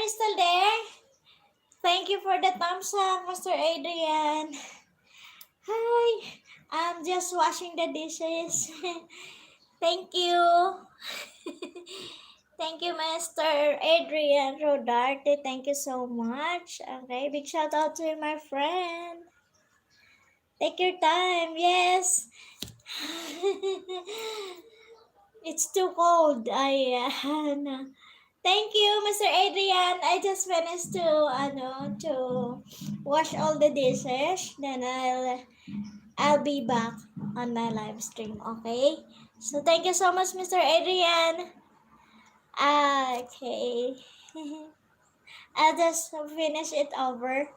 you still there? Thank you for the thumbs up, Mr. Adrian. Hi. I'm just washing the dishes. Thank you. Thank you, Mr. Adrian Rodarte. Thank you so much. Okay, big shout out to you, my friend. Take your time. Yes. It's too cold. No. Thank you, Mr. Adrian. I just finished to wash all the dishes. Then I'll be back on my live stream, okay? So thank you so much, Mr. Adrian. Okay. I'll just finish it over.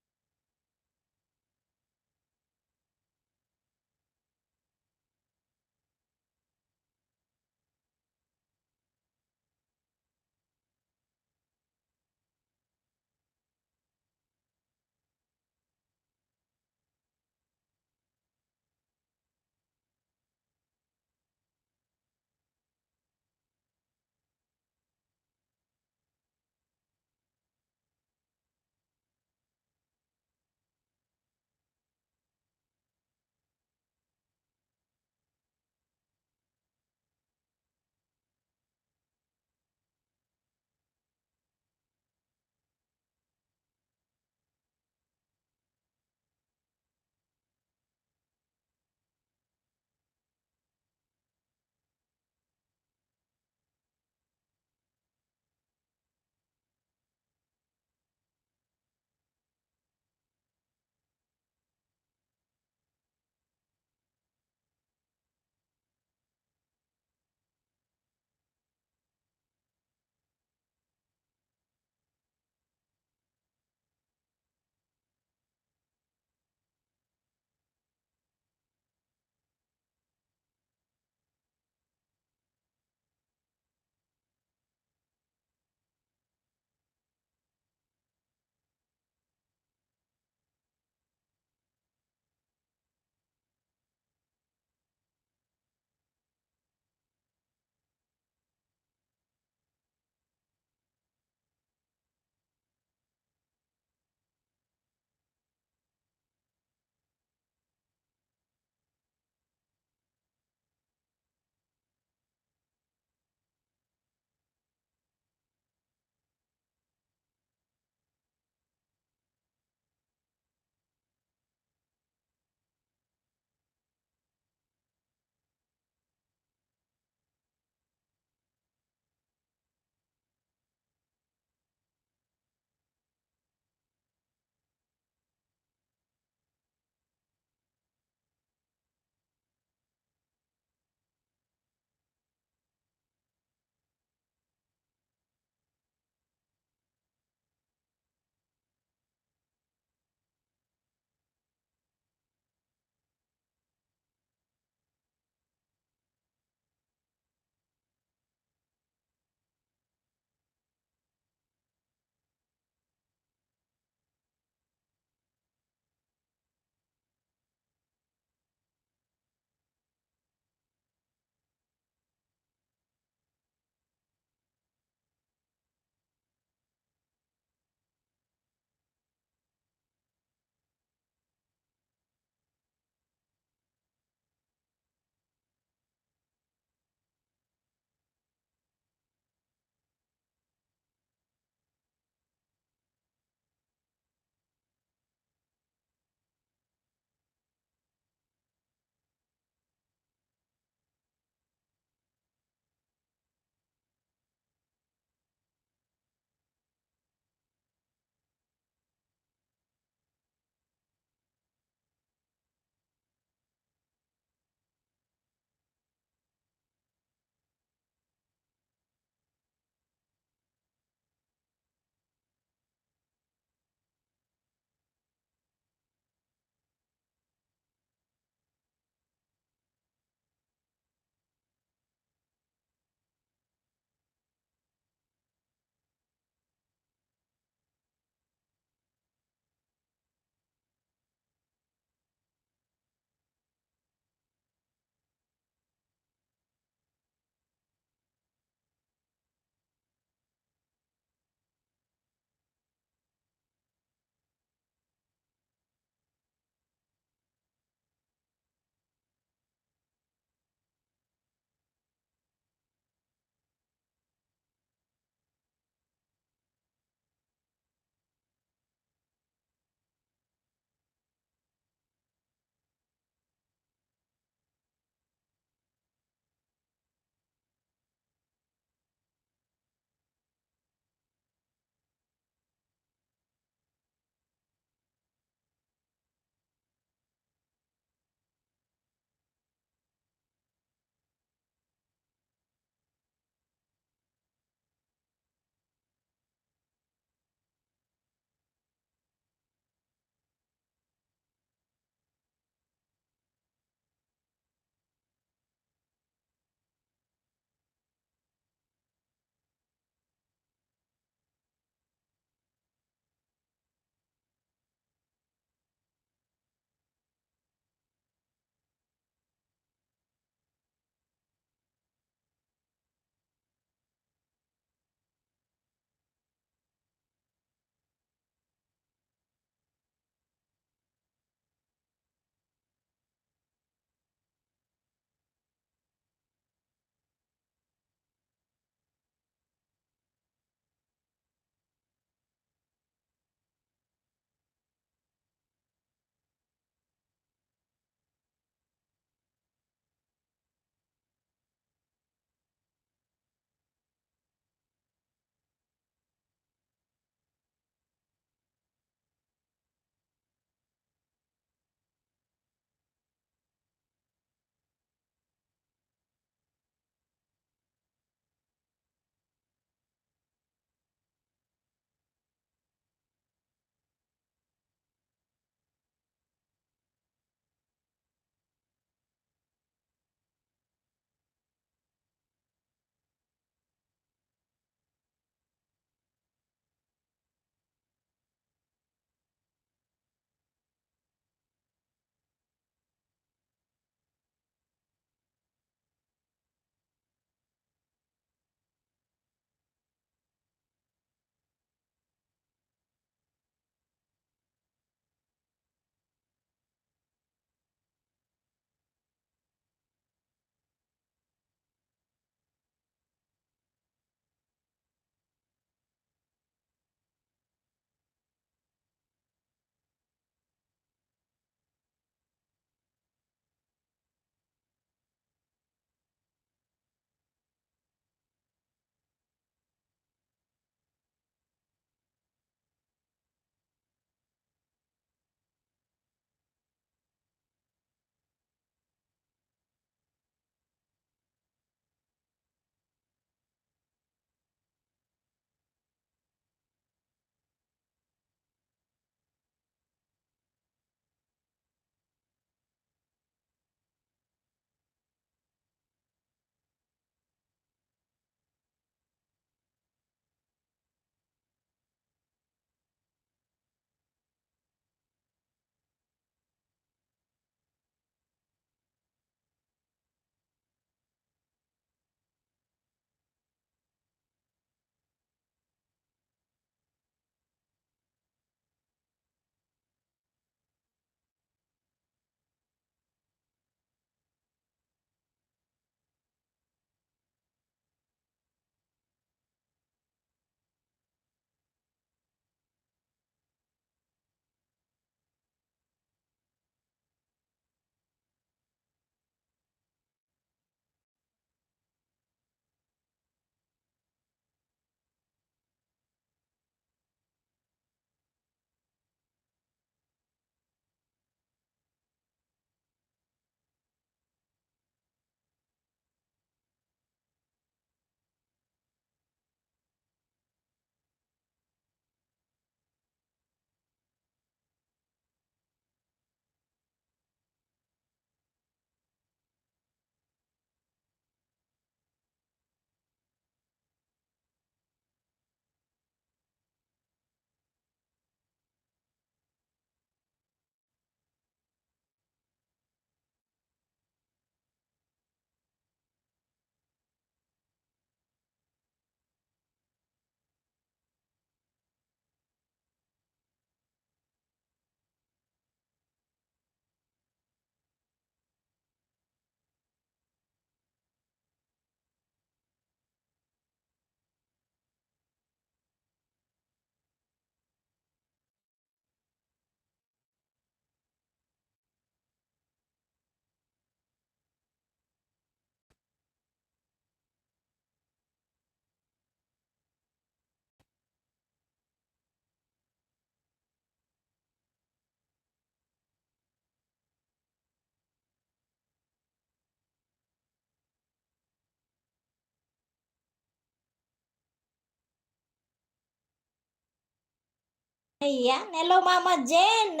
Ayan, hello Mama Jen.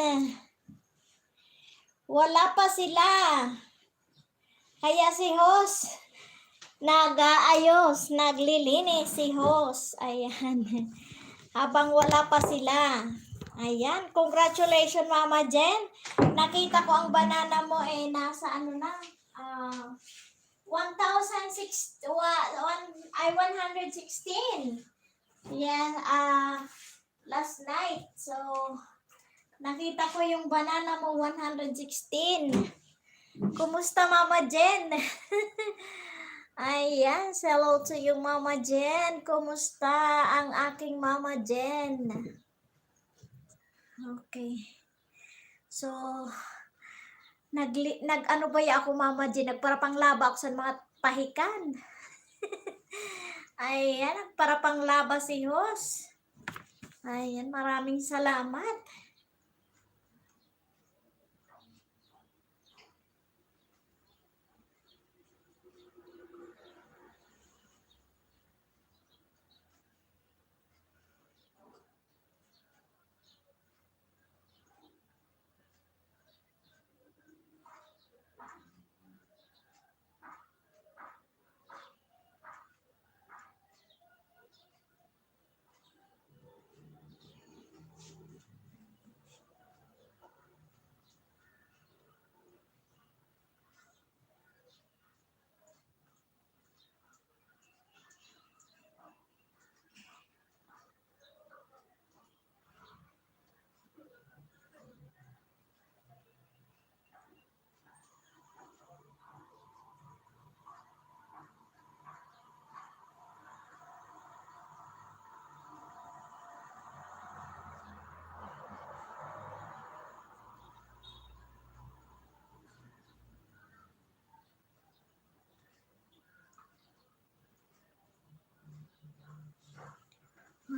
Wala pa sila. Kaya si host, nag-aayos, naglilinis si host. Ayan. Habang wala pa sila. Ayan, congratulations Mama Jen. Nakita ko ang banana mo nasa ano na, 1,006, 116. Yan, last night. So, nakita ko yung banana mo 116. Kumusta Mama Jen? Ayan, hello to you Mama Jen. Kumusta ang aking Mama Jen? Okay. So, ano ba ya ako Mama Jen? Nagparapanglaba ako sa mga pahikan. Ayan, nagparapanglaba si host. Ayan, maraming salamat.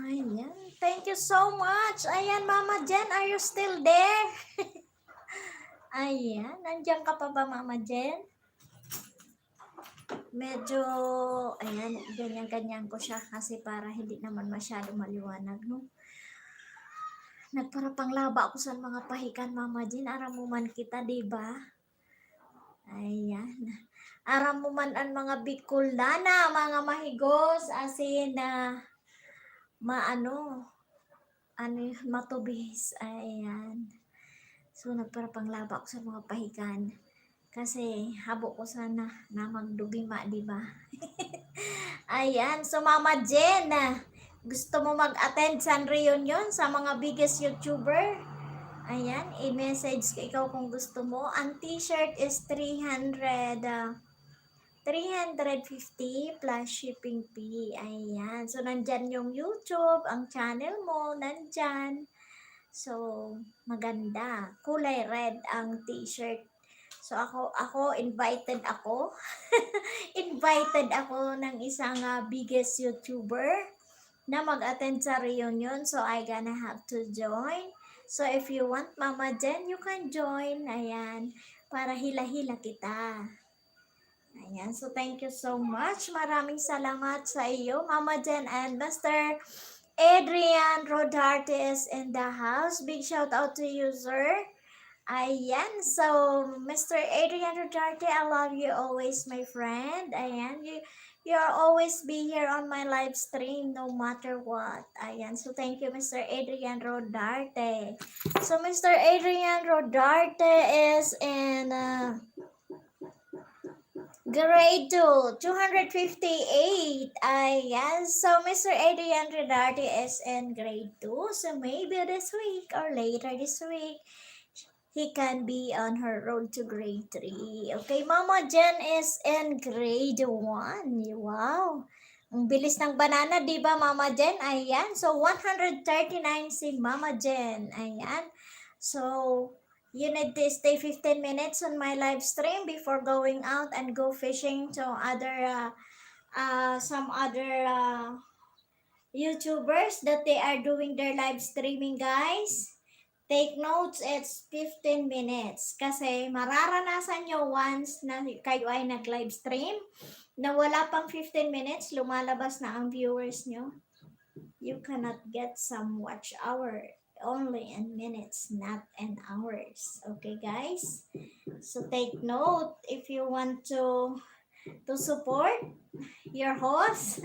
Ayan. Thank you so much. Ayan, Mama Jen, are you still there? Ayan. Nandiyan ka pa ba, Mama Jen? Medyo, ayan, ganyan-ganyan ko siya kasi para hindi naman masyado maliwanag, no? Nagparapanglaba ako sa mga pahikan, Mama Jen. Aram mo man kita, diba? Ayan. Aram mo man ang mga Bicolana, mga mahigos, asin na matubis. Ayan. So, nagparapanglaba ako sa mga pahikan. Kasi, habo ko sana na magdugima, di ba? Ayan. So, Mama Jen, gusto mo mag-attend sa reunion sa mga biggest YouTuber? Ayan. I-message ko ikaw kung gusto mo. Ang t-shirt is 350 plus shipping fee. Ayan. So, nandyan yung YouTube, ang channel mo, nandyan. So, maganda. Kulay red ang t-shirt. So, ako invited ako. Invited ako ng isang biggest YouTuber na mag-attend sa reunion. So, I gonna have to join. So, if you want, Mama Jen, you can join. Ayan. Para hila-hila kita. Ayan. So, thank you so much. Maraming salamat sa iyo, Mama Jen and Mr. Adrian Rodarte is in the house. Big shout out to you, sir. Ayan. So, Mr. Adrian Rodarte, I love you always, my friend. Ayan. You'll always be here on my live stream no matter what. Ayan. So, thank you, Mr. Adrian Rodarte. So, Mr. Adrian Rodarte is in grade 2, 258. Ayan. So, Mr. Adrian Rodarte is in grade 2. So, maybe this week or later this week, he can be on her road to grade 3. Okay, Mama Jen is in grade 1. Wow. Ang bilis ng banana, di ba, Mama Jen? Ayan. So, 139 si Mama Jen. Ayan. So, you need to stay 15 minutes on my live stream before going out and go fishing to some other YouTubers that they are doing their live streaming, guys. Take notes, it's 15 minutes. Kasi mararanasan nyo once na kayo ay nag-live stream, na wala pang 15 minutes, lumalabas na ang viewers nyo. You cannot get some watch hour. only in minutes, not in hours. Okay, guys? So take note if you want to support your host.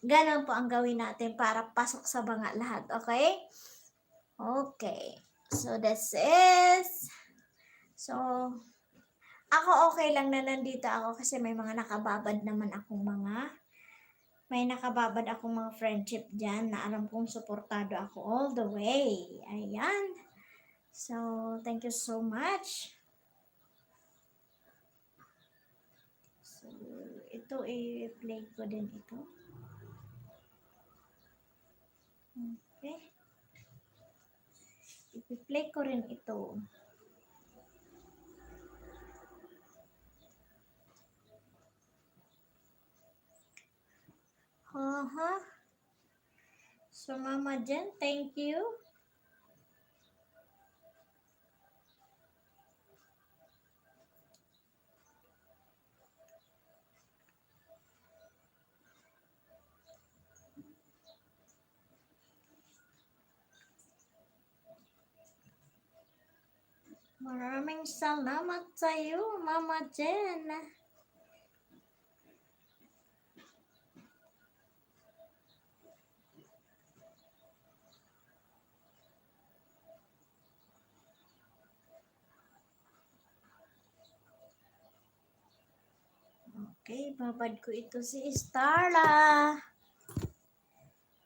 Ganon po ang gawin natin para pasok sa banga lahat. Okay? Okay. So that's it. So, ako okay lang na nandito ako kasi may mga nakababad naman akong may nakababad akong mga friendship dyan na alam kong suportado ako all the way. Ayan. So, thank you so much. So, ito i-play ko din ito. Okay. I-play ko rin ito. Uh-huh. So, Mama Jen, thank you. Maraming salamat sa iyo, Mama Jen. Okay, babad ko ito si Starla.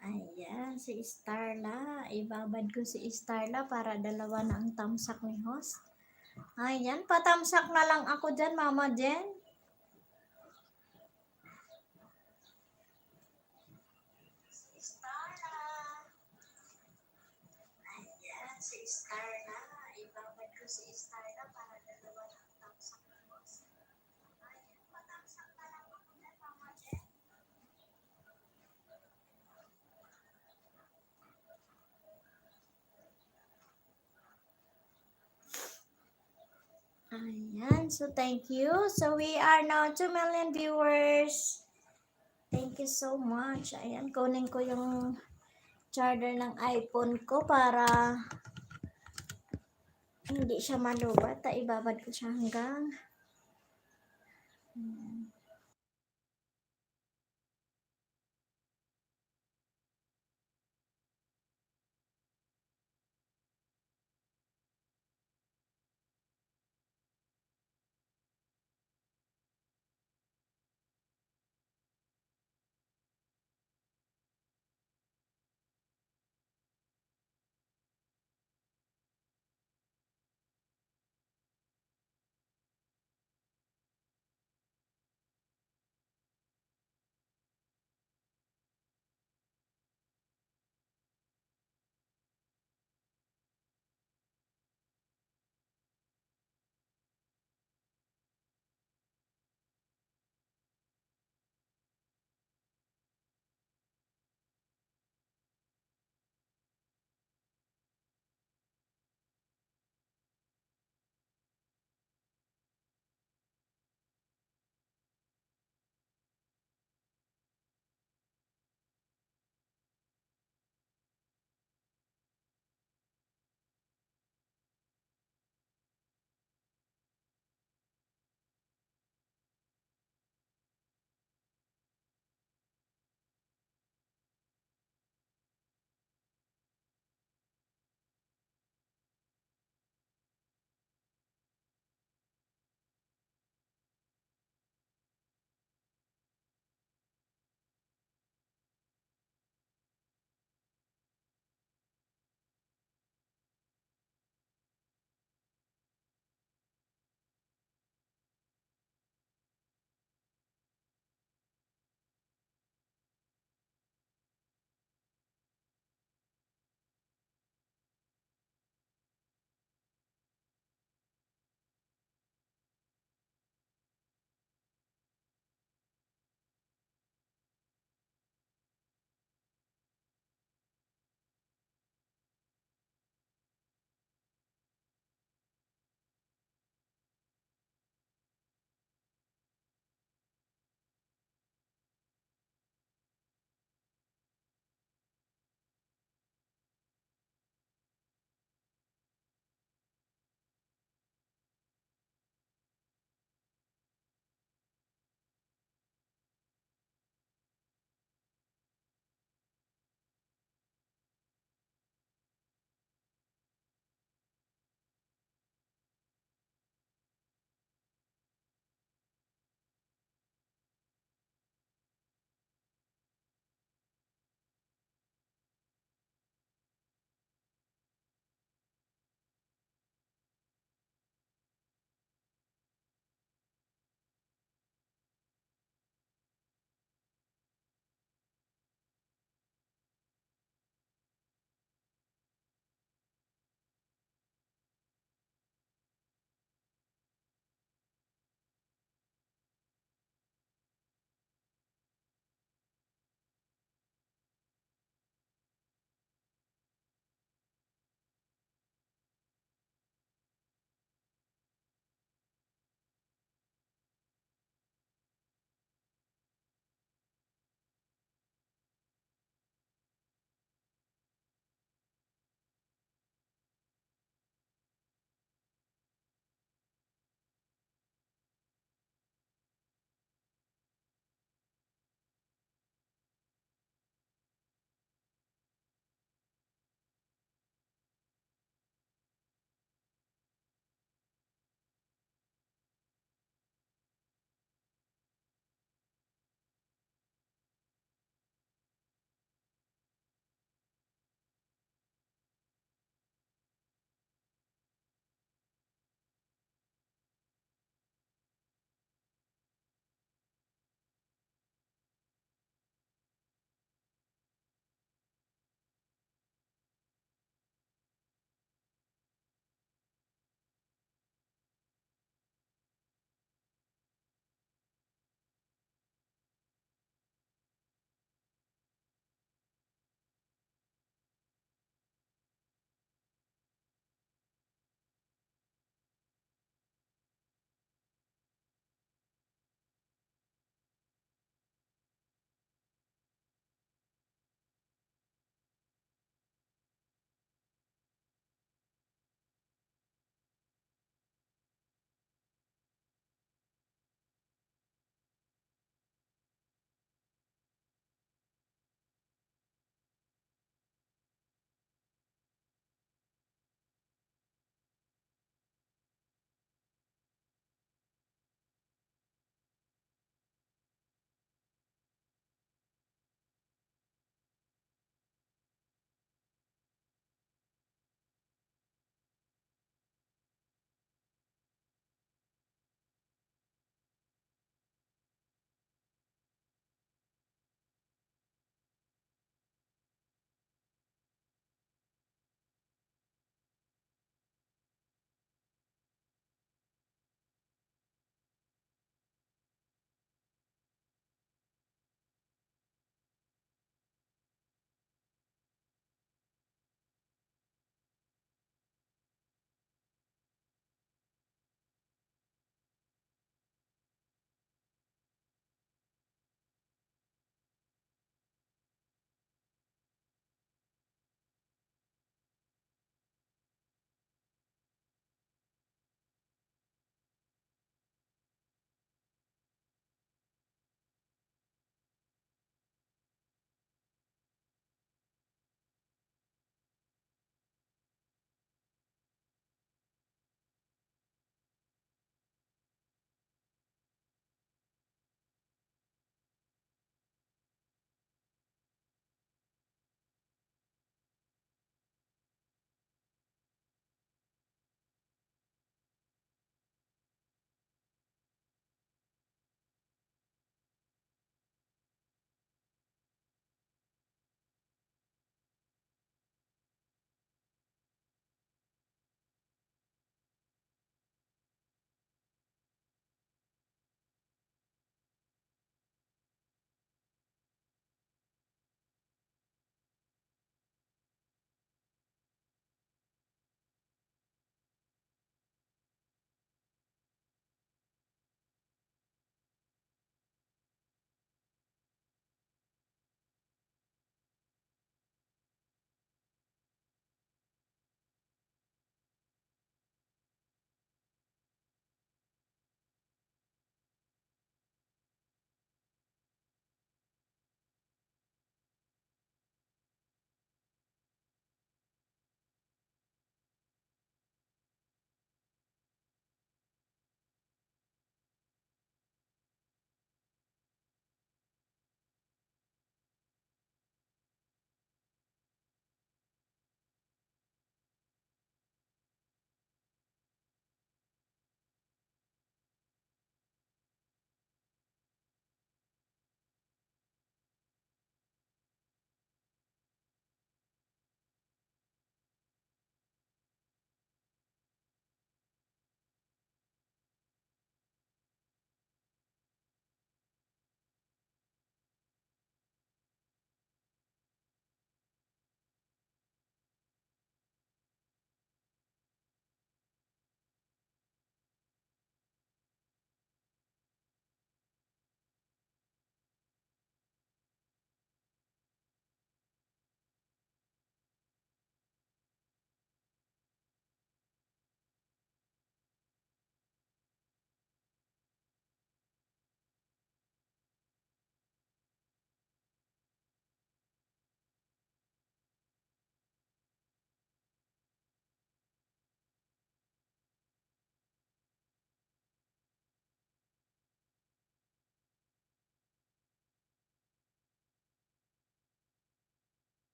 Ayan, si Starla. Ibabad ko si Starla para dalawa na ang tamsak ni host. Ayan, patamsak na lang ako dyan, Mama Jen. Si Starla. Ayan, si Starla. Ibabad ko si Starla para dalawa na ang tamsak ni host. Ayan, patamsak na lang ako dyan, Mama Jen. Ayan, so thank you. So we are now 2 million viewers. Thank you so much. Ayan, kunin ko yung charger ng iPhone ko para hindi siya malubat. Ibabad ko siya hanggang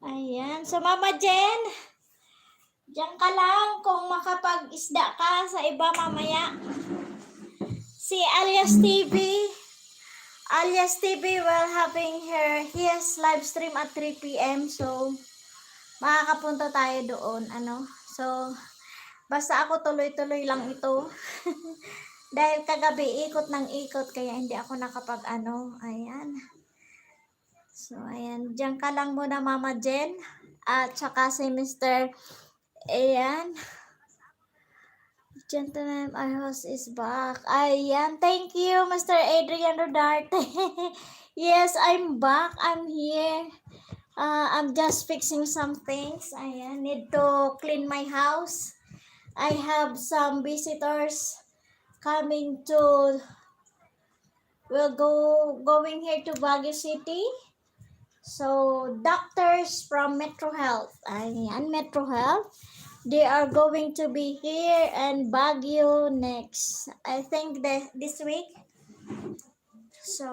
Ayan. So, Mama Jen, diyan ka lang kung makapag-isda ka sa iba mamaya. Si Alias TV will having his live stream at 3 p.m. So, makakapunta tayo doon. So, basta ako tuloy-tuloy lang ito. Dahil kagabi ikot ng ikot, kaya hindi ako ayan. So, ayan. Diyan ka lang muna, Mama Jen. At saka si Mr. Ayan. Gentleman, our host is back. Ayan. Thank you, Mr. Adrian Rodarte. Yes, I'm back. I'm here. I'm just fixing some things. Ayan. Need to clean my house. I have some visitors coming to going here to Baguio City. So, doctors from Metro Health. Ayan, Metro Health. They are going to be here and Baguio next. I think this week. So,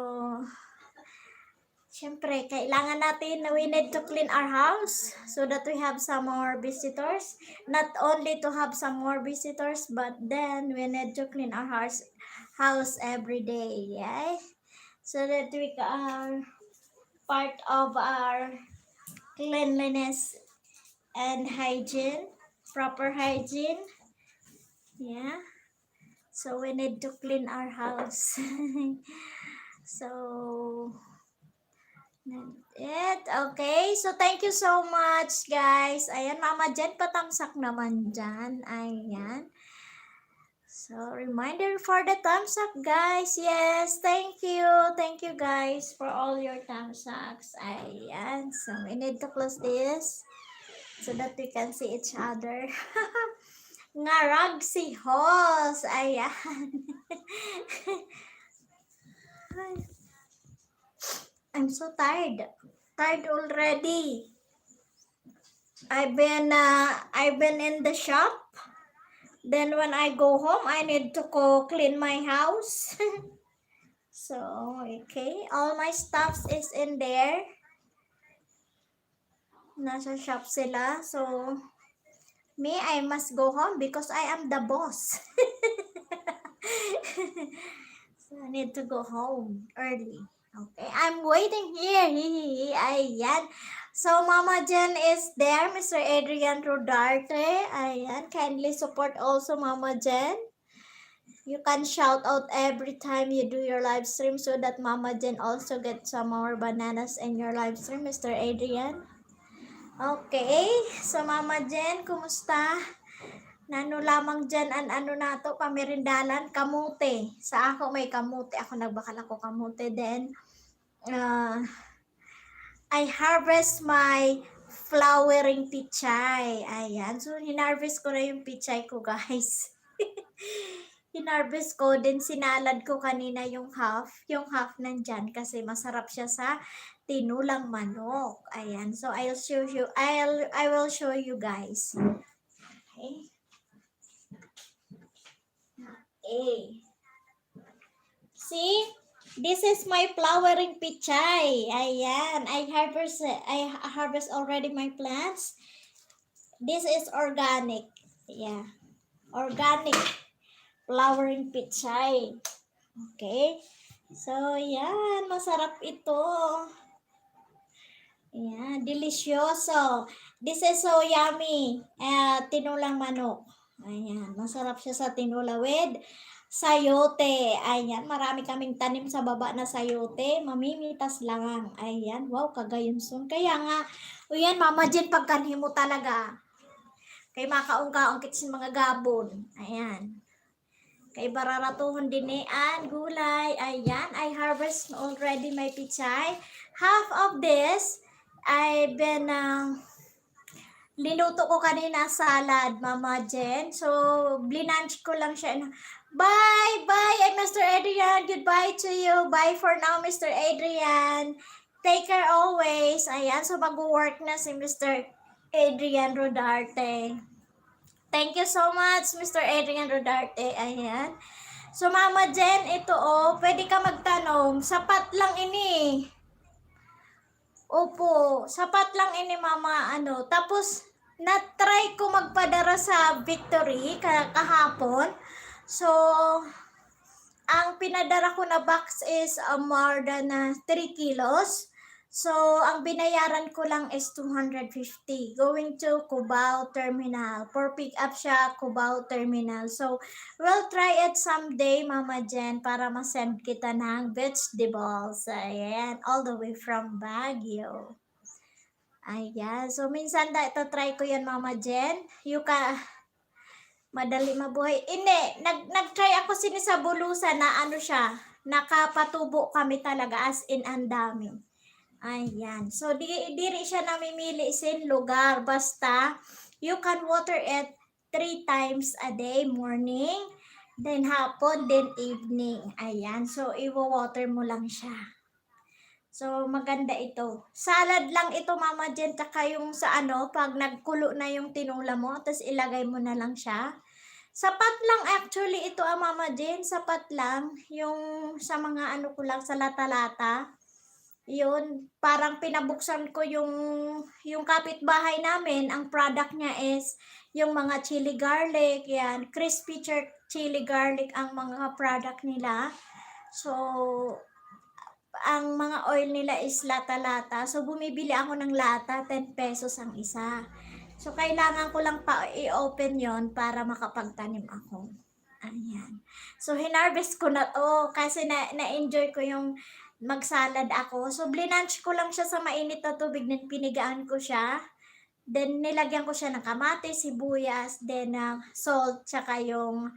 syempre, kailangan natin na we need to clean our house so that we have some more visitors. Not only to have some more visitors, but then we need to clean our house every day. Yeah? So that we are part of our cleanliness and hygiene, proper hygiene. Yeah. So we need to clean our house. So it. Okay. So thank you so much, guys. Ayan, Mama Jen, patamsak naman dyan. Ayan. So, reminder for the thumbs up, guys. Yes, thank you. Thank you, guys, for all your thumbs ups. Ayan. So, we need to close this so that we can see each other. Ngarag si Hos. Ayan. I'm so tired. Tired already. I've been in the shop. Then when I go home, I need to go clean my house. So, okay. All my stuffs is in there. Nasa shop sila. So, me, I must go home because I am the boss. So, I need to go home early. Okay. I'm waiting here. Ayan. So, Mama Jen is there. Mr. Adrian Rodarte. Ayan. Kindly support also Mama Jen. You can shout out every time you do your live stream so that Mama Jen also gets some more bananas in your live stream, Mr. Adrian. Okay. So, Mama Jen, kumusta? Nano lamang dyan ano na to, pamirindalan, kamote. Sa ako may kamote. Ako nagbakal ako kamote. Then, I harvest my flowering pichay. Ayan. So, hinarvest ko na yung pichay ko, guys. Hinarvest ko, din sinalad ko kanina yung half nandyan kasi masarap siya sa tinulang manok. Ayan. So, I will show you guys. Okay. Okay. See? This is my flowering pichay. Ayan. I harvest already my plants. This is organic. Yeah. Organic flowering pichay. Okay. So, yan. Masarap ito. Yan. Delicioso. This is so yummy. Tinulang manok. Ayan. Masarap siya sa tinula with sayote. Ayan. Marami kaming tanim sa baba na sayote. Mamimitas lang. Ayan. Wow, kagayunson. Kaya nga, o yan, Mama Jen, pagkanhi mo talaga. Kay makaong-kaong kitsin mga gabon. Ayan. Kay bararatuhon dinean, gulay. Ayan, I harvest already my pichay. Half of this, I've been, linuto ko kanina salad, Mama Jen. So, blinanch ko lang siya. Bye! Mr. Adrian. Goodbye to you. Bye for now, Mr. Adrian. Take care always. Ayan, so mag-work na si Mr. Adrian Rodarte. Thank you so much, Mr. Adrian Rodarte. Ayan. So, Mama Jen, ito pwede ka magtanong. Sapat lang ini. Opo, sapat lang ini mama ano. Tapos na-try ko magpadara sa Victory kahapon. So ang pinadara ko na box is more than 3 kilos. So, ang binayaran ko lang is 250 going to Cubao Terminal. For pick up siya, Cubao Terminal. So, we'll try it someday, Mama Jen, para ma-send kita ng vegetables. Ayan, all the way from Baguio. Ayan, so minsan ito try ko yan, Mama Jen. Madali mabuhay. Hindi, nag-try ako sa bulusan na ano siya, nakapatubo kami talaga as in ang dami. Ayan. So, diri siya namimili sin lugar. Basta, you can water it 3 times a day, morning, then hapon, then evening. Ayan. So, i-water mo lang siya. So, maganda ito. Salad lang ito, Mama Jen, tsaka yung sa ano, pag nagkulo na yung tinula mo, tapos ilagay mo na lang siya. Sapat lang actually ito, Mama Jen, sapat lang. Yung sa mga ano ko lang, sa lata-lata. Yun, parang pinabuksan ko yung kapitbahay namin, ang product niya is yung mga chili garlic, yan, crispy chili garlic ang mga product nila. So, ang mga oil nila is lata-lata. So, bumibili ako ng lata, 10 pesos ang isa. So, kailangan ko lang pa i-open yon para makapagtanim ako. Ayan. So, hinarvest ko na to kasi na-enjoy ko yung magsalad ako. So, blinanch ko lang siya sa mainit na tubig, then pinigaan ko siya. Then, nilagyan ko siya ng kamatis, sibuyas, then salt, tsaka yung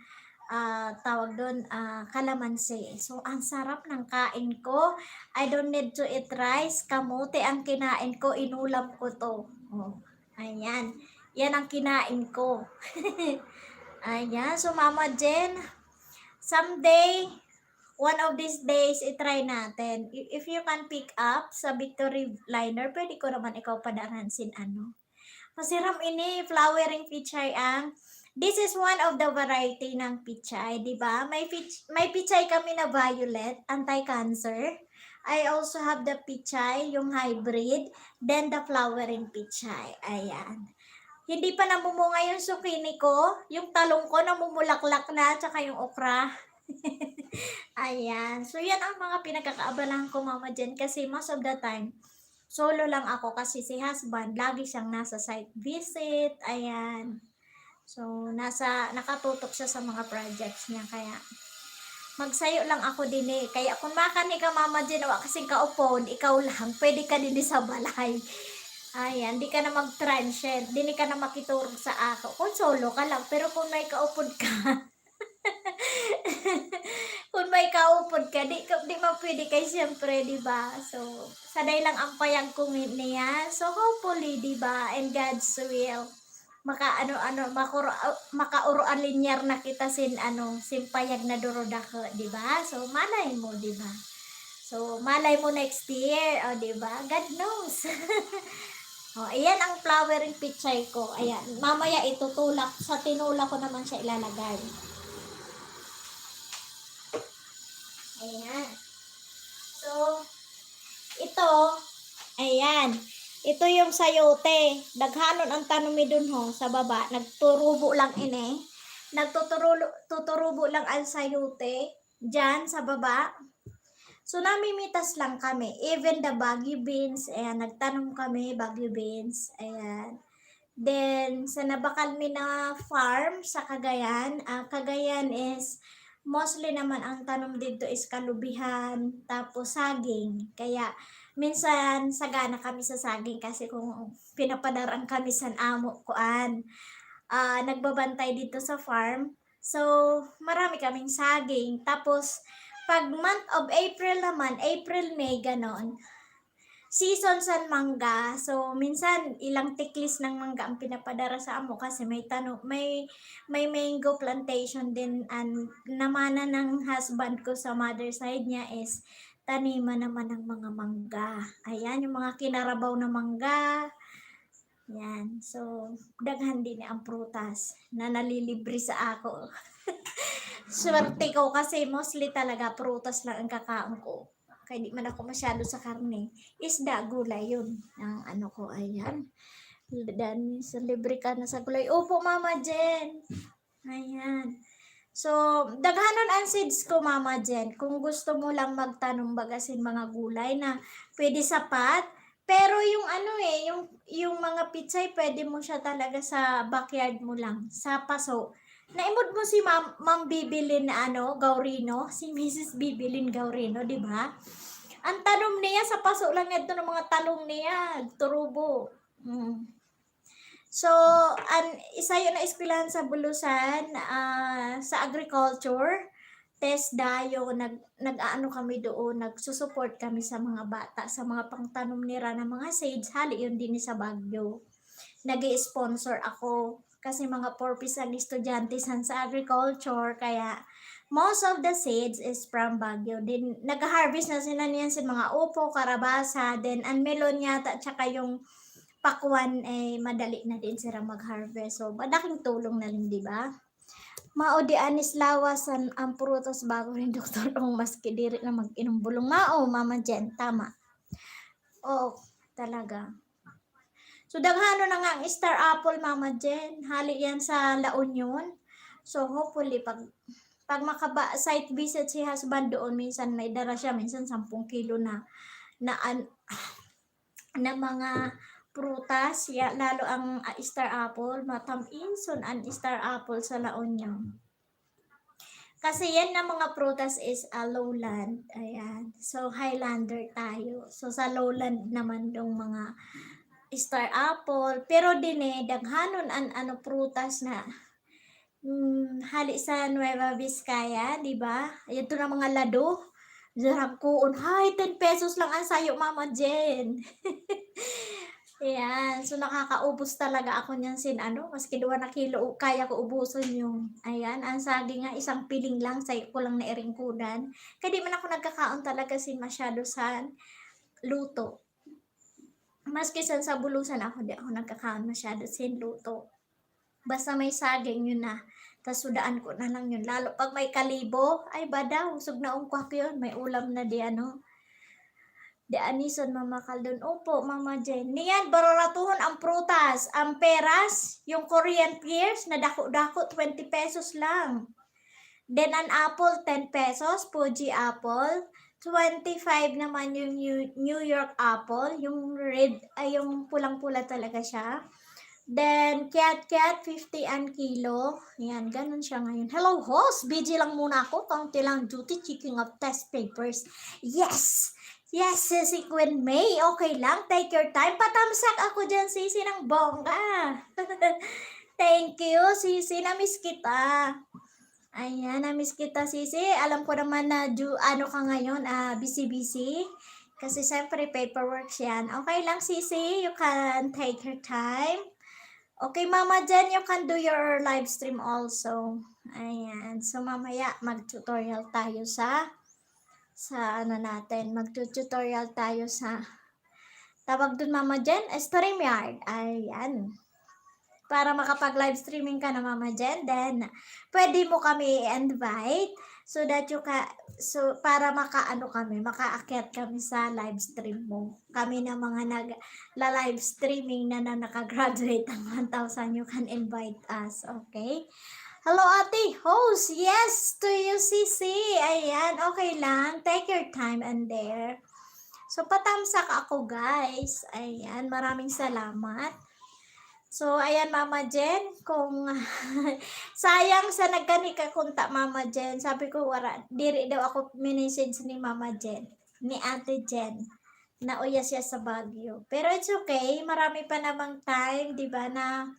tawag doon, kalamansi. So, ang sarap ng kain ko. I don't need to eat rice. Kamote ang kinain ko. Inulam ko to. Oh, ayan. Yan ang kinain ko. Ayan. So, Mama Jen, someday, one of these days, itry natin. If you can pick up sa Victory Liner, pwede ko naman ikaw padaransin ano. Masiram ini, flowering pichay ang. This is one of the variety ng pichay, di ba? May pichay kami na violet, anti-cancer. I also have the pichay, yung hybrid, then the flowering pichay. Ayan. Hindi pa namumunga yung zucchini ko, yung talong ko namumulaklak na, tsaka yung okra. Ayan. So, yan ang mga pinagkakaabalahan ko, Mama Jen, kasi most of the time, solo lang ako kasi si husband, lagi siyang nasa site visit. Ayan. So, nakatutok siya sa mga projects niya. Kaya, magsayo lang ako din eh. Kaya, kung makani ka, Mama Jen, o kasing kaupon, ikaw lang, pwede ka din sa balay. Ayan, di ka na mag-transient, di ka na makituro sa ako. Kung solo ka lang, pero kung may kaupod ka, kung may kaupod ka, di mapwede kay siyempre, di ba? So, saday lang ang payag kong niya. So, hopefully, di ba? And God's will, makauruan linyar na kita sin payag na duroda ko, di ba? So, malay mo, di ba? So, malay mo next year, o, di ba? God knows. O, ayan ang flowering pichay ko. Ayan, mamaya itutulak, sa tinula ko naman siya ilalagay. Ayan. So, ito, ayan. Ito yung sayote. Daghanon ang tanumi dun ho, sa baba. Nagturubo lang ini. Nagtuturubo lang ang sayote. Diyan, sa baba. So, namimitas lang kami. Even the baggy beans, ayan, nagtanom kami, baggy beans, ayan. Then, sa nabakal mi na farm sa Cagayan, Cagayan is, mostly naman ang tanom dito is kalubihan, tapos saging. Kaya, minsan, sagana kami sa saging kasi kung pinapadaraan kami sa amo kuan, nagbabantay dito sa farm. So, marami kaming saging. Tapos, pag month of April naman, April, May, ganon, season sa mangga. So, minsan, ilang tiklis ng mangga ang pinapadara sa amo kasi may mango plantation din. And namana ng husband ko sa mother side niya is taniman naman ng mga mangga. Ayan, yung mga kinarabaw na mangga. Yan. So, daghan din ang prutas na nalilibre sa ako. Swerte ko kasi mostly talaga prutas lang ang kakaon ko. Kaya di man ako masyado sa karne. Isda, gulay yun. Ang ano ko, ayan. Dan, sa libre ka na sa gulay. Opo, Mama Jen. Ayan. So, daghanon ang seeds ko, Mama Jen. Kung gusto mo lang magtanong bagasin mga gulay na pwede sapat. Pero yung ano yung mga pitsay, pwede mo siya talaga sa backyard mo lang, sa paso. Naimod mo si Ma'am Bibilin na Gaurino, si Mrs. Bibilin Gaurino, di ba? Ang tanong niya, sa paso lang ito ng mga talong niya, turubo. So, isa yun na eskwelahan sa Bulusan, sa agriculture. TESDA, yung nag-aano kami doon, nagsusupport kami sa mga bata, sa mga pangtanom nila ng mga seeds, hali yun din sa Baguio. Nag-i-sponsor ako, kasi mga purpose ang estudyante sa agriculture, kaya most of the seeds is from Baguio. Din, nag-harvest na sila niyan sa mga upo, karabasa, then ang melon yata, tsaka yung pakwan madali na din sila mag-harvest. So, madaking tulong na rin, di ba? Mao di anis lawasan ang prutas bago rin doktor kung maski diri na mag-inom bulong. Mao, Mama Jen, tama. Oo, talaga. So, daghano na nga ang star apple, Mama Jen. Hali yan sa La Union. So, hopefully, pag site visit si husband doon, minsan may dala siya, minsan 10 kilo na mga prutas, lalo ang star apple, mataminson ang star apple sa La Union. Kasi yan na mga prutas is lowland. Ayan. So, highlander tayo. So, sa lowland naman yung mga star apple. Pero din daghanon ang prutas na hali sa Nueva Vizcaya, di ba? Ito na mga lado. Zarang kuon, 10 pesos lang ang sayo, Mama Jen. Ayan, so nakakaubos talaga ako niyan maski 2 na kilo, kaya ko ubusin yung, ayan, ang saging nga, isang piling lang, sayo ko lang na iringkudan. Kaya di man ako nagkakaon talaga masyado sa luto. Maski sa Bulusan ako, di ako nagkakaon masyado luto. Basta may saging yun na, tas sudaan ko na lang yun. Lalo pag may kalibo, ay badaw, usog na ungkwak yun, may ulam na di Di anison Mama Kaldon. Opo, Mama Jen. Niyan, bararatuhon ang prutas. Ang peras, yung Korean pears, na dako-dako, 20 pesos lang. Then, ang apple, 10 pesos. Fuji apple. 25 naman yung New York apple. Yung red, ay yung pulang-pula talaga siya. Then, cat, 50 ang kilo. Yan, ganun siya ngayon. Hello, host. Busy lang muna ako. Kaunti lang duty, checking up test papers. Yes! Yes, si Queen May. Okay lang. Take your time. Patamsak ako dyan, Sisi, ng bongga. Thank you, Sisi. Namiss kita. Ayan, namiss kita, Sisi. Alam ko naman na ka ngayon, busy-busy. Kasi siyempre, paperwork yan. Okay lang, Sisi. You can take your time. Okay, Mama Jen, you can do your live stream also. Ayan. So, mamaya, mag-tutorial tayo sa mag-tutorial tayo sa tawag dun, Mama Jen, StreamYard. Ayan. Para makapag-live streaming ka na, Mama Jen, then pwede mo kami i-invite so that para makaakyat kami sa live stream mo. Kami na mga nag-live streaming na nakagraduate ng 1,000, you can invite us, okay? Hello, ate host. Yes, to you, Sisi. Ayan, okay lang. Take your time and there. So, patamsak ako, guys. Ayan, maraming salamat. So, ayan, Mama Jen, kung sayang sa nagkani ka kunta, Mama Jen, sabi ko, diri daw ako minessage ni Mama Jen, ni Ate Jen, na uya siya sa Baguio. Pero it's okay, marami pa namang time, di ba, na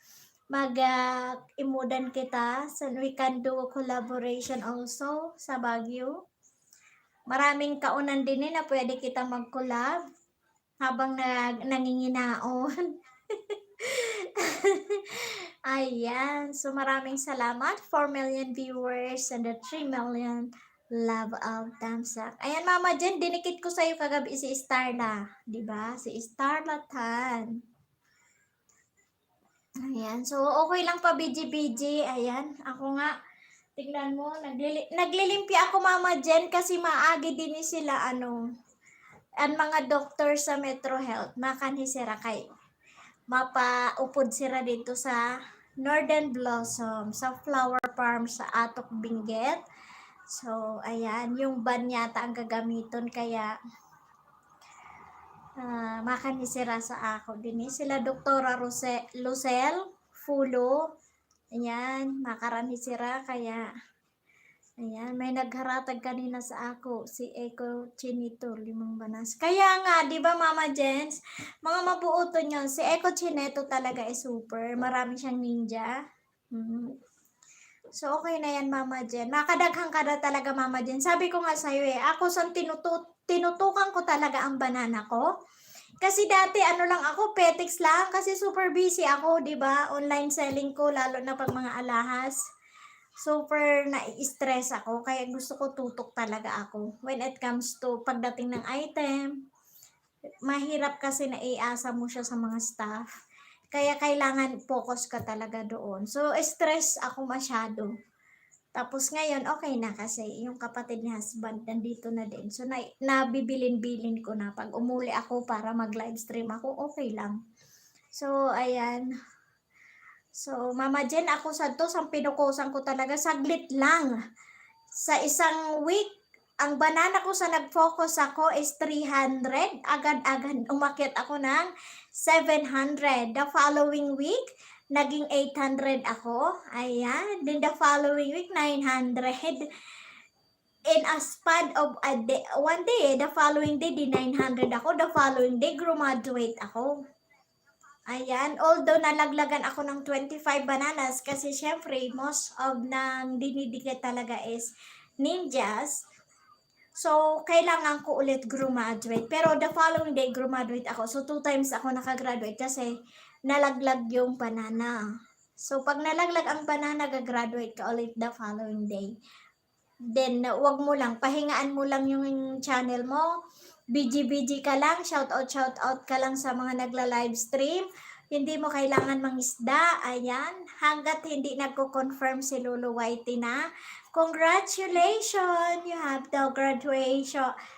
mag-imudan kita, so we can do collaboration also sa Baguio. Maraming kaunan din na pwede kita mag-collab habang nanginginaon. Ayan, so maraming salamat, 4 million viewers and 3 million love out thumbs up. Ayan, Mama Jen, dinikit ko sa'yo kagabi si Starla, di ba? Si Starla Tan. Ayan. So, okay lang pa, BG. Ayan. Ako nga, tignan mo, naglilimpia ako, Mama Jen, kasi maagi din sila, ang mga doktor sa Metro Health makanhi sira kay mapaupod sira dito sa Northern Blossom sa flower farm sa Atok Benguet. So ayan, yung ban yata ang gagamiton kaya makanhi sira sa ako din sila Doktora Lucel Fulo. Ayan, makaranhi sira kaya ayan, may nagharatag kanina sa ako, si Eko Chinito, 5 banas. Kaya nga, di ba Mama Jens, mga mabuoto nyo, si Eko Chinito talaga is super. Marami siyang ninja. So, okay na yan Mama Jen. Makadaghang ka na talaga Mama Jen. Sabi ko nga sa'yo ako sa tinutukan ko talaga ang banana ko. Kasi dati ano lang ako, petix lang kasi super busy ako, 'di ba? Online selling ko lalo na pag mga alahas. Super na-stress ako kaya gusto ko tutok talaga ako when it comes to pagdating ng item. Mahirap kasi na iasa mo siya sa mga staff. Kaya kailangan focus ka talaga doon. So stress ako masyado. Tapos ngayon, okay na kasi yung kapatid ni husband nandito na din. So, nabibilin-bilin ko na. Pag umuli ako para mag-live stream ako, okay lang. So, ayan. So, Mama Jen, ako sa to, sa pinukusan ko talaga, saglit lang. Sa isang week, ang banana ko sa nag-focus ako is 300. Agad-agad umakyat ako ng 700. The following week, naging 800 ako. Ayan. Then the following week, 900. In a span of a day, one day, the following day, di 900 ako. The following day, graduate ako. Ayan. Although nalaglagan ako ng 25 bananas kasi syempre, most of nang dinidikit talaga is ninjas. So, kailangan ko ulit graduate. Pero the following day, graduate ako. So, 2 times ako nakagraduate kasi nalaglag yung banana. So, pag nalaglag ang banana, gagraduate ka ulit the following day. Then, wag mo lang, pahingaan mo lang yung channel mo. Busy ka lang, shout out ka lang sa mga nagla-live stream. Hindi mo kailangan mangisda. Ayan, hanggat hindi nagko-confirm si Lolo Whitey na, congratulations! You have the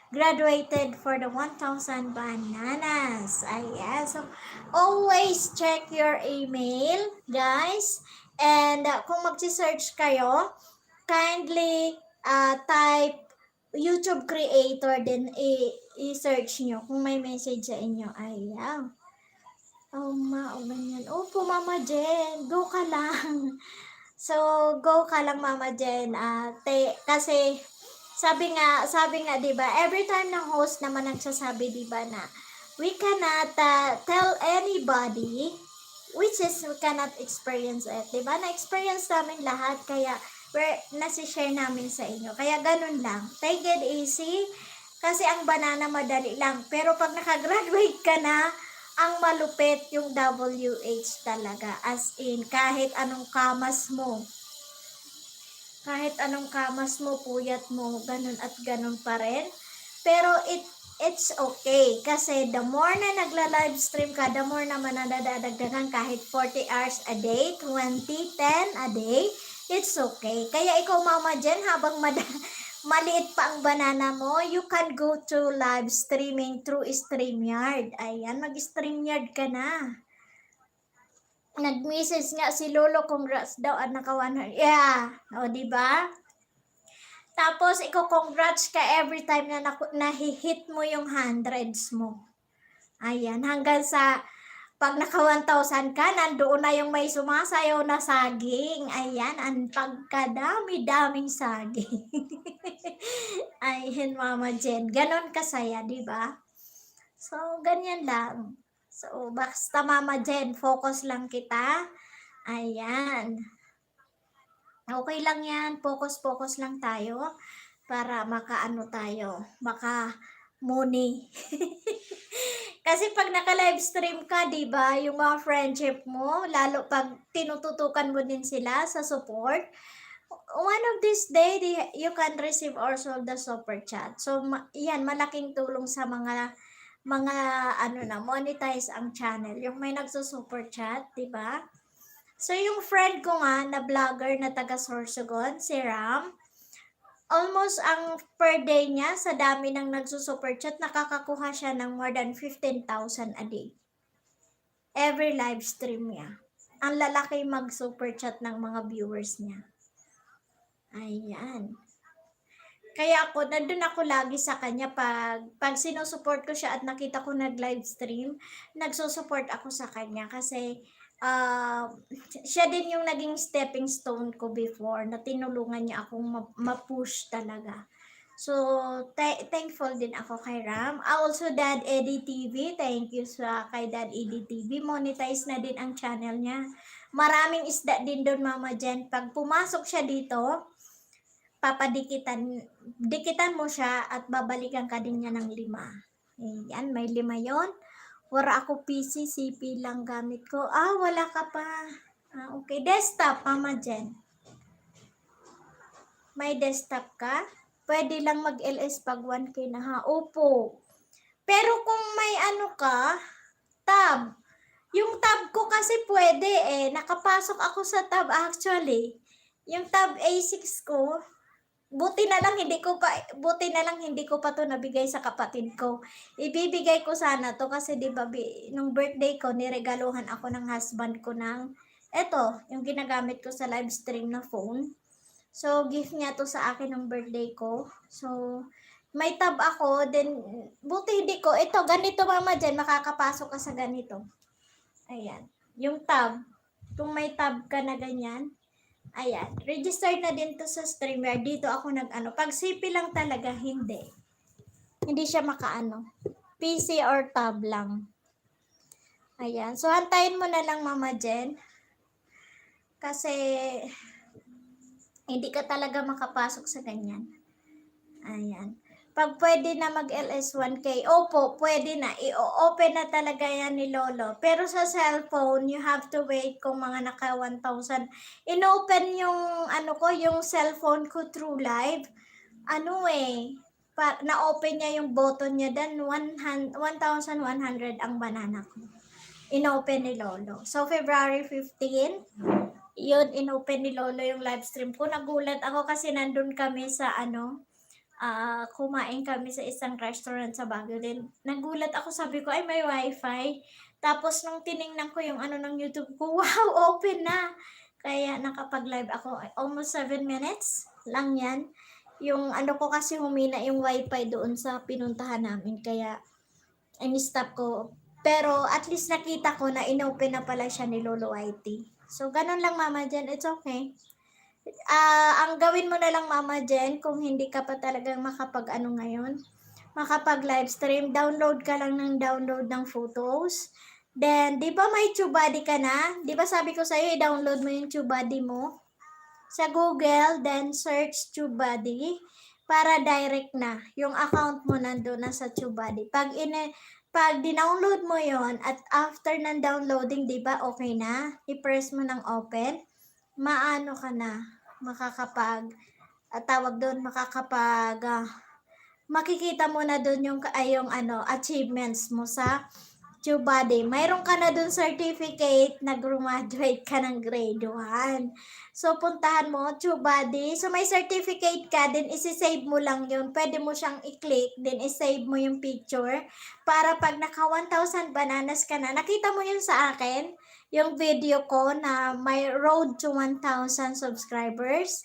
graduated for the 1,000 bananas. Ayan, so always check your email, guys. And kung magsi-search kayo, kindly type YouTube creator, then i-search nyo kung may message sa inyo. Ayan. Oh, ganyan. Opo, Mama Jen. Go ka lang. So, go ka lang, Mama Jen. Kasi, sabi nga, diba, every time na host naman nagsasabi, diba, na we cannot tell anybody, which is we cannot experience it. Diba? Na-experience namin lahat, kaya nasi-share namin sa inyo. Kaya ganun lang. Take it easy. Kasi ang banana madali lang. Pero pag nakagraduate ka na, ang malupit yung WH talaga. As in, kahit anong kamas mo. Kahit anong kamas mo, puyat mo, ganun at ganun pa rin. Pero it's okay. Kasi the more na nagla-live stream ka, the more naman nadadagdagan kahit 40 hours a day, 20, 10 a day, it's okay. Kaya ikaw Mama Jen, habang maliit pa ang banana mo, you can go to live streaming through StreamYard. Ayan, mag-StreamYard ka na. Nag-message nga si Lolo, congrats daw at naka-100. Yeah, o diba? Tapos, congrats ka every time na nahihit mo yung hundreds mo. Ayan, hanggang sa pag naka 1,000 ka, nandoon na yung may sumasayaw na saging. Ayan, ang pagkadami-daming saging. Ayan, Mama Jen. Ganon kasaya, di ba? So, ganyan lang. So, basta Mama Jen, focus lang kita. Ayan. Okay lang yan. Focus lang tayo para makaano tayo. Money. Kasi pag naka-live stream ka, 'di ba, yung mga friendship mo, lalo pag tinututukan mo din sila sa support, one of this day you can receive also the super chat. So yan malaking tulong sa mga monetize ang channel, yung may nagso-super chat, 'di ba? So yung friend ko nga na vlogger na taga Sorsogon, si Ram, almost ang per day niya, sa dami ng nagsusuper chat, nakakakuha siya ng more than 15,000 a day. Every live stream niya. Ang lalaki mag-super chat ng mga viewers niya. Ayan. Kaya nandun ako lagi sa kanya pag sinusupport ko siya at nakita ko nag-live stream, nagsusupport ako sa kanya kasi uh, siya din yung naging stepping stone ko before na tinulungan niya akong ma-push talaga. So, thankful din ako kay Ram. Also, Dad Eddie TV, thank you sa kay Dad Eddie TV. Monetize na din ang channel niya. Maraming isda din doon, Mama Jen. Pag pumasok siya dito, dikitan mo siya at babalikan ka din niya ng 5. Ayan, may 5 yon. Wala ako PC, CP lang gamit ko. Wala ka pa. Okay. Desktop, Mama Jen. May desktop ka? Pwede lang mag-LS pag 1K na ha. Opo. Pero kung may tab. Yung tab ko kasi pwede Nakapasok ako sa tab actually. Yung tab A6 ko, buti na lang hindi ko pa to nabigay sa kapatid ko. Ibibigay ko sana to kasi 'di ba nung birthday ko niregaluhan ako ng husband ko ng yung ginagamit ko sa live stream na phone. So gift niya to sa akin ng birthday ko. So may tab ako, then buti hindi ko ganito, Mama Jen, makakapasok ka sa ganito. Ayan, yung tab. Kung may tab ka na ganyan, ayan, registered na din to sa StreamYard. Dito ako pag CP lang talaga, hindi siya PC or tab lang. Ayan, so antayin mo na lang, Mama Jen, kasi hindi ka talaga makapasok sa ganyan. Ayan, pag pwede na mag-LS 1K, opo, pwede na, i-open na talaga yan ni Lolo. Pero sa cellphone, you have to wait kung mga naka 1,000. In-open yung yung cellphone ko through live. Na-open niya yung button niya dan 1,100 ang banana ko. In-open ni Lolo. So, February 15, yun, in-open ni Lolo yung live stream ko. Nagulat ako kasi nandun kami sa kumain kami sa isang restaurant sa Baguio din. Nagulat ako, sabi ko, ay may wifi. Tapos nung tiningnan ko yung ng YouTube ko, wow, open na. Kaya nakapag-live ako, almost 7 minutes lang yan. Yung ko kasi humina yung wifi doon sa pinuntahan namin, kaya in-stop ko. Pero at least nakita ko na inopen na pala siya ni Lolo IT. So, ganun lang, Mama Jen, it's okay. Ang gawin mo na lang, Mama Jen, kung hindi ka pa talagang ngayon, makapag live stream, download ka lang ng download ng photos. Then, di ba may TubeBuddy ka na? Di ba sabi ko sa'yo, i-download mo yung TubeBuddy mo sa Google, then search TubeBuddy para direct na yung account mo nandoon na sa TubeBuddy. Pag dinownload mo yon at after ng downloading, di ba okay na? I-press mo ng open, ka na, makikita mo na doon yung achievements mo sa TubeBuddy. Mayroon ka na doon certificate na graduate ka ng grade 1. So, puntahan mo, TubeBuddy. So, may certificate ka, then isi-save mo lang yun. Pwede mo siyang i-click, then i-save mo yung picture. Para pag naka 1,000 bananas ka na, nakita mo yun sa akin, yung video ko na may road to 1,000 subscribers.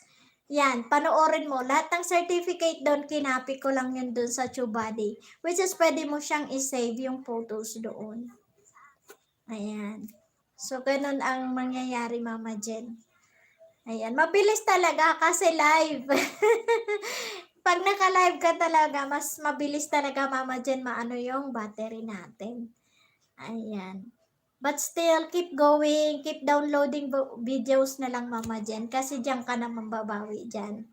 Yan, panoorin mo. Lahat ng certificate doon, kinapi ko lang yun doon sa TubeBuddy. Which is, pwede mo siyang i-save yung photos doon. Ayan. So, ganun ang mangyayari, Mama Jen. Ayan, mabilis talaga kasi live. Pag naka-live ka talaga, mas mabilis talaga, Mama Jen, yung battery natin. Ayan. But still, keep going, keep downloading videos na lang, Mama Jen, kasi diyan ka na mababawi dyan.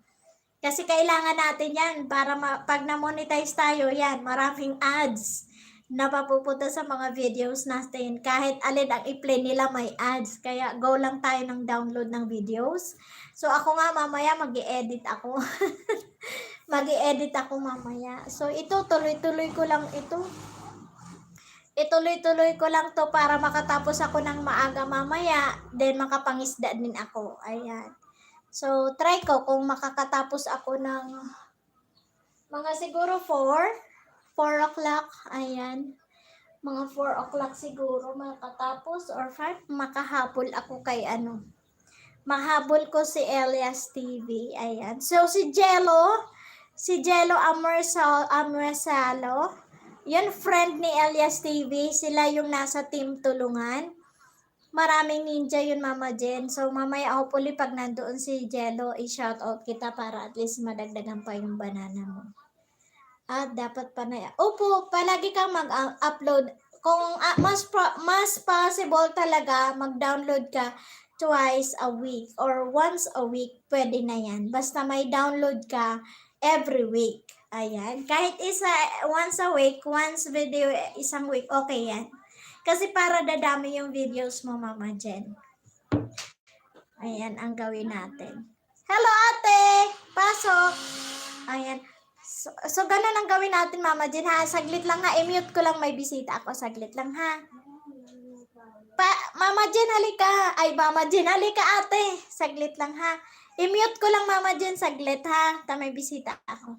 Kasi kailangan natin yan para pag na-monetize tayo, yan, maraming ads na papupunta sa mga videos natin. Kahit alin ang i-play nila, may ads. Kaya go lang tayo ng download ng videos. So ako nga mamaya mag-i-edit ako. Mag-i-edit ako mamaya. So ito, tuloy-tuloy ko lang ito. Ituloy-tuloy ko lang to para makatapos ako ng maaga mamaya, then makapangisda din ako. Ayan. So, try ko kung makakatapos ako ng mga siguro 4 o'clock, ayan. Mga 4 o'clock siguro makatapos or 5, makahabol ako kay ano. Mahabol ko si Elias TV, ayan. So, si Jello Amorsalo, yun friend ni Elias TV, sila yung nasa team tulungan. Maraming ninja yun, Mama Jen. So, mamaya hopefully pag nandoon si Jello, i-shoutout kita para at least madagdagan pa yung banana mo. Dapat pa na. Opo, palagi kang mag-upload. Kung mas possible talaga, mag-download ka twice a week or once a week, pwede na yan. Basta may download ka every week. Ayan. Kahit once a week, once video, isang week, okay yan. Kasi para dadami yung videos mo, Mama Jen. Ayan ang gawin natin. Hello, ate! Pasok! Ayan. So ganun ang gawin natin, Mama Jen, ha? Saglit lang, ha? I-mute ko lang, may bisita ako. Saglit lang, ha? Mama Jen, halika. Ay, Mama Jen, halika, ate. Saglit lang, ha? I-mute ko lang, Mama Jen, saglit, ha? May bisita ako.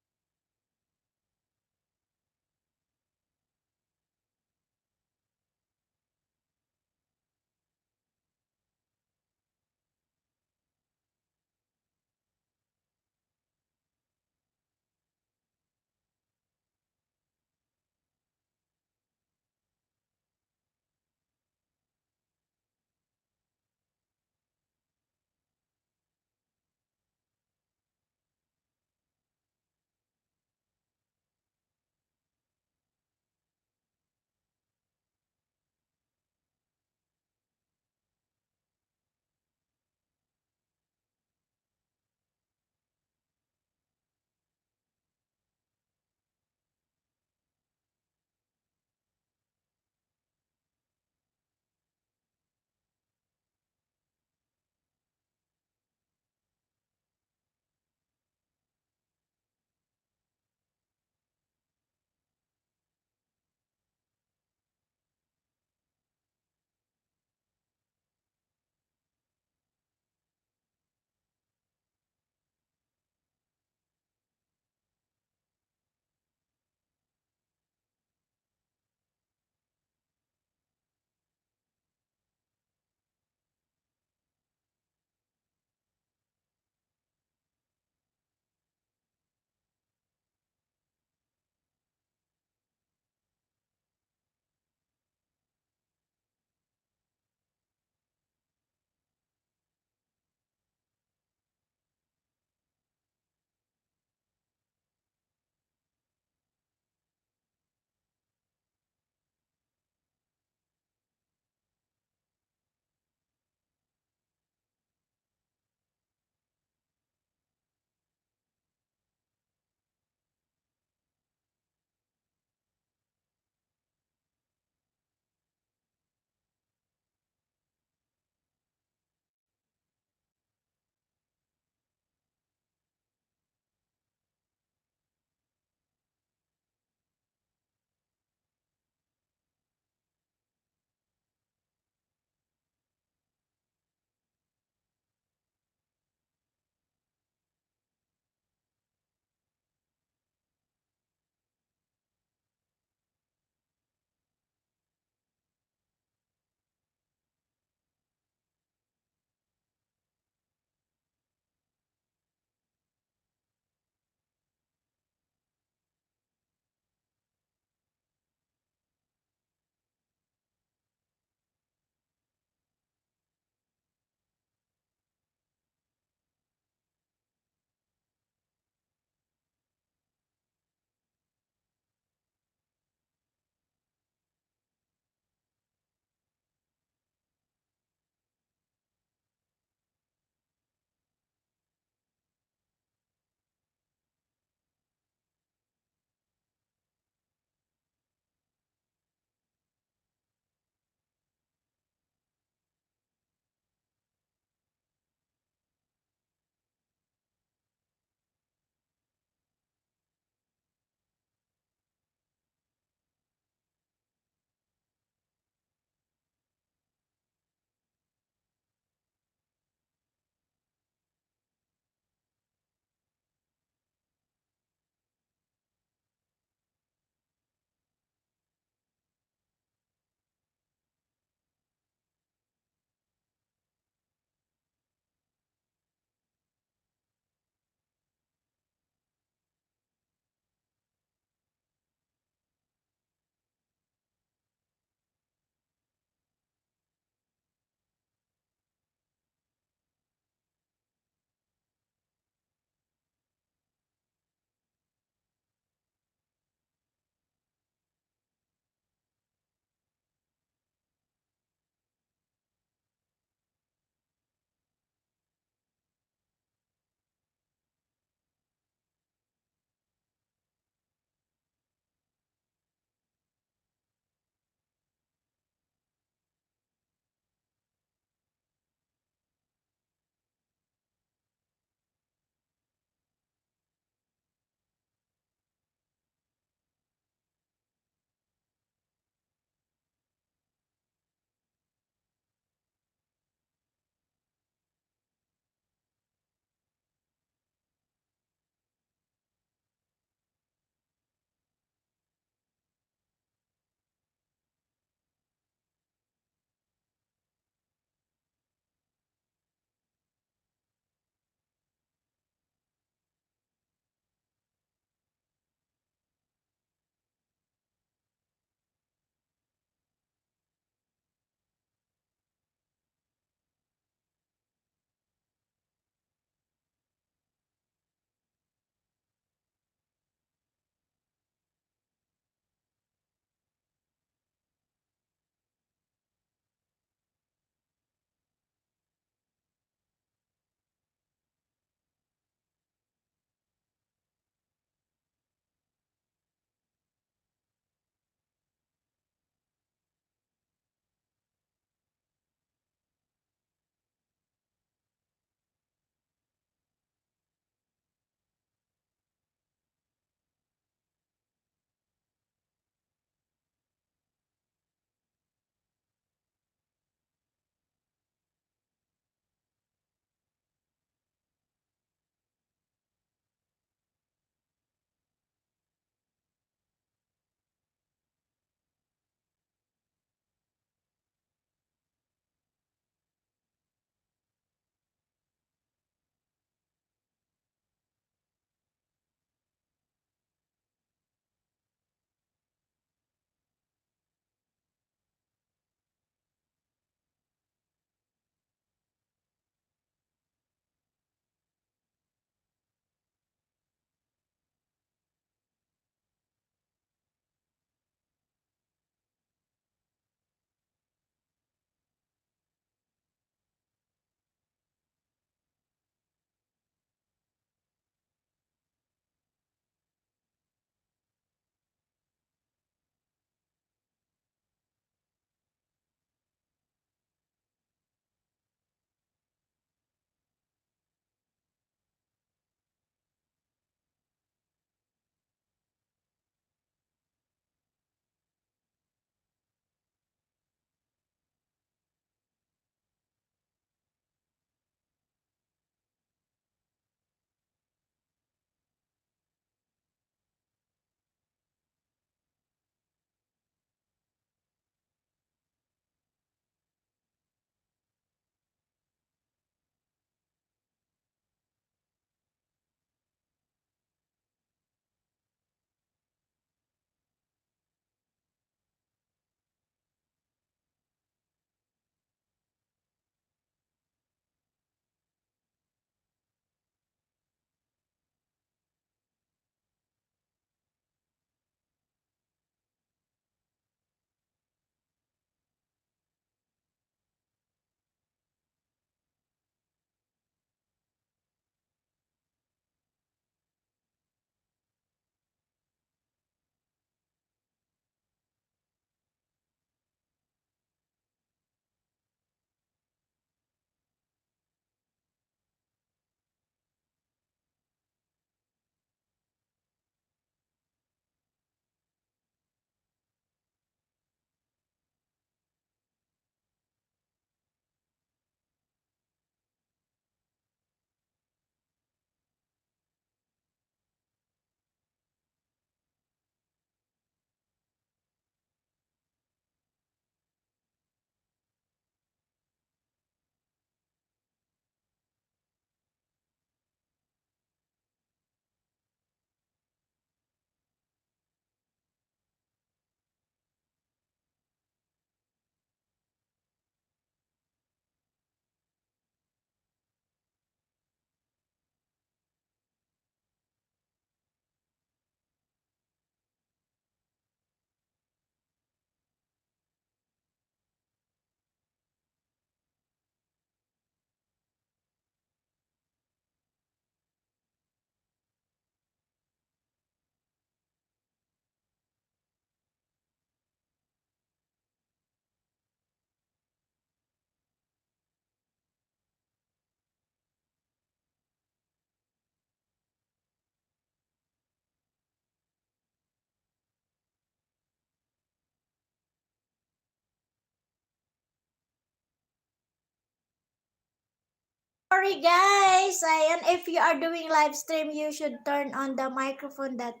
Sorry guys, and if you are doing live stream, you should turn on the microphone that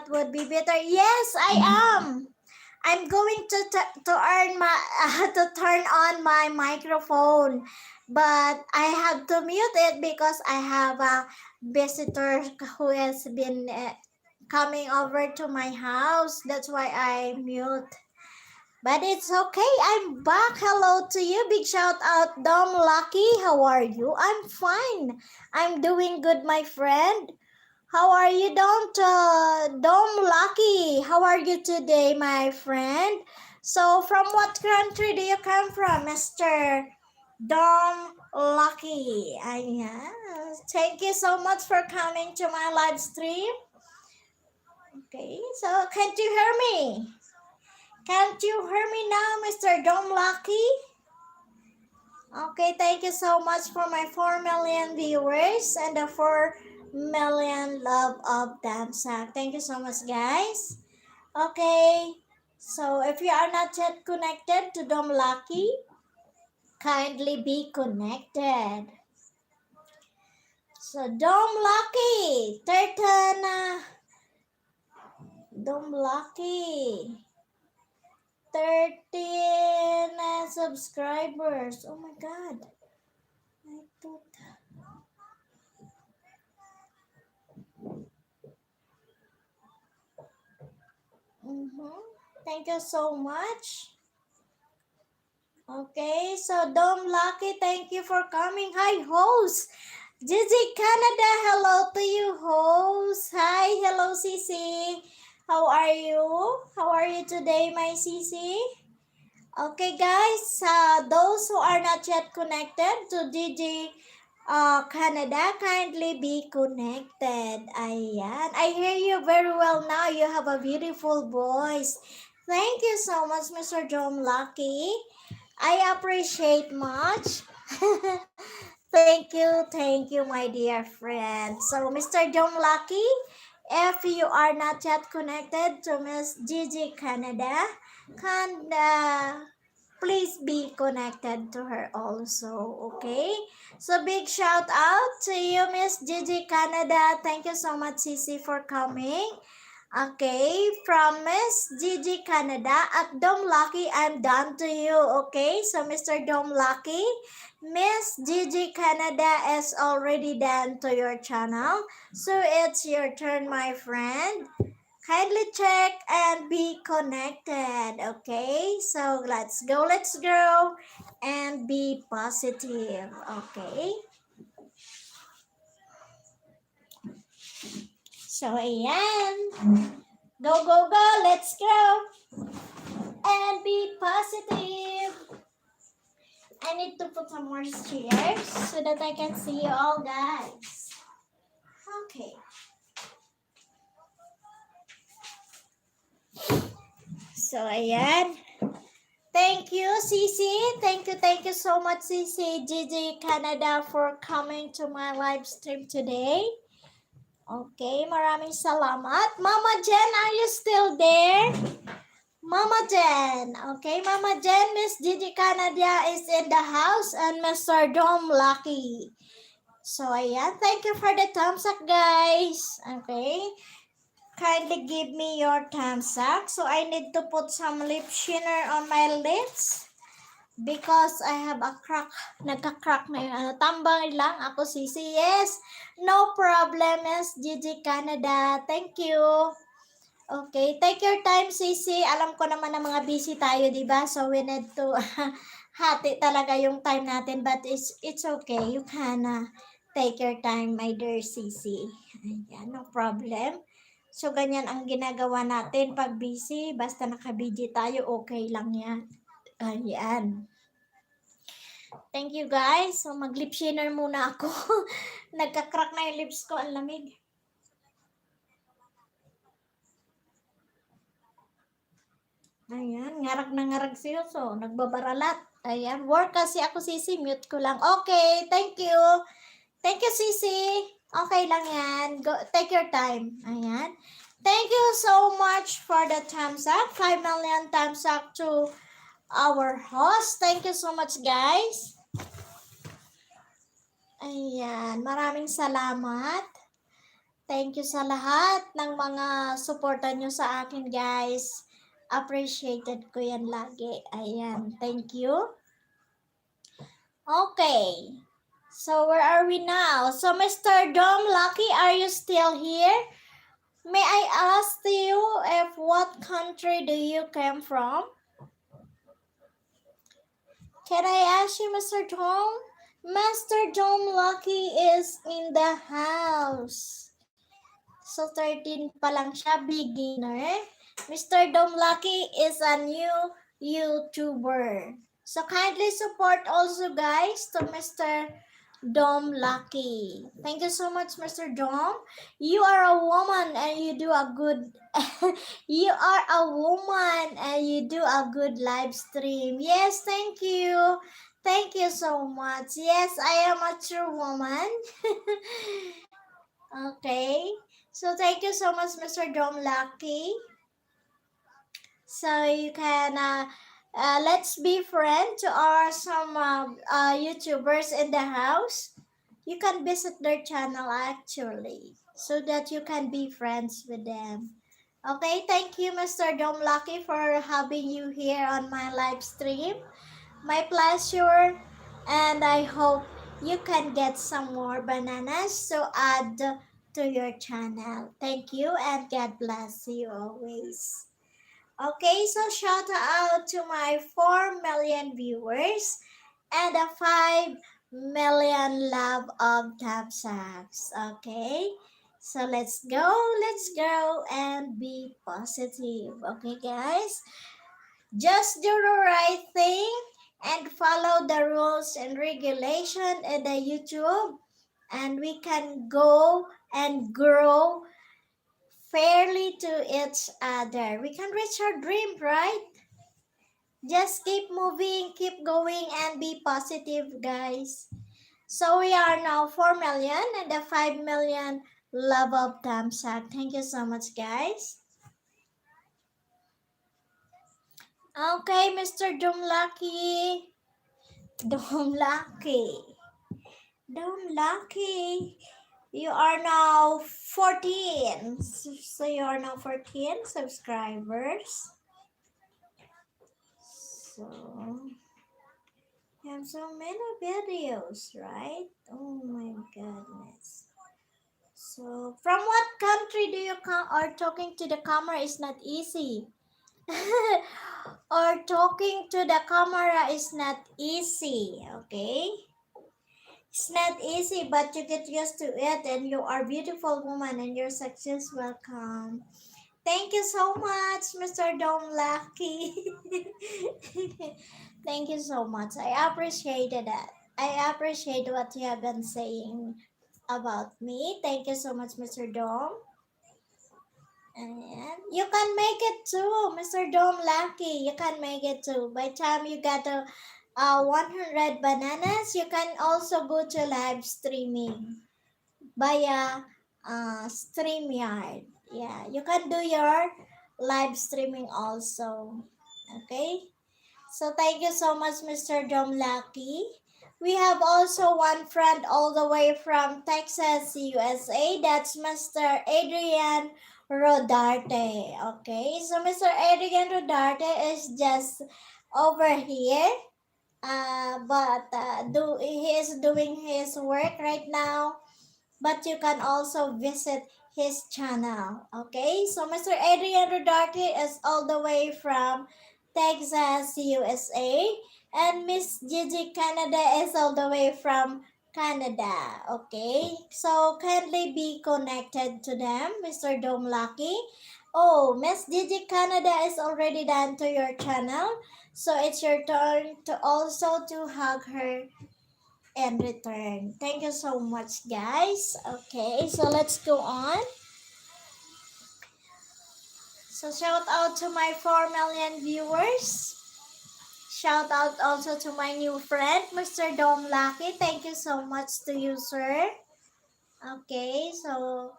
would be better. Yes, I am. I'm going to earn my to turn on my microphone, but I have to mute it because I have a visitor who has been coming over to my house. That's why I mute. But it's okay. I'm back. Hello to you. Big shout out, Dom Lucky. How are you? I'm fine. I'm doing good, my friend. How are you, Dom Lucky? How are you today, my friend? So, from what country do you come from, Mr. Dom Lucky? Thank you so much for coming to my live stream. Okay, so can't you hear me? Can't you hear me now, Mr. Dom Lucky? Okay, thank you so much for my 4 million viewers and the 4 million love of Damsak. Thank you so much, guys. Okay, so if you are not yet connected to Dom Lucky, kindly be connected. So, Dom Lucky, Dom Lucky. 13 subscribers. Oh my god. I thought. Thank you so much. Okay, so Dom Lucky, thank you for coming. Hi, host. Gigi Canada, hello to you, host. Hi, hello, Cici. How are you? How are you today, my Cici? Okay, guys, those who are not yet connected to Gigi Canada, kindly be connected. Ayan. I hear you very well now. You have a beautiful voice. Thank you so much, Mr. Dom Lucky. I appreciate much. Thank you, my dear friend. So, Mr. Dom Lucky, if you are not yet connected to Miss Gigi Canada, can please be connected to her also, okay? So, big shout out to you, Miss Gigi Canada. Thank you so much, Sisi, for coming. Okay, from Miss Gigi Canada at Dom Lucky, I'm done to you. Okay, so Mr. Dom Lucky, Miss Gigi Canada is already done to your channel. So it's your turn, my friend. Kindly check and be connected. Okay, so let's go, and be positive. Okay. So ayan. Go, let's go. And be positive. I need to put some more chairs so that I can see you all, guys. Okay. So, ayan. Thank you, Cici. Thank you so much, Cici, Gigi Canada, for coming to my live stream today. Okay, maraming salamat. Mama Jen, are you still there? Mama Jen. Okay, Mama Jen, Miss Gigi Canada is in the house and Mr. Dom Lucky. So, ayan. Thank you for the thumbs up, guys. Okay. Kindly give me your thumbs up. So, I need to put some lip shiner on my lips. Because I have a crack. Nagka-crack na yung tambay lang. Ako, Sisi. Yes. No problem, Miss Gigi Canada. Thank you. Okay. Take your time, Sisi. Alam ko naman na mga busy tayo, diba? So, we need to hati talaga yung time natin. But it's okay. You can take your time, my dear Sisi. Ayan, no problem. So, ganyan ang ginagawa natin pag busy. Basta naka-busy tayo, okay lang yan. Ayan. Thank you, guys. So, mag-lip shiner muna ako. Nagka-crack na yung lips ko. Ang lamig. Ayan. Ngarag na ngarag siyo. So, nagbabaralat. Ayan. Work kasi ako, Sisi. Mute ko lang. Okay. Thank you. Thank you, Sisi. Okay lang yan. Go, take your time. Ayan. Thank you so much for the thumbs up. 5 million thumbs up to our host. Thank you so much, guys. Ayan, maraming salamat. Thank you sa lahat ng mga suporta nyo sa akin, guys. Appreciated ko yan lagi. Ayan, thank you. Okay. So, where are we now? So, Mr. Dom Lucky, are you still here? May I ask you if what country do you come from? Can I ask you, Mr. Dom? Master Dom Lucky is in the house. So 13 pa lang siya, beginner. Mr. Dom Lucky is a new YouTuber. So kindly support also guys to Mr. Dom Lucky. Thank you so much, Mr. Dom. You are a woman and you do a good you are a woman and you do a good live stream. Yes, thank you. Thank you so much. Yes, I am a true woman. Okay. So thank you so much, Mr. Dom Lucky. So you can let's be friend to our some YouTubers in the house. You can visit their channel actually, so that you can be friends with them. Okay, thank you, Mr. Dom Lucky, for having you here on my live stream. My pleasure, and I hope you can get some more bananas to add to your channel. Thank you, and God bless you always. Okay, so shout out to my 4 million viewers and a 5 million love of Tapsacks. Okay, so let's go, and be positive. Okay, guys, just do the right thing and follow the rules and regulation in the YouTube, and we can go and grow fairly to each other. We can reach our dream, right? Just keep moving, keep going, and be positive, guys. So we are now 4 million and the 5 million love of thumbs up. Thank you so much, guys. Okay, Mr. Dumlucky. Dumlucky. Dumlucky. You are now 14. So you are now 14 subscribers. So you have so many videos, right? Oh my goodness. So from what country do you come, or talking to the camera is not easy? Or talking to the camera is not easy, okay? It's not easy, but you get used to it, and you are a beautiful woman and your success will come. Thank you so much, Mr. Dom Lucky. Thank you so much. I appreciated that. I appreciate what you have been saying about me. Thank you so much, Mr. Dom. And you can make it too, Mr. Dom Lucky. You can make it too. By the time you get a 100 bananas, you can also go to live streaming via StreamYard. Yeah, you can do your live streaming also. Okay? So thank you so much, Mr. Dom Lucky. We have also one friend all the way from Texas, USA. That's Mr. Adrian Rodarte. Okay, so Mr. Adrian Rodarte is just over here. But he is doing his work right now, but you can also visit his channel. Okay, so Mr. Adrian Rodarte is all the way from Texas, USA, and Miss Gigi Canada is all the way from Canada. Okay, so kindly be connected to them, Mr. Dom Lucky. Oh, Miss Gigi Canada is already done to your channel, so it's your turn to also to hug her and return. Thank you so much, guys. Okay, so let's go on. So shout out to my 4 million viewers. Shout out also to my new friend, Mr. Dom Lucky. Thank you so much to you, sir. Okay, so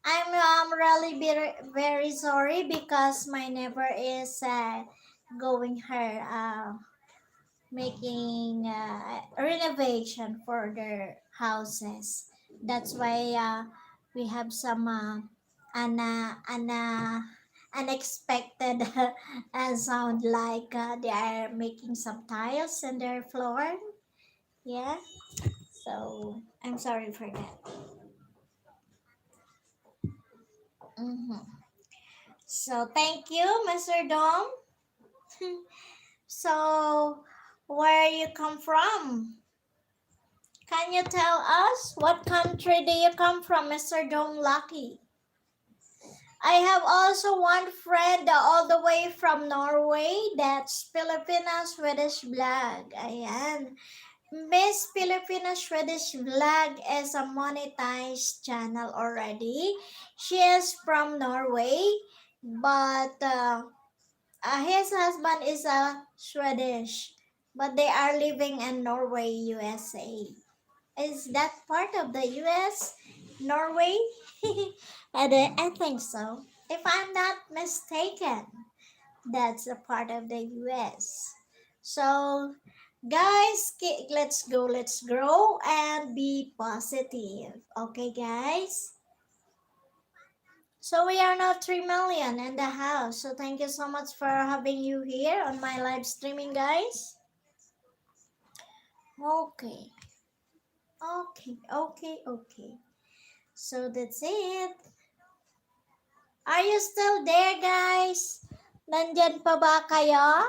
I'm really very, very sorry because my neighbor is going her making a renovation for their houses. That's why we have some unexpected sound like they are making some tiles in their floor. Yeah. So I'm sorry for that. Mm-hmm. So thank you, Mr. Dom. So where you come from? Can you tell us what country do you come from, Mr. Dom Lucky? I have also one friend all the way from Norway. That's Filipina Swedish Vlog. Ayan. Miss Filipina Swedish Vlog is a monetized channel already. She is from Norway, but his husband is a Swedish, but they are living in Norway, USA. Is that part of the US? Norway? I think so. If I'm not mistaken, that's a part of the US. So, guys, let's go, let's grow and be positive. Okay, guys? So, we are now 3 million in the house. So, thank you so much for having you here on my live streaming, guys. Okay, okay. So, that's it. Are you still there, guys? Nandyan pa ba kayo?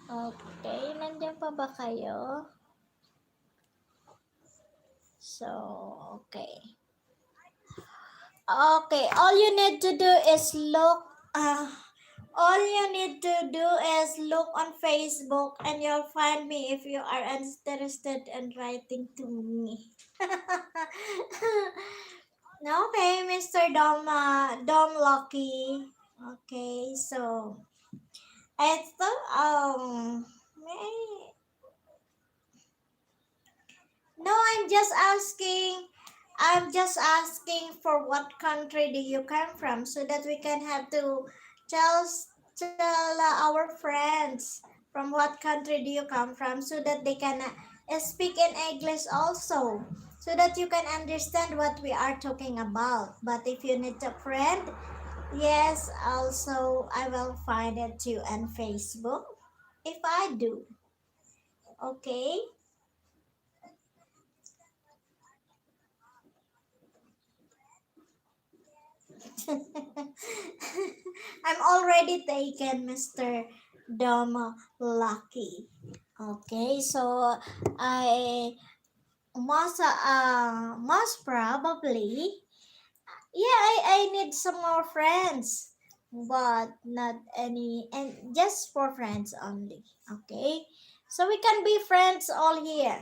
Okay, nandyan pa ba kayo? So, okay. Okay, all you need to do is all you need to do is look on Facebook and you'll find me if you are interested in writing to me. Okay, Mr. Dom Lucky. Okay, so it's the may no, I'm just asking for what country do you come from so that we can have to tell tell our friends from what country do you come from so that they can speak in English also so that you can understand what we are talking about. But if you need a friend, yes, also I will find it too on Facebook if I do. Okay? I'm already taken, Mr. Dom Lucky. Okay, so I most probably, yeah, I need some more friends, but not any, and just for friends only. Okay, so we can be friends all here.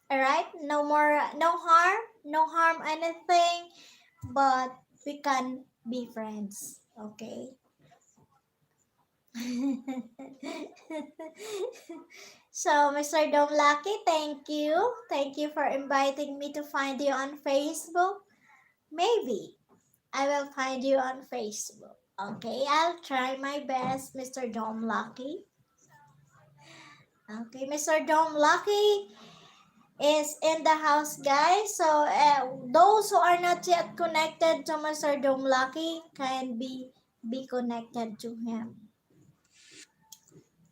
All right, no more, no harm, anything, but we can be friends. Okay. So, Mr. Dom Lucky, thank you. Thank you for inviting me to find you on Facebook. Maybe I will find you on Facebook. Okay, I'll try my best, Mr. Dom Lucky. Okay, Mr. Dom Lucky is in the house, guys. So, those who are not yet connected to Mr. Dom Lucky can be connected to him.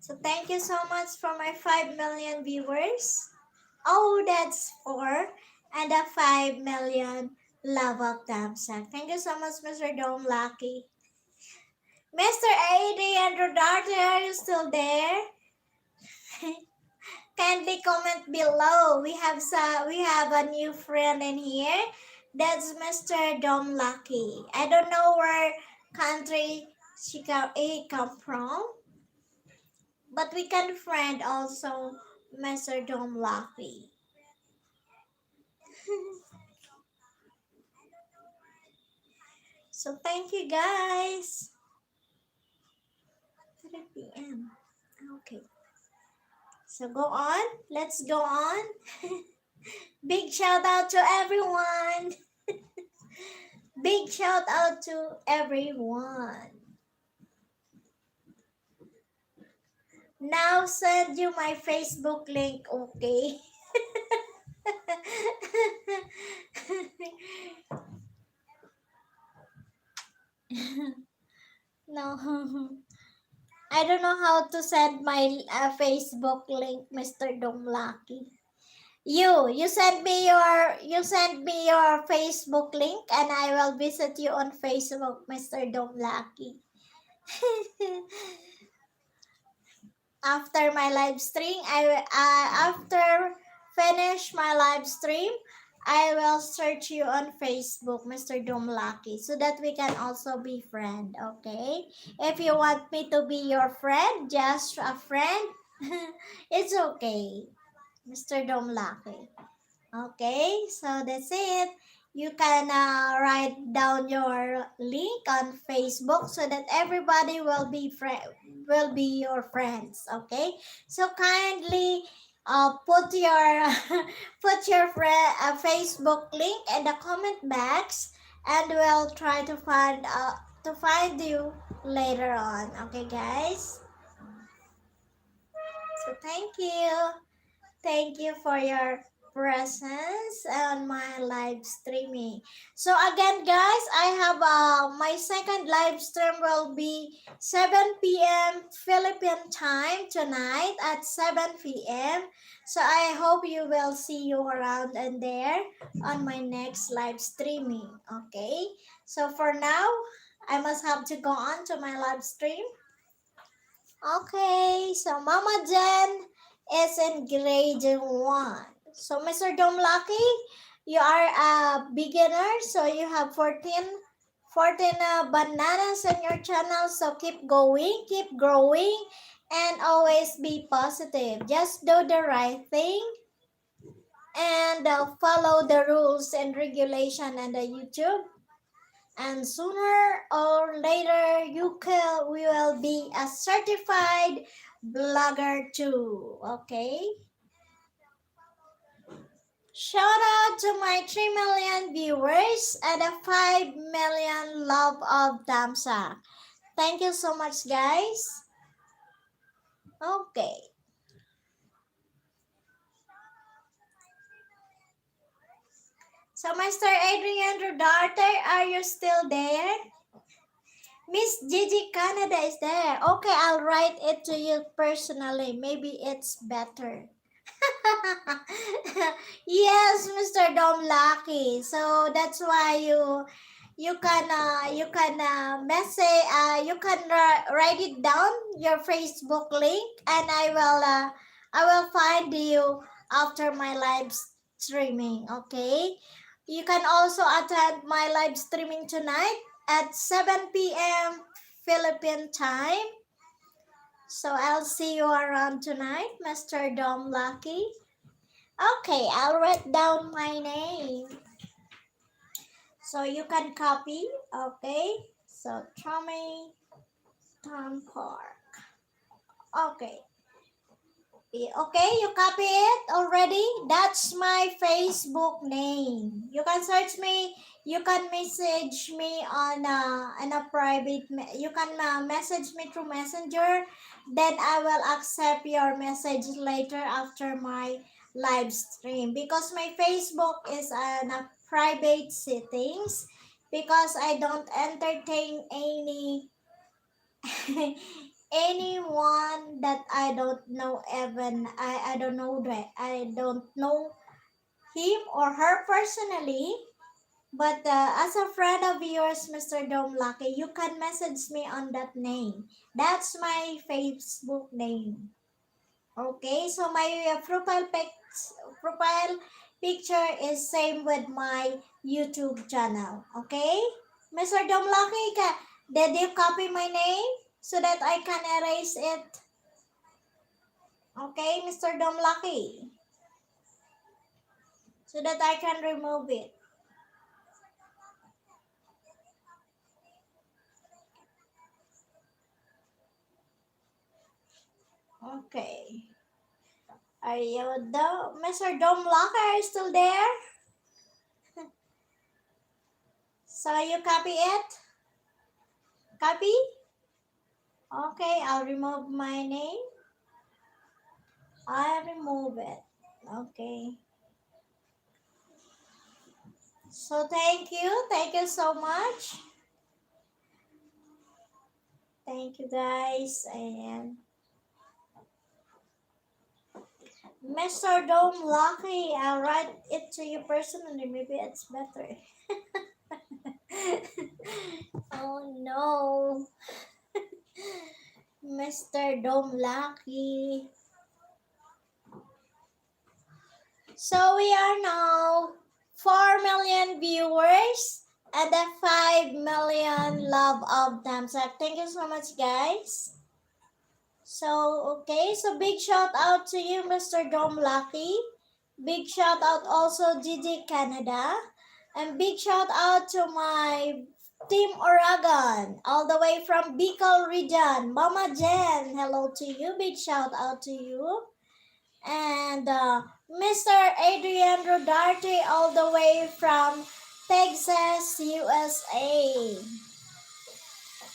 So thank you so much for my 5 million viewers. Oh, that's 4. And a 5 million love of Damsak. Thank you so much, Mr. Dome Lucky. Mr. Adrian Rodarte, are you still there? Kindly comment below. We have a new friend in here. That's Mr. Dome Lucky. I don't know where country he come from. But we can friend also Mr. Dom Lucky. So thank you guys. 3 p.m. Okay. So go on. Let's go on. Big shout out to everyone. Big shout out to everyone. Now send you my Facebook link, okay? No. I don't know how to send my Facebook link, Mr. Dumlaki. You send me your Facebook link and I will visit you on Facebook, Mr. Dumlaki. After my live stream, after finish my live stream, I will search you on Facebook, Mr. Dumlaki, so that we can also be friend. Okay? If you want me to be your friend, just a friend, it's okay, Mr. Dumlaki. Okay, so that's it. You can write down your link on Facebook so that everybody will be your friends. Okay, so kindly put your Facebook link in the comment box, and we'll try to find you later on. Okay, guys. So thank you. Thank you for your presence on my live streaming. So again, guys, I have my second live stream will be 7 p.m. Philippine time tonight at 7 p.m. So I hope you will see you around and there on my next live streaming. Okay. So for now, I must have to go on to my live stream. Okay, so Mama Jen is in grade 1. So Mr. Domlaki, you are a beginner, so you have 14 bananas in your channel. So keep going, keep growing, and always be positive. Just do the right thing and follow the rules and regulation and the YouTube, and sooner or later we will be a certified blogger too. Okay, shout out to my 3 million viewers and a 5 million love of thumbs up. Thank you so much, guys. Okay, so Mr. Adrian Rodarte, are you still there? Miss Gigi Canada is there. Okay, I'll write it to you personally. Maybe it's better. Yes, Mr. Dom Lucky. So that's why you can message you can write it down your Facebook link, and I will find you after my live streaming. Okay, you can also attend my live streaming tonight at 7 p.m. Philippine time. So I'll see you around tonight, Mr. Dom Lucky. Okay, I'll write down my name so you can copy. Okay, so Tommy Tom Park. Okay. Okay, you copy it already? That's my Facebook name. You can search me. You can message me on a private. You can message me through Messenger. Then I will accept your message later after my live stream, because my Facebook is on a private settings, because I don't entertain anyone that I don't know. Even I don't know that I don't know him or her personally, but as a friend of yours, Mr. Dom Lucky, you can message me on that name. That's my Facebook name. Okay, so my profile picture is same with my YouTube channel. Okay, Mr. Dom Lucky, did you copy my name so that I can erase it? Okay, Mr. Dom Lucky, so that I can remove it. Okay. Are you Mr. Dom Lucky, are you still there? So you copy it? Copy? Okay, I'll remove my name. I remove it. Okay. So thank you so much. Thank you guys. And Mr. Dome Lucky, I'll write it to you personally. Maybe it's better. Oh no. Mr. Dome Lucky. So we are now 4 million viewers and a 5 million love of thumbs up. Thank you so much, guys. So, okay, so big shout out to you, Mr. Dom Lucky. Big shout out also Gigi Canada. And big shout out to my Team Oregon, all the way from Bicol region. Mama Jen, hello to you. Big shout out to you. And Mr. Adrian Rodarte, all the way from Texas, USA.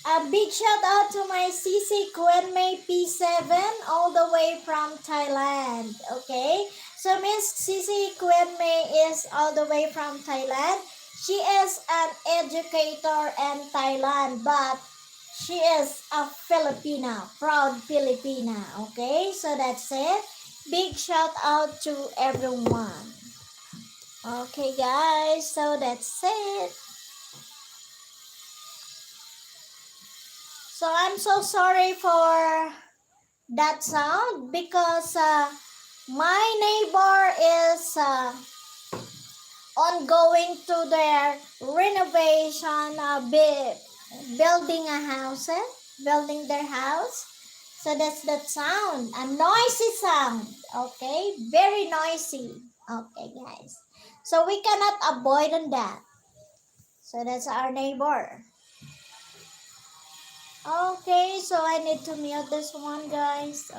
A big shout out to my CC May P7 all the way from Thailand. Okay, so Miss CC May is all the way from Thailand. She is an educator in Thailand, but she is a Filipina, proud Filipina. Okay, so that's it. Big shout out to everyone. Okay, guys, so that's it. So I'm so sorry for that sound because my neighbor is ongoing to their renovation, building a house, building their house. So that's that sound, a noisy sound. Okay, very noisy. Okay, guys. So we cannot avoid on that. So that's our neighbor. Okay, so I need to mute this one, guys.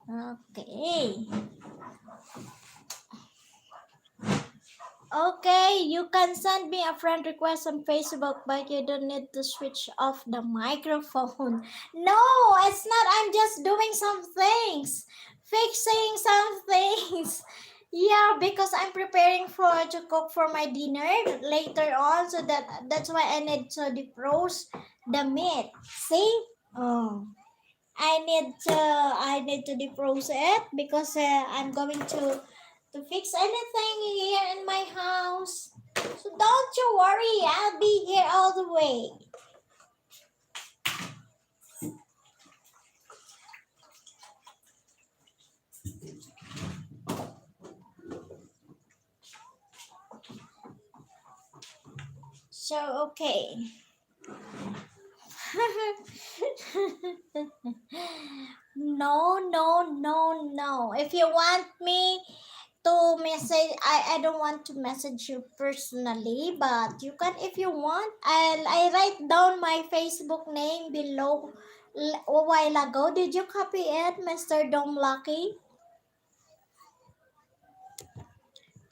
Okay. Okay, you can send me a friend request on Facebook, but you don't need to switch off the microphone. No, it's not. I'm just doing some things, fixing some things. Yeah, because I'm preparing for to cook for my dinner later on, so that's why I need to defrost the meat. See? Oh. I need to defrost it because I'm going to fix anything here in my house. So don't you worry, I'll be here all the way. So okay. no. If you want me to message, I don't want to message you personally, but you can if you want. I write down my Facebook name below a while ago. Did you copy it, Mr. Dom Lucky?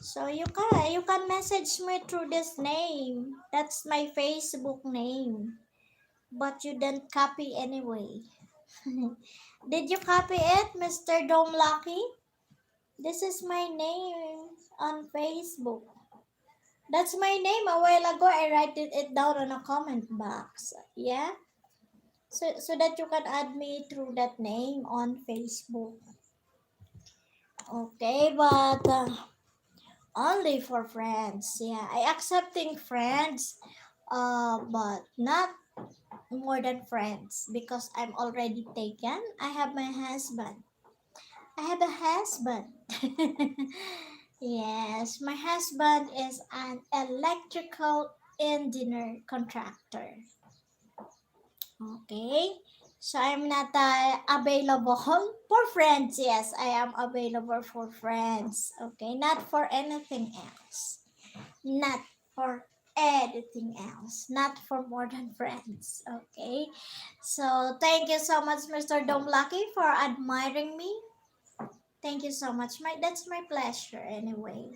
So you can message me through this name. That's my Facebook name. But you didn't copy anyway. Did you copy it, Mr. Dom Lucky? This is my name on Facebook. That's my name. A while ago, I write it down on a comment box. Yeah? So that you can add me through that name on Facebook. Okay, but only for friends. Yeah, I accepting friends. But not more than friends because I'm already taken. I have my husband. I have a husband. Yes, my husband is an electrical engineer contractor. Okay, so I'm not available for friends. Yes, I am available for friends. Okay, not for anything else. Not for anything else. Not for more than friends. Okay, so thank you so much, Mr. Dom Lucky, for admiring me. Thank you so much. That's my pleasure anyway.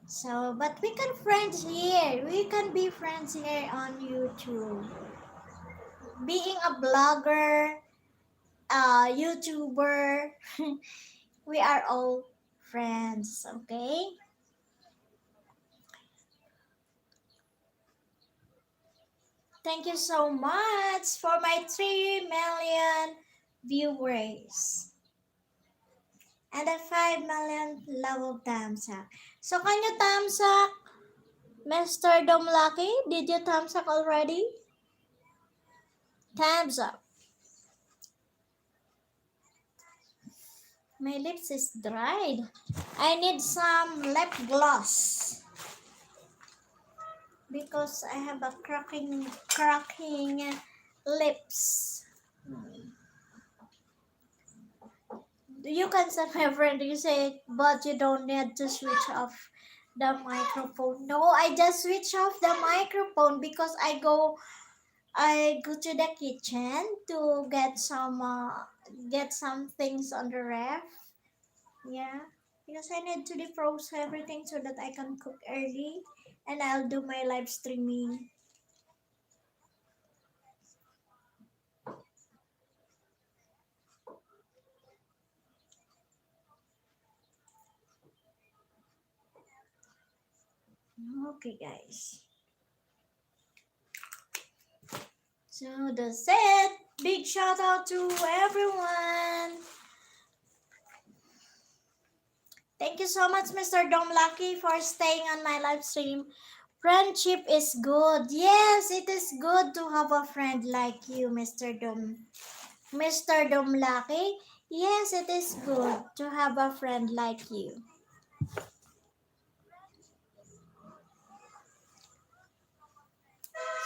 So, but we can friends here. We can be friends here on YouTube. Being a blogger, a YouTuber, we are all friends, okay? Thank you so much for my 3 million viewers and a 5 million love thumbs up. So, can you thumbs up, Mr. Dom Lucky? Did you thumbs up already? Thumbs up. My lips is dried. I need some lip gloss because I have a cracking lips. You can say my friend, you say, but you don't need to switch off the microphone. No, I just switch off the microphone because I go to the kitchen to get some things on the ref. Yeah, because I need to defrost everything so that I can cook early and I'll do my live streaming. Okay, guys. So that's it. Big shout out to everyone. Thank you so much, Mr. Dom Lucky, for staying on my live stream. Friendship is good. Yes, it is good to have a friend like you, Mr. Dom. Mr. Dom Lucky. Yes, it is good to have a friend like you.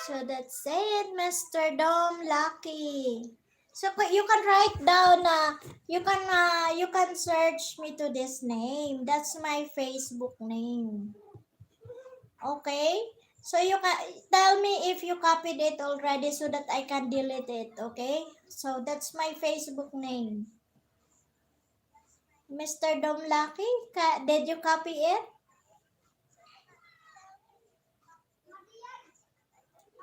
So that's it, Mr. Dom Lucky. So you can write down you can search me to this name. That's my Facebook name. Okay? So you can tell me if you copied it already so that I can delete it, okay? So that's my Facebook name. Mr. Dom Lucky, did you copy it?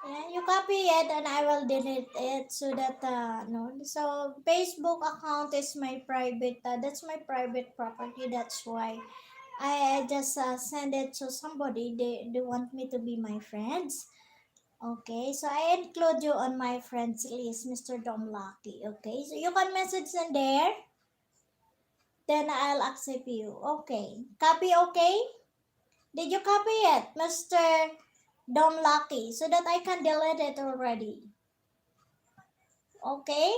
Yeah, you copy it and I will delete it so that no. So Facebook account is my private. That's my private property. That's why I just send it to somebody. They want me to be my friends. Okay, so I include you on my friends list, Mr. Dom Lucky. Okay, so you can message in there. Then I'll accept you. Okay, copy. Okay. Did you copy it, Mr. Dom Lucky, so that I can delete it already? Okay?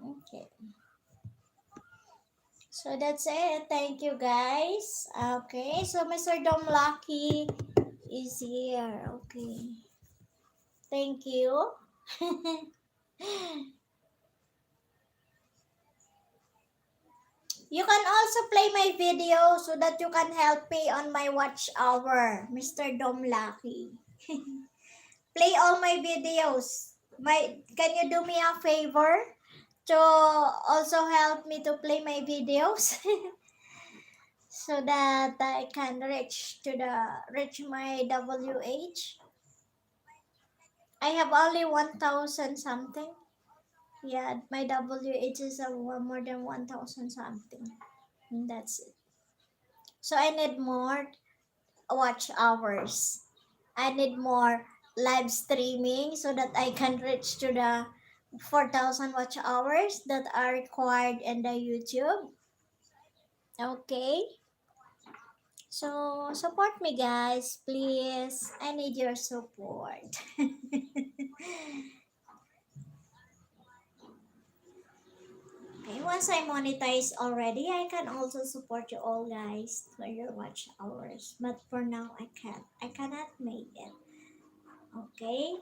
Okay. So that's it. Thank you guys. Okay, so Mr. Dom Lucky is here. Okay. Thank you. You can also play my video so that you can help me on my watch hour, Mr. Dom Lucky. Play all my videos. Can you do me a favor to also help me to play my videos so that I can reach my WH? I have only 1,000 something. Yeah, my WH is more than 1,000 something. And that's it. So I need more watch hours. I need more live streaming so that I can reach to the 4,000 watch hours that are required in the YouTube. Okay? So support me guys, please. I need your support. Okay, once I monetize already, I can also support you all guys for your watch hours. But for now, I can't. I cannot make it. Okay?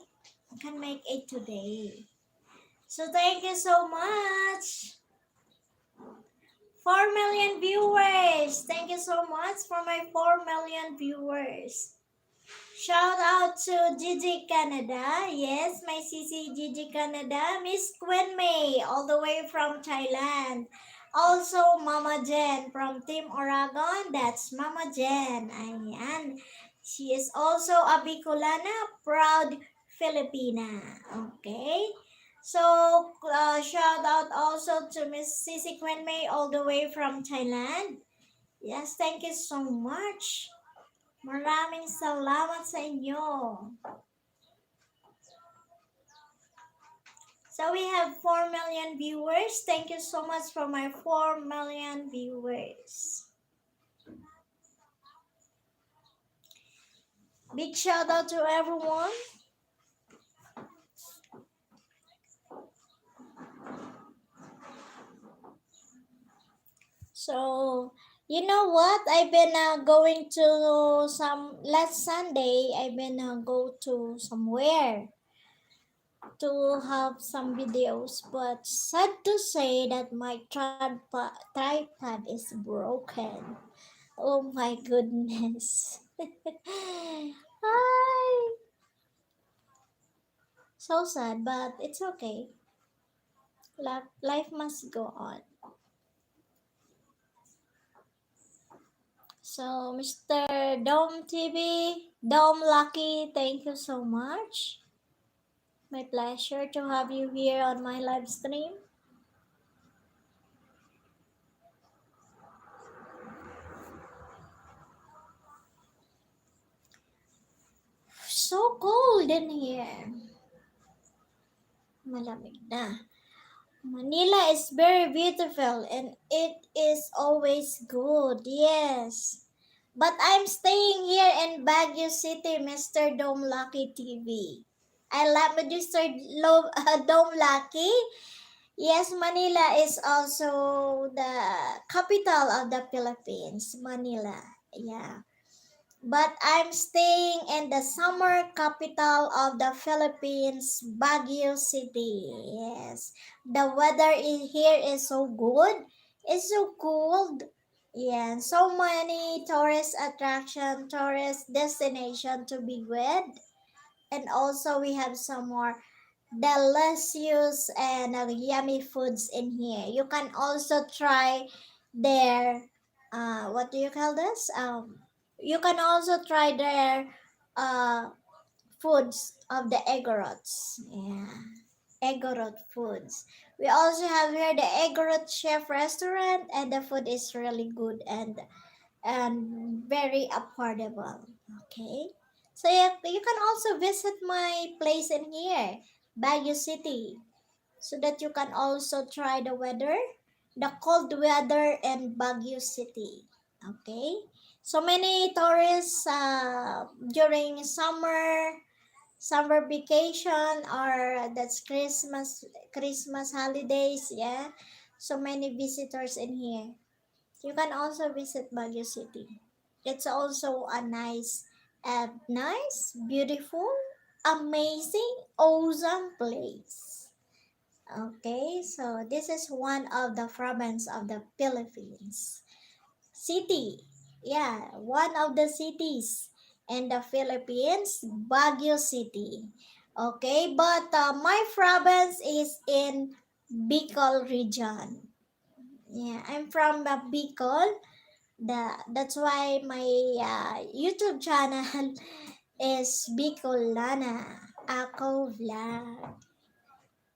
I can make it today. So thank you so much. 4 million viewers. Thank you so much for my 4 million viewers. Shout out to Gigi Canada. Yes, my CC Gigi Canada. Miss Queen May, all the way from Thailand. Also, Mama Jen from Team Oragon. That's Mama Jen. Ayan. She is also a Bicolana, proud Filipina. Okay. So, shout out also to Miss Cici Queen May, all the way from Thailand. Yes, thank you so much. Maraming salamat sa inyo. So we have 4 million viewers. Thank you so much for my 4 million viewers. Big shout out to everyone. So, you know what? I've been going to some last Sunday. I've been go to somewhere to have some videos, but sad to say that my tripod is broken. Oh my goodness. Hi. So sad, but it's okay. Life must go on. So, Mr. Dome TV, Dome Lucky, thank you so much. My pleasure to have you here on my live stream. So cold in here. Malamig na. Manila is very beautiful and it is always good. Yes. But I'm staying here in Baguio City, Mr. Dome Lucky TV. I love Mr. Dome Lucky. Yes, Manila is also the capital of the Philippines. Manila. Yeah. But I'm staying in the summer capital of the Philippines, Baguio City. Yes. The weather here is so good. It's so cold. Yeah, so many tourist attraction, tourist destination to be with. And also we have some more delicious and yummy foods in here. You can also try their what do you call this? You can also try their uh foods of the Egorots. Yeah. Egorot foods. We also have here the Egorot Chef restaurant and the food is really good and very affordable. Okay? So you can also visit my place in here, Baguio City, so that you can also try the cold weather in Baguio City. Okay? So many tourists during summer vacation or that's Christmas holidays, yeah. So many visitors in here. You can also visit Baguio City. It's also a nice, beautiful, amazing, awesome place. Okay, so this is one of the province of the Philippines. City. Yeah, one of the cities in the Philippines, Baguio City. Okay, but my province is in Bicol region. Yeah, I'm from Bicol. That's why my YouTube channel is Bicolana Ako Vlog.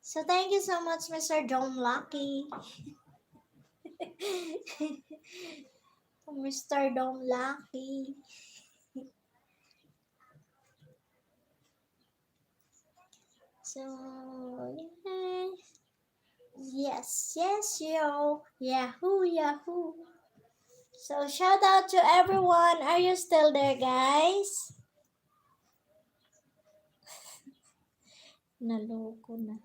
So thank you so much, Mr. John Lucky. Mr. Dom Lucky. So, yo. Yahoo, Yahoo. So, shout out to everyone. Are you still there, guys? Naloko na.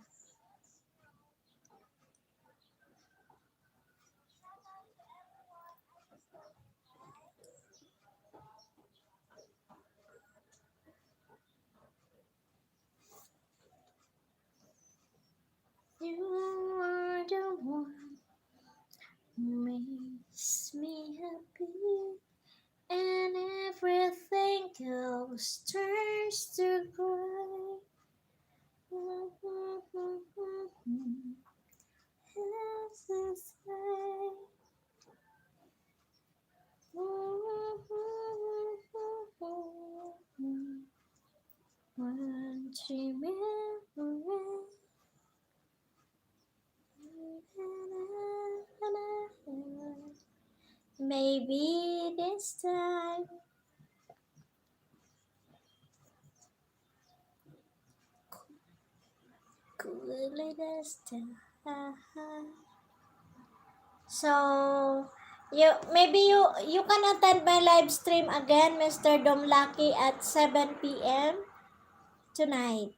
You are the one who makes me happy. And everything else turns to gray. As I say, once remembering, maybe this time could be this time. So you can attend my live stream again, Mr. Domlaki, at 7 p.m. tonight.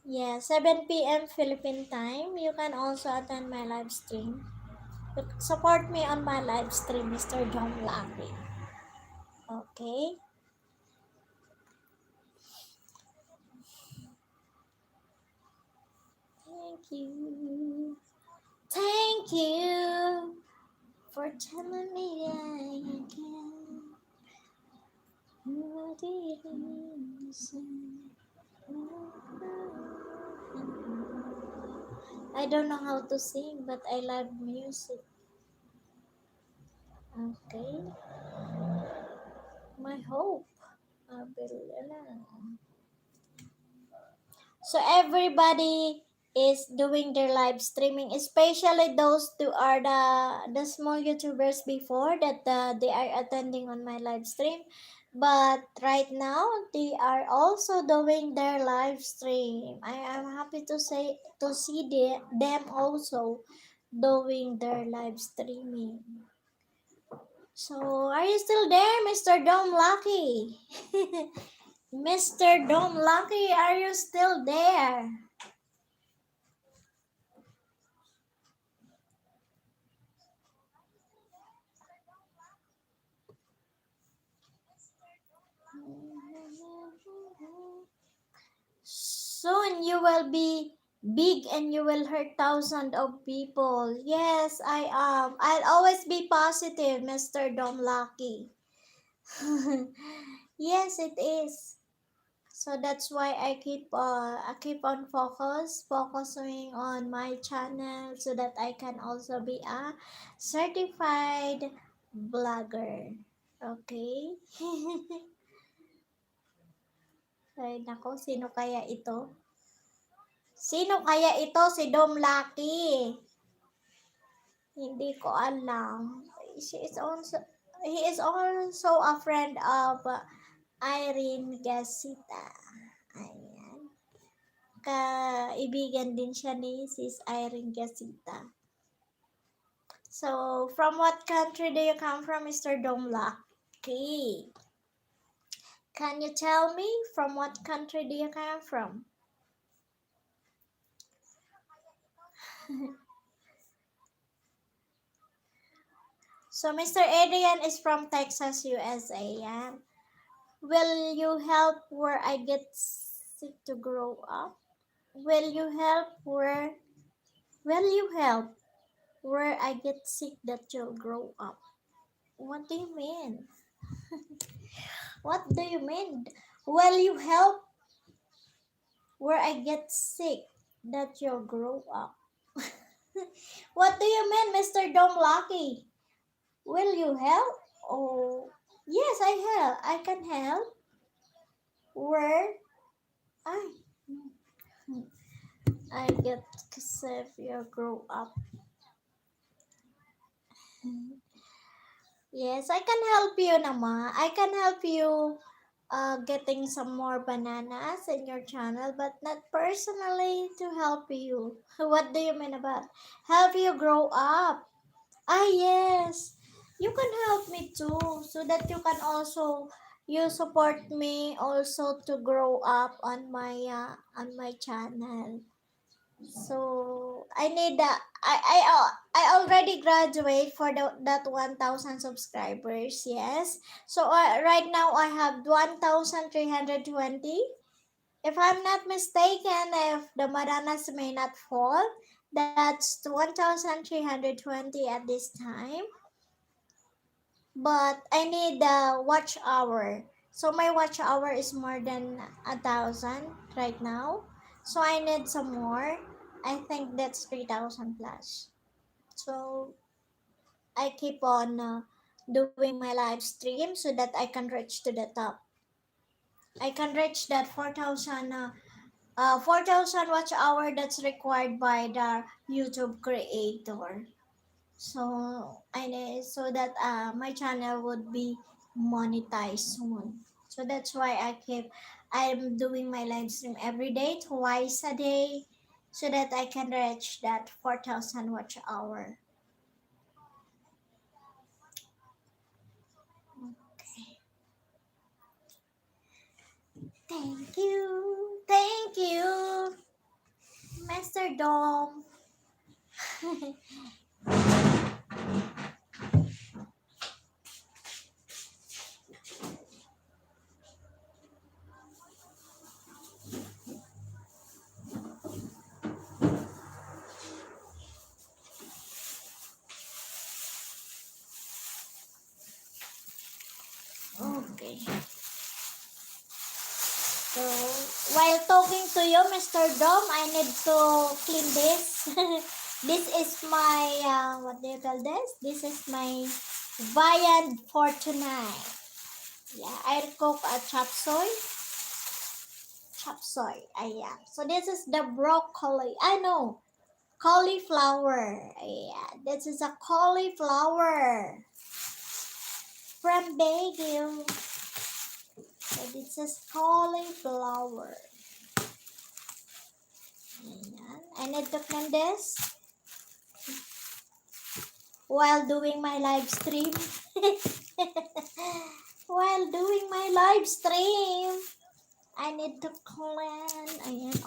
Yeah, 7 p.m. Philippine time. You can also attend my live stream. Support me on my live stream, Mr. Domlaki. Okay? Thank you. Thank you for telling me I can. You didn't listen. I don't know how to sing, but I love music. Okay. My hope. Bicolana. So everybody is doing their live streaming, especially those who are the small YouTubers before that they are attending on my live stream. But right now they are also doing their live stream. I am happy to say to see them also doing their live streaming. So are you still there, Mr. Dom Lucky? Mr. Dom Lucky, are you still there? Soon you will be big and you will hurt thousands of people. Yes, I am. I'll always be positive, Mr. Dom Lucky. Yes, it is. So that's why I keep on focusing on my channel so that I can also be a certified blogger. Okay? Ay, nako, sino kaya ito? Sino kaya ito si Dom Lucky? Hindi ko alam. She is also, he is also a friend of Irene Gasita. Ayan. Kaibigan din siya ni Sis Irene Gasita. So, from what country do you come from, Mr. Dom Lucky? Can you tell me from what country do you come from? So, Mr. Adrian is from Texas, USA. Yeah? Will you help where I get sick to grow up? Will you help where Will you help where I get sick that you'll grow up? What do you mean? What do you mean? Will you help where I get sick that you'll grow up? What do you mean, Mr. Dom Lucky? Will you help? Oh, yes, I help. I can help where I I get sick you grow up. Yes, I can help you, Nama. I can help you getting some more bananas in your channel, but not personally to help you. What do you mean about help you grow up? Ah, yes. You can help me too, so that you can also you support me also to grow up on my channel. So I need I already graduate for that 1,000 subscribers. Yes. So right now I have 1,320. If I'm not mistaken, if the Maranas may not fall, that's 1,320 at this time. But I need the watch hour. So my watch hour is more than 1,000 right now. So I need some more. I think that's 3,000 plus. So I keep on doing my live stream so that I can reach to the top. I can reach that 4,000 watch hour that's required by the YouTube creator. So I need so that my channel would be monetized soon. So that's why I'm doing my live stream every day, twice a day, so that I can reach that 4,000 watch hour. Okay. Thank you, Mr. Dom. Okay. So, while talking to you, Mr. Dom, I need to clean this. This is my, what do you call this? This is my viand for tonight. Yeah, I cook a chop soy. Chop soy. Yeah. So this is the broccoli. I know. Cauliflower. Yeah, this is a cauliflower from Baguio. So this is cauliflower. Ayan. I need to clean this while doing my live stream. While doing my live stream, I need to clean. Ayan,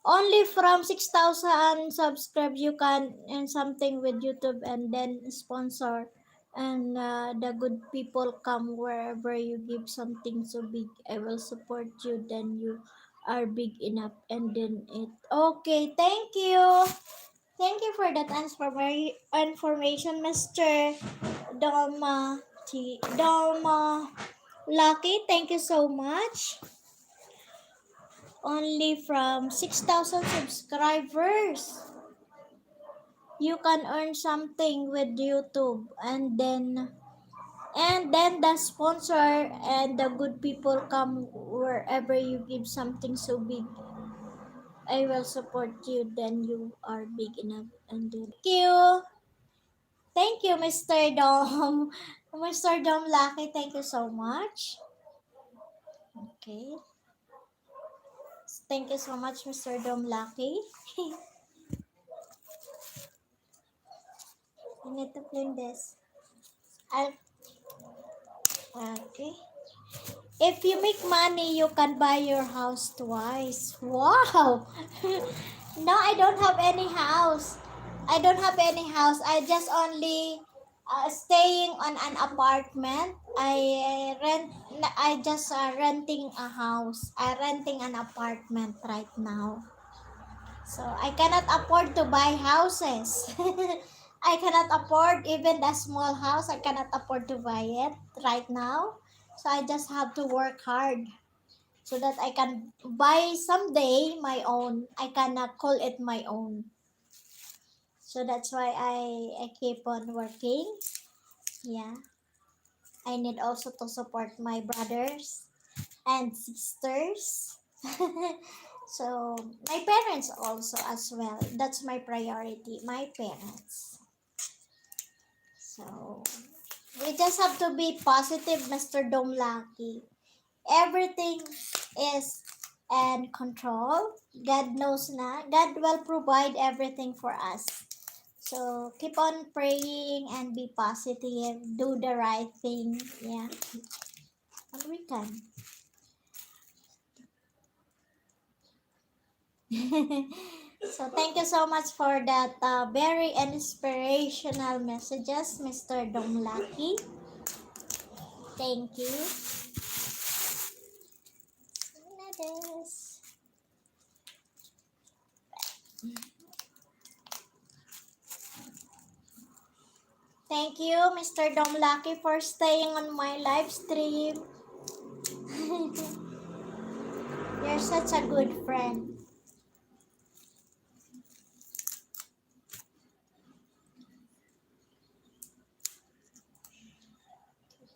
only from 6,000 subscribes you can earn something with YouTube and then sponsor and the good people come wherever you give something so big. I will support you. Then you are big enough and then it. Okay, thank you. Thank you for that information, Mr. Doma Doma Lucky. Thank you so much. Only from 6,000 subscribers, you can earn something with YouTube, and then the sponsor and the good people come wherever you give something so big. I will support you. Then you are big enough, and then thank you, Mr. Dom, Mr. Dom Lucky. Thank you so much. Okay, thank you so much, Mr. Dom Lucky. I need to clean this. I'll Okay. If you make money, you can buy your house twice. Wow! No, I don't have any house. I don't have any house. I just only staying on an apartment. I just renting a house. I renting an apartment right now. So I cannot afford to buy houses. I cannot afford even the small house. I cannot afford to buy it right now. So I just have to work hard so that I can buy someday my own. I cannot call it my own. So that's why I keep on working. Yeah. I need also to support my brothers and sisters. So my parents also as well. That's my priority, my parents. So we just have to be positive, Mr. Dom Lucky. Everything is in control. God knows na. God will provide everything for us. So keep on praying and be positive. Do the right thing. Yeah. And we can. So thank you so much for that very inspirational messages, Mr. Dom Lucky. Thank you. Thank you, Mr. Dom Lucky, for staying on my live stream. You're such a good friend.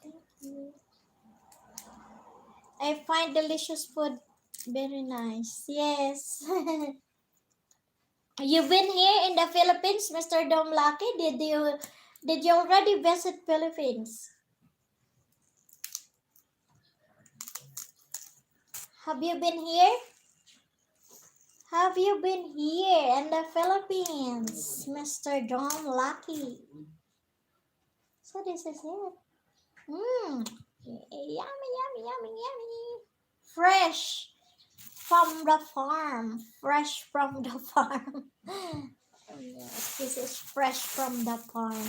Thank you. I find delicious food very nice. Yes. You've been here in the Philippines, Mr. Dom Lucky? Did you already visit Philippines? Have you been here? Have you been here in the Philippines, Mr. Dom Lucky? So this is it. Mmm. Yummy, yummy, yummy, yummy. Fresh from the farm. Fresh from the farm. Yes, this is fresh from the farm.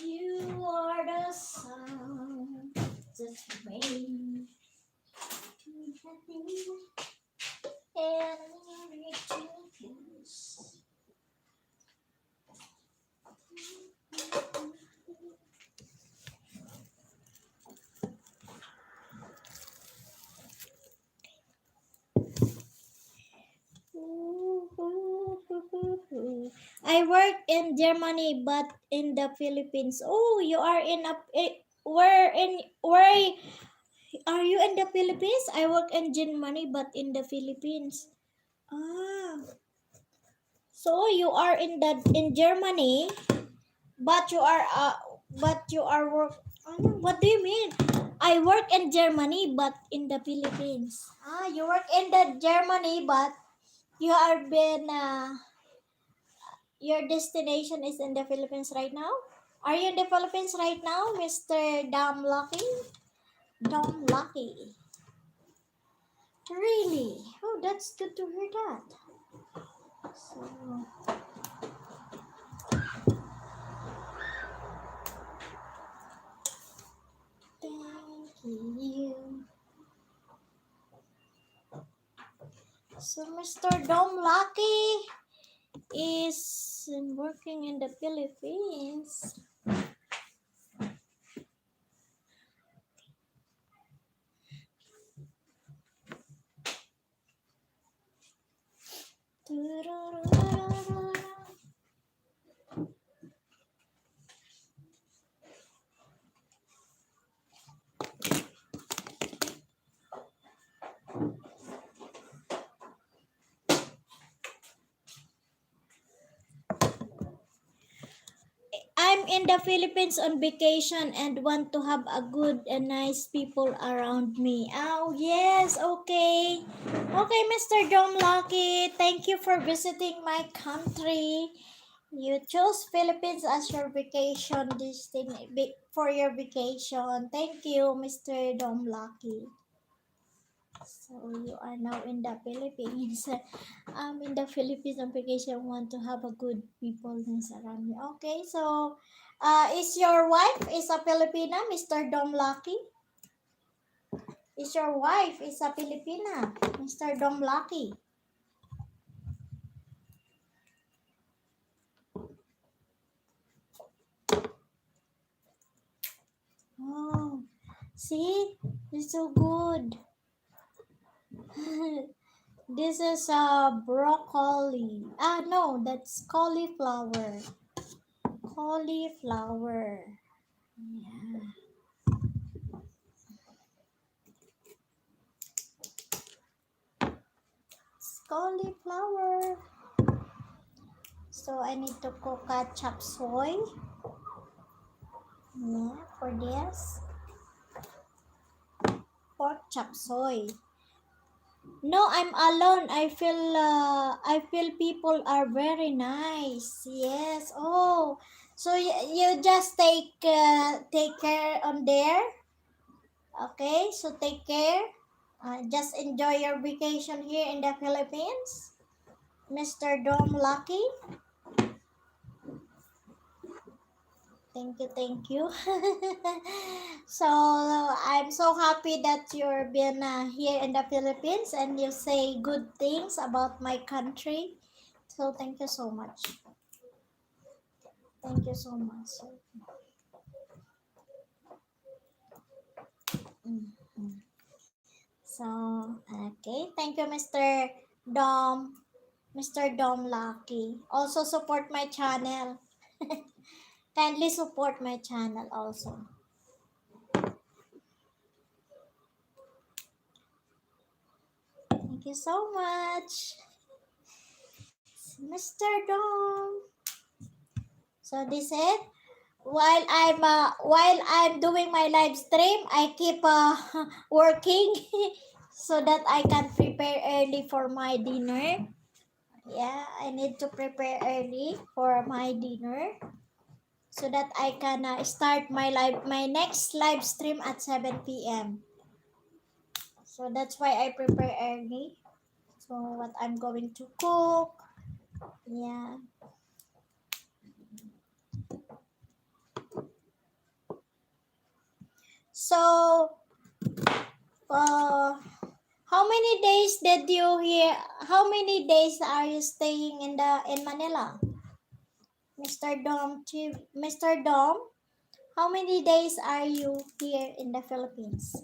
You are the sun that made nothing and ridiculous. I work in Germany, but in the Philippines. Oh, you are in a where are you in the Philippines? I work in Germany, but in the Philippines. Ah, so you are in Germany, but you are work. What do you mean? I work in Germany, but in the Philippines. Ah, you work in the Germany, but you are been your destination is in the Philippines right now? Are you in the Philippines right now, Mr. Dam Lucky? Dam Lucky. Really? Oh, that's good to hear that. So, thank you. So, Mr. Dom Lucky is working in the Philippines. I'm in the Philippines on vacation and want to have a good and nice people around me. Oh, yes, okay. Okay, Mr. Dom Lucky, thank you for visiting my country. You chose Philippines as your vacation for your vacation. Thank you, Mr. Dom Lucky. So you are now in the Philippines. I'm in the Philippines on vacation. Want to have a good people around me. Okay, so is your wife is a Filipina, Mr. Dom Lucky? Is your wife is a Filipina, Mr. Dom Lucky. Oh, see, it's so good. This is broccoli. Ah, no, that's cauliflower. Cauliflower. Yeah. It's cauliflower. So I need to cook a chop suey. Yeah, for this. Pork chop suey. No, I'm alone. I feel people are very nice. Yes. Oh, so you just take care on there. Okay, so take care. Just enjoy your vacation here in the Philippines, Mr. Dom Lucky. Thank you, thank you. So I'm so happy that you're been here in the Philippines and you say good things about my country. So thank you so much. Thank you so much. Mhm. So okay, thank you, Dom, Mr. Dom Lucky. Also support my channel. Kindly support my channel also. Thank you so much, Mr. Dom. So this is while I'm doing my live stream, I keep working so that I can prepare early for my dinner. Yeah, I need to prepare early for my dinner so that I can start my next live stream at 7 p.m. So that's why I prepare early. So what I'm going to cook. Yeah. So how many days did you here? How many days are you staying in Manila, Mr. Dom? How many days are you here in the Philippines?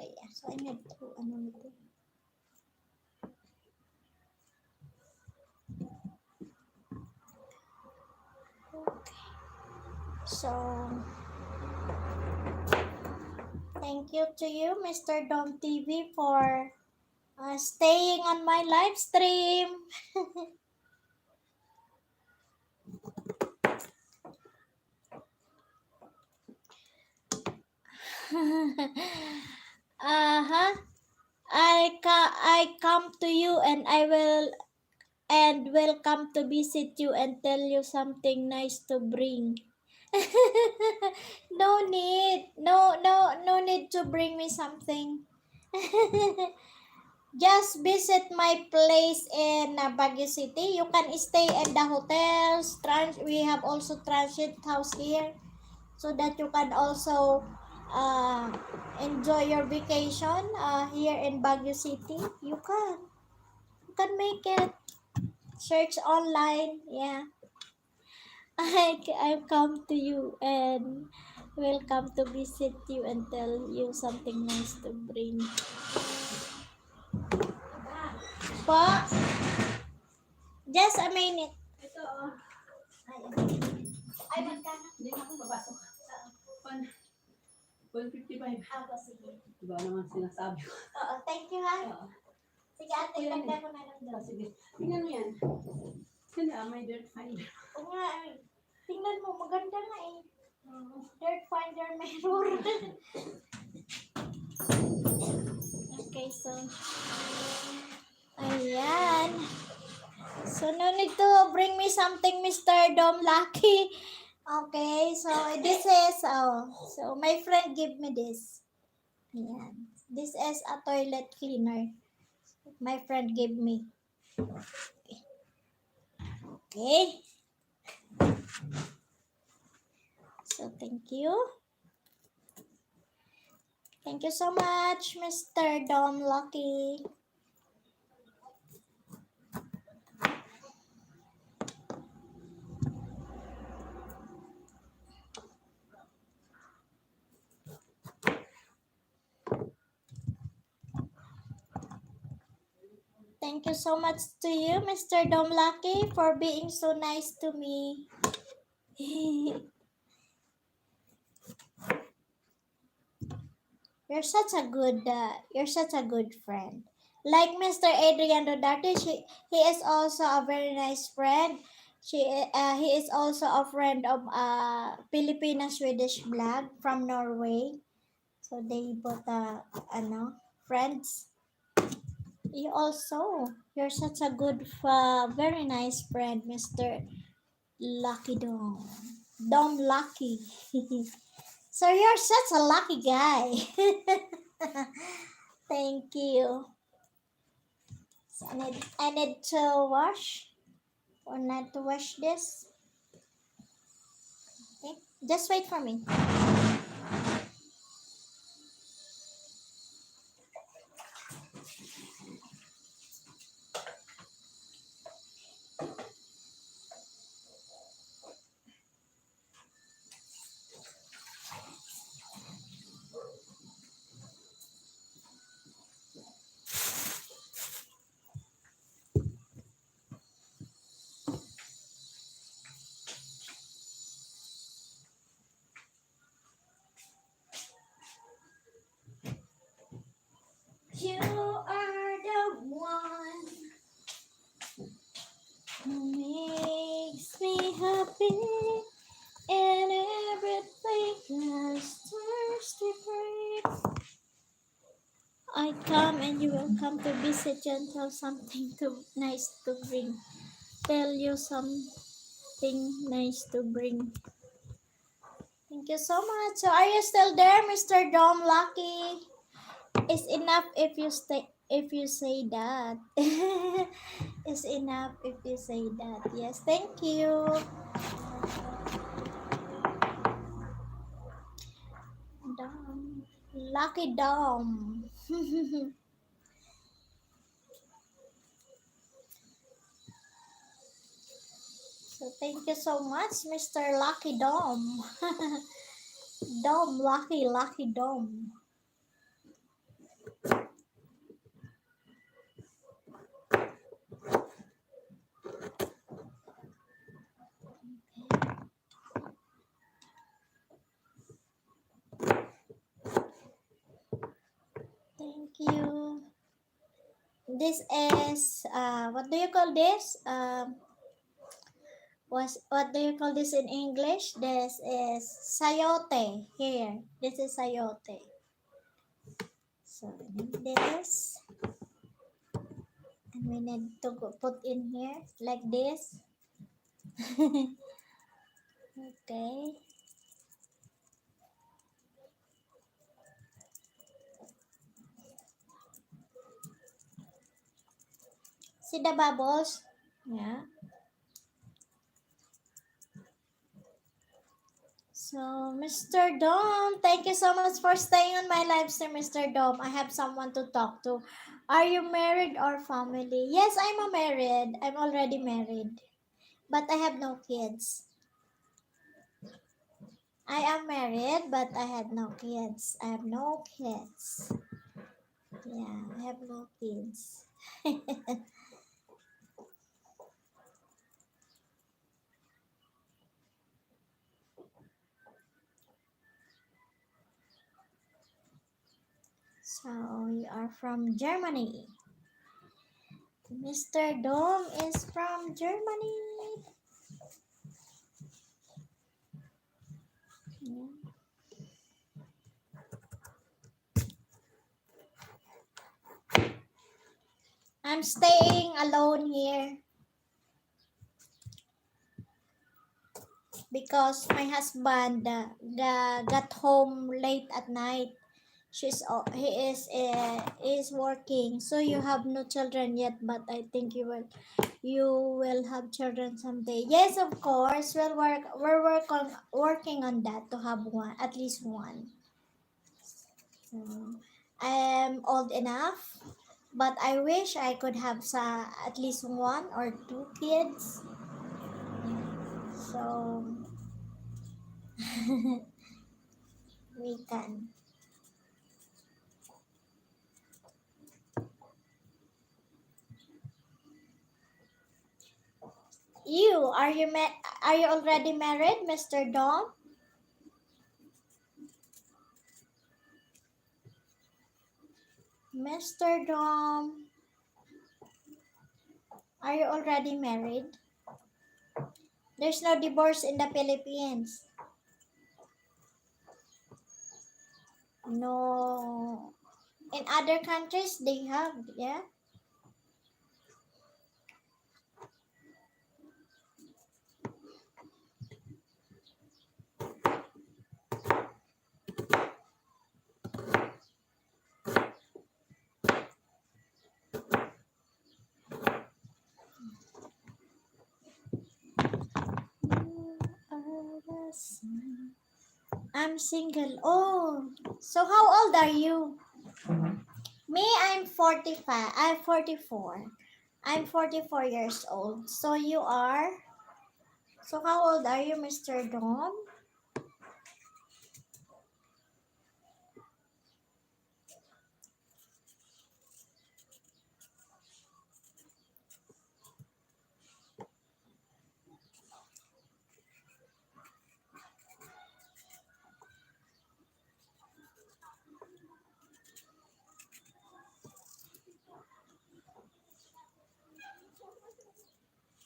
Yeah, so I need to ano nito. Okay. So thank you to you, Mr. Dom TV, for staying on my live stream. Uh-huh. I come to you and will come to visit you and tell you something nice to bring. No need. No need to bring me something. Just visit my place in Baguio City. You can stay in the hotels. We have also transit house here so that you can also uh, enjoy your vacation here in Baguio City. You can make it. Search online. Yeah. I come to you and will come to visit you and tell you something nice to bring. Pa, just a minute. Ito, Ay, magkano? hindi na ako babasok. 155. Ako, sige. Diba naman sinasabi ko? Oo, thank you ha. Oo. Sige ate, tanda ko na lang doon. Sige. Tingnan mo yan. Hindi, may dirt finder. Oo nga, tingnan mo, maganda nga eh. Dirt finder mirror. Okay, so ayan. So no need to bring me something, Mr. Dom Lucky. Okay, so this is so my friend give me this. Ayan. This is a toilet cleaner. My friend gave me. Okay. So thank you. Thank you so much, Mr. Dom Lucky. Thank you so much to you, Mr. Dom Lucky, for being so nice to me. You're such a good friend. Like Mr. Adrian Rodarte, he is also a very nice friend. He is also a friend of Filipina Swedish blog from Norway. So they both friends. You're such a good, very nice friend, Mr. Lucky Dom. Dom Lucky. So you're such a lucky guy. Thank you. So I need to wash or not to wash this. Okay, just wait for me. You are the one who makes me happy, and everything is thirsty for. I come and you will come to visit you and tell something to nice to bring. Tell you something nice to bring. Thank you so much. So are you still there, Mr. Dom Lucky? It's enough if you say that. It's enough if you say that. Yes, thank you. Dom. Lucky Dom. So thank you so much, Mr. Lucky Dom. Dom, lucky Dom. Thank you. This is what do you call this? What do you call this in English? This is sayote here. This is sayote. So we need this, and we need to put in here like this. Okay. See the bubbles? Yeah. So, Mr. Dom, thank you so much for staying on my live stream, Mr. Dom. I have someone to talk to. Are you married or family? Yes, I'm married. I'm already married. But I have no kids. I am married, but I had no kids. I have no kids. Yeah, I have no kids. So, you are from Germany. Mr. Dom is from Germany. Yeah. I'm staying alone here because my husband got home late at night. He is working. So you have no children yet, but I think you will have children someday. Yes, of course. We're working on that to have one, at least one. So I am old enough, but I wish I could have at least one or two kids. So we can. Are you already married, Mr. Dom? Mr. Dom, are you already married? There's no divorce in the Philippines. No. In other countries, they have, yeah? You are the sun. I'm single. Oh, so how old are you? Me, I'm 45. I'm 44. I'm 44 years old. So you are? So how old are you, Mr. Dom?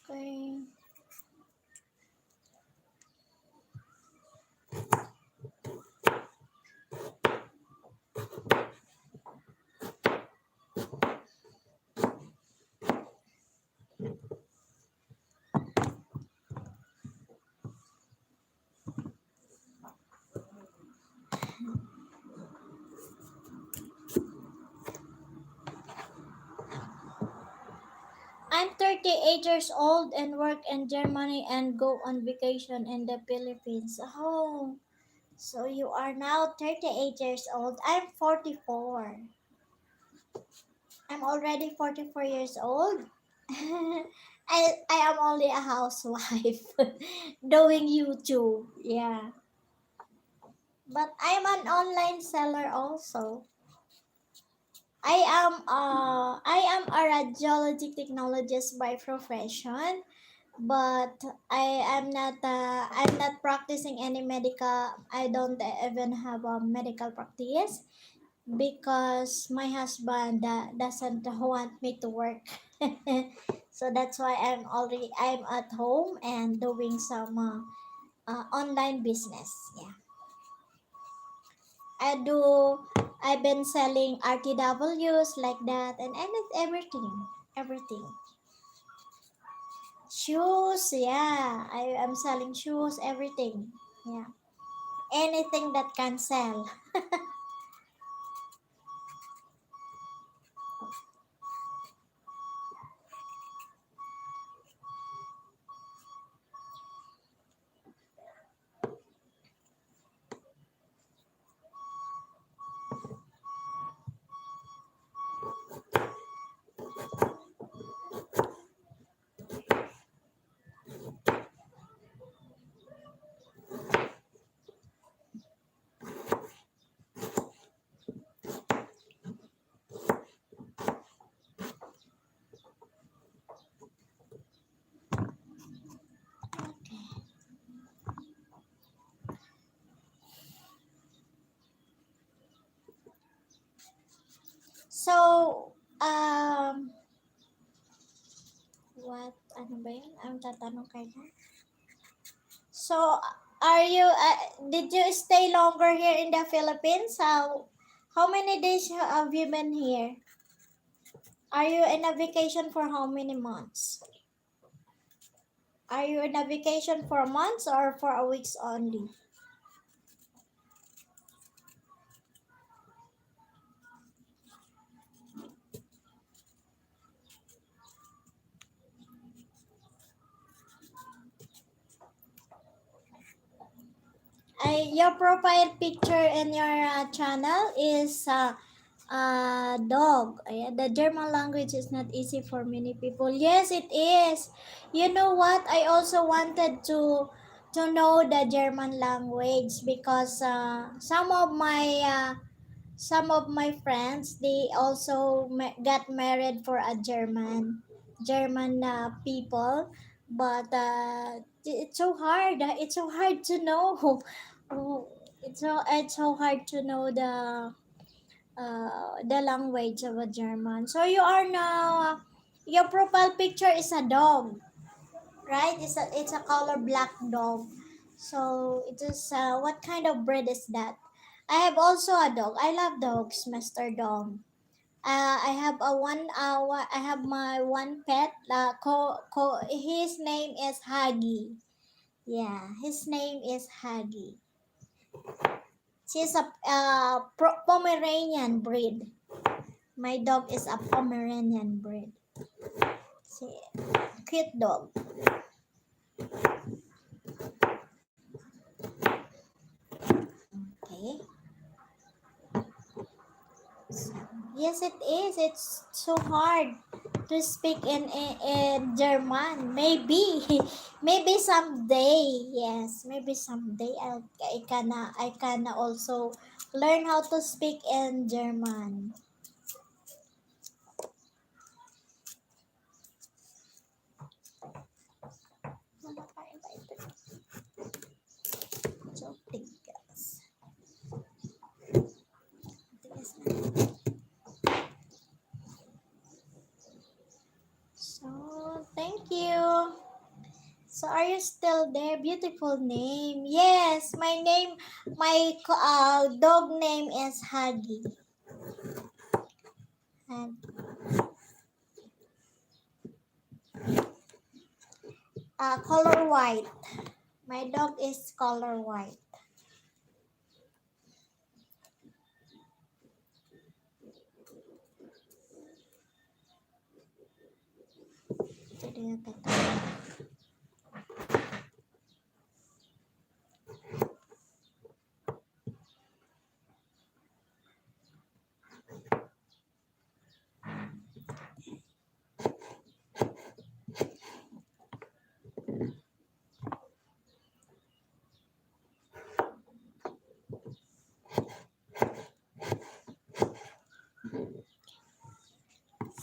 Okay. I'm 38 years old and work in Germany and go on vacation in the Philippines. Oh, so you are now 38 years old. I'm 44. I'm already 44 years old. I am only a housewife doing YouTube. Yeah. But I'm an online seller also. I am a radiology technologist by profession, but I'm not practicing any medical. I don't even have a medical practice because my husband doesn't want me to work. So that's why I'm at home and doing some online business. Yeah. I do. I've been selling RTWs like that and everything. Shoes, yeah. I am selling shoes, everything. Yeah. Anything that can sell. So, what, ano ba yun? Ang tatanong kayo. So, did you stay longer here in the Philippines? How many days have you been here? Are you in a vacation for how many months? Are you in a vacation for months or for a weeks only? your profile picture in your channel is dog. The German language is not easy for many people. Yes, it is. You know what? I also wanted to know the German language because some of my friends, they also got married for a German people, but it's so hard. It's so hard to know. Oh, it's so hard to know the language of a German. So you are now your profile picture is a dog, right? It's a color black dog. So it is what kind of breed is that? I have also a dog. I love dogs, Mr. Dom. I have I have my one pet. His name is Huggy. Yeah, his name is Huggy. She's a Pomeranian breed. My dog is a Pomeranian breed. She, cute dog. Okay. Yes, it is. It's so hard to speak in German. Maybe, maybe someday. Yes, maybe someday I can also learn how to speak in German. So, tigas. Tigas na. So, thank you. So, are you still there? Beautiful name. Yes, my dog name is Huggy. And color white. My dog is color white. Jadi ya kata.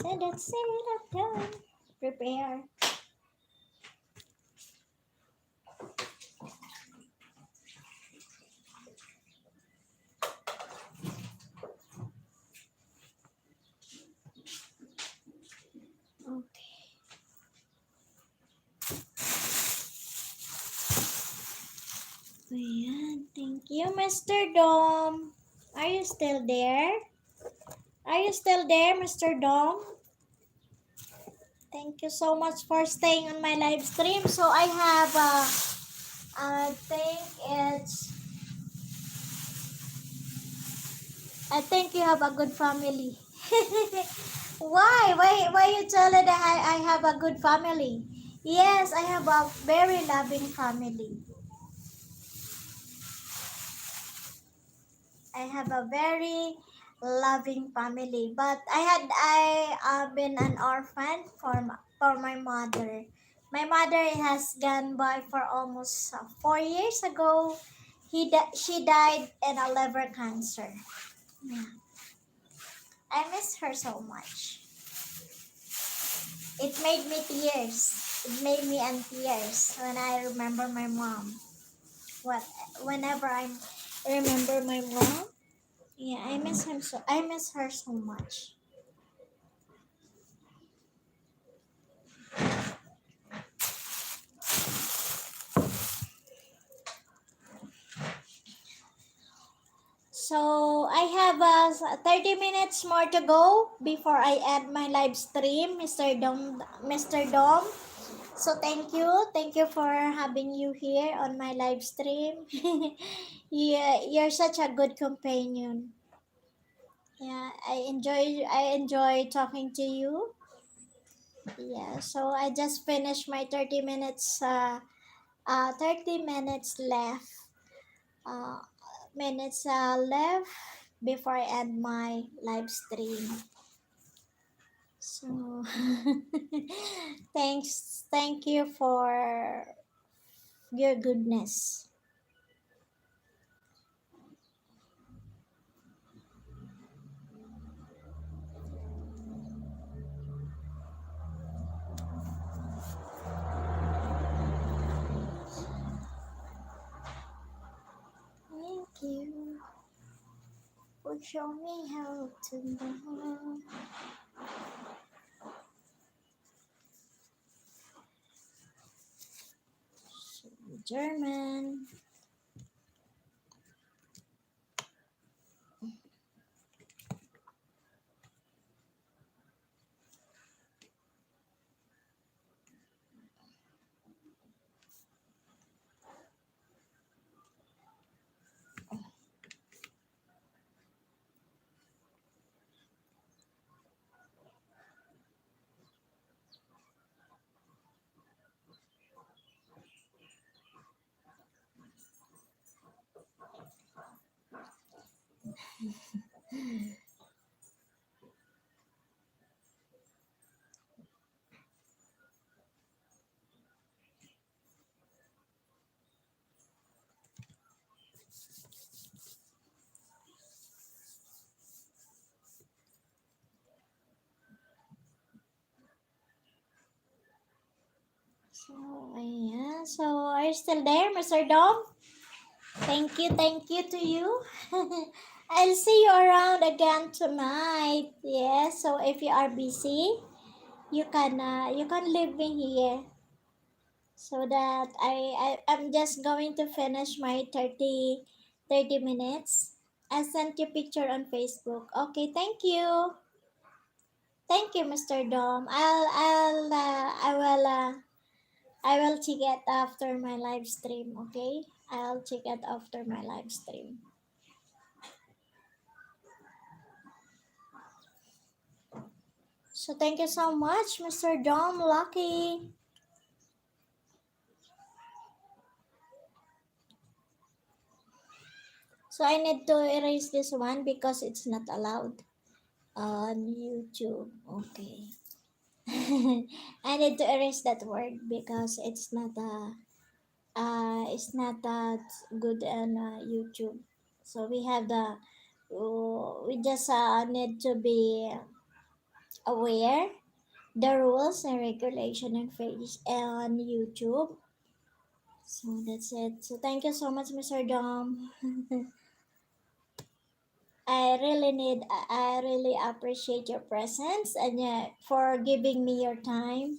So that's it. I'm done. Prepare. Okay. Ayan. Thank you, Mr. Dom. Are you still there? Are you still there, Mr. Dom? Thank you so much for staying on my live stream. So I have, I think it's, I think you have a good family. Why? Why you tell it that I have a good family? Yes, I have a very loving family. I have a very loving family. But I been an orphan for my mother. My mother has gone by for almost 4 years ago. She died in a liver cancer. Yeah. I miss her so much. It made me tears. It made me in tears when I remember my mom. What whenever I remember my mom, yeah, I miss her so much. So I have 30 minutes more to go before I end my live stream, Mr. Dom. So thank you for having you here on my live stream. Yeah, you're such a good companion. Yeah, I enjoy talking to you. Yeah, so I just finished my 30 minutes 30 minutes left uh, minutes left before I end my live stream. So, thank you for your goodness. Thank you for showing me how to love. German. So, ayan. So, are you still there, Mr. Dom? Thank you to you. I'll see you around again tonight. Yes, so if you are busy, you can leave me here so that I'm just going to finish my 30 minutes. I sent you picture on Facebook. Okay, thank you. Thank you, Mr. Dom. I will check it after my live stream, okay? I'll check it after my live stream. So thank you so much, Mr. Dom Lucky. So I need to erase this one because it's not allowed on YouTube. Okay. I need to erase that word because it's not that good on YouTube. So we just need to be aware the rules and regulation and face on YouTube. So that's it. So thank you so much, Mr. Dom. I really appreciate your presence and for giving me your time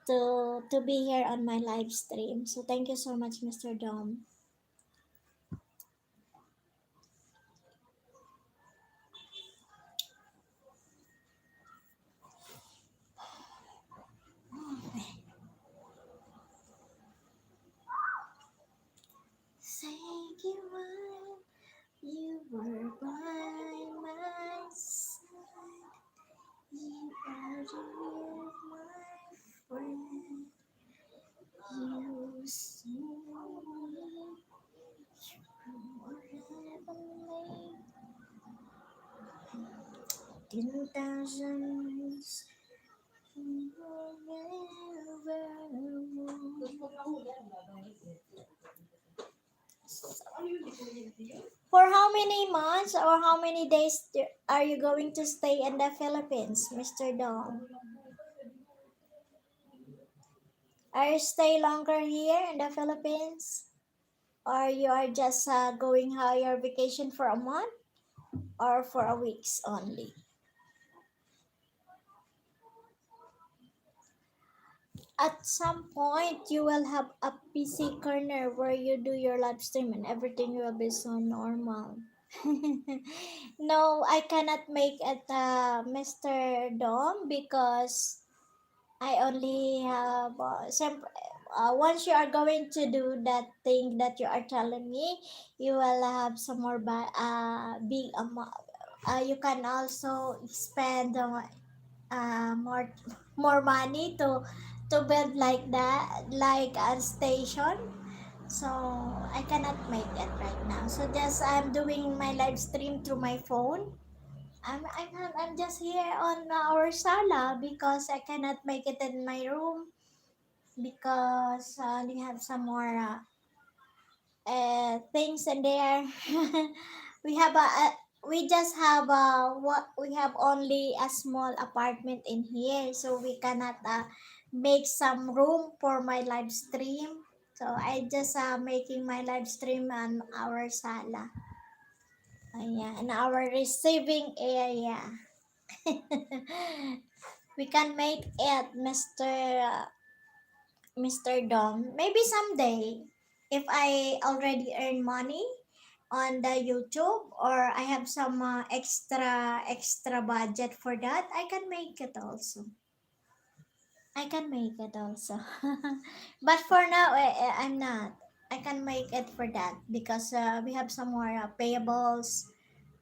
to be here on my live stream. So thank you so much, Mr. Dom. Thank you while you were by my side. You are the my friend. You see me forever late. 10,000 for how many months or how many days are you going to stay in the Philippines, Mr. Dom? Are you stay longer here in the Philippines? Or you are just going your vacation for a month or for a weeks only? At some point, you will have a PC corner where you do your live stream and everything will be so normal. No, I cannot make it Mr. Dom because I only have once you are going to do that thing that you are telling me, you will have some more big amount. You can also spend more money to build like that, like a station. So I cannot make it right now. So just I'm doing my live stream through my phone. I'm just here on our sala because I cannot make it in my room because we have some more things in there. we have we just have what we have only a small apartment in here, so we cannot make some room for my live stream. So I just making my live stream on our sala. Yeah, in our receiving area. We can make it, Mr. Dom. Maybe someday, if I already earn money on the YouTube or I have some extra budget for that, I can make it also. I can make it also. But for now, I'm not. I can make it for that because we have some more payables.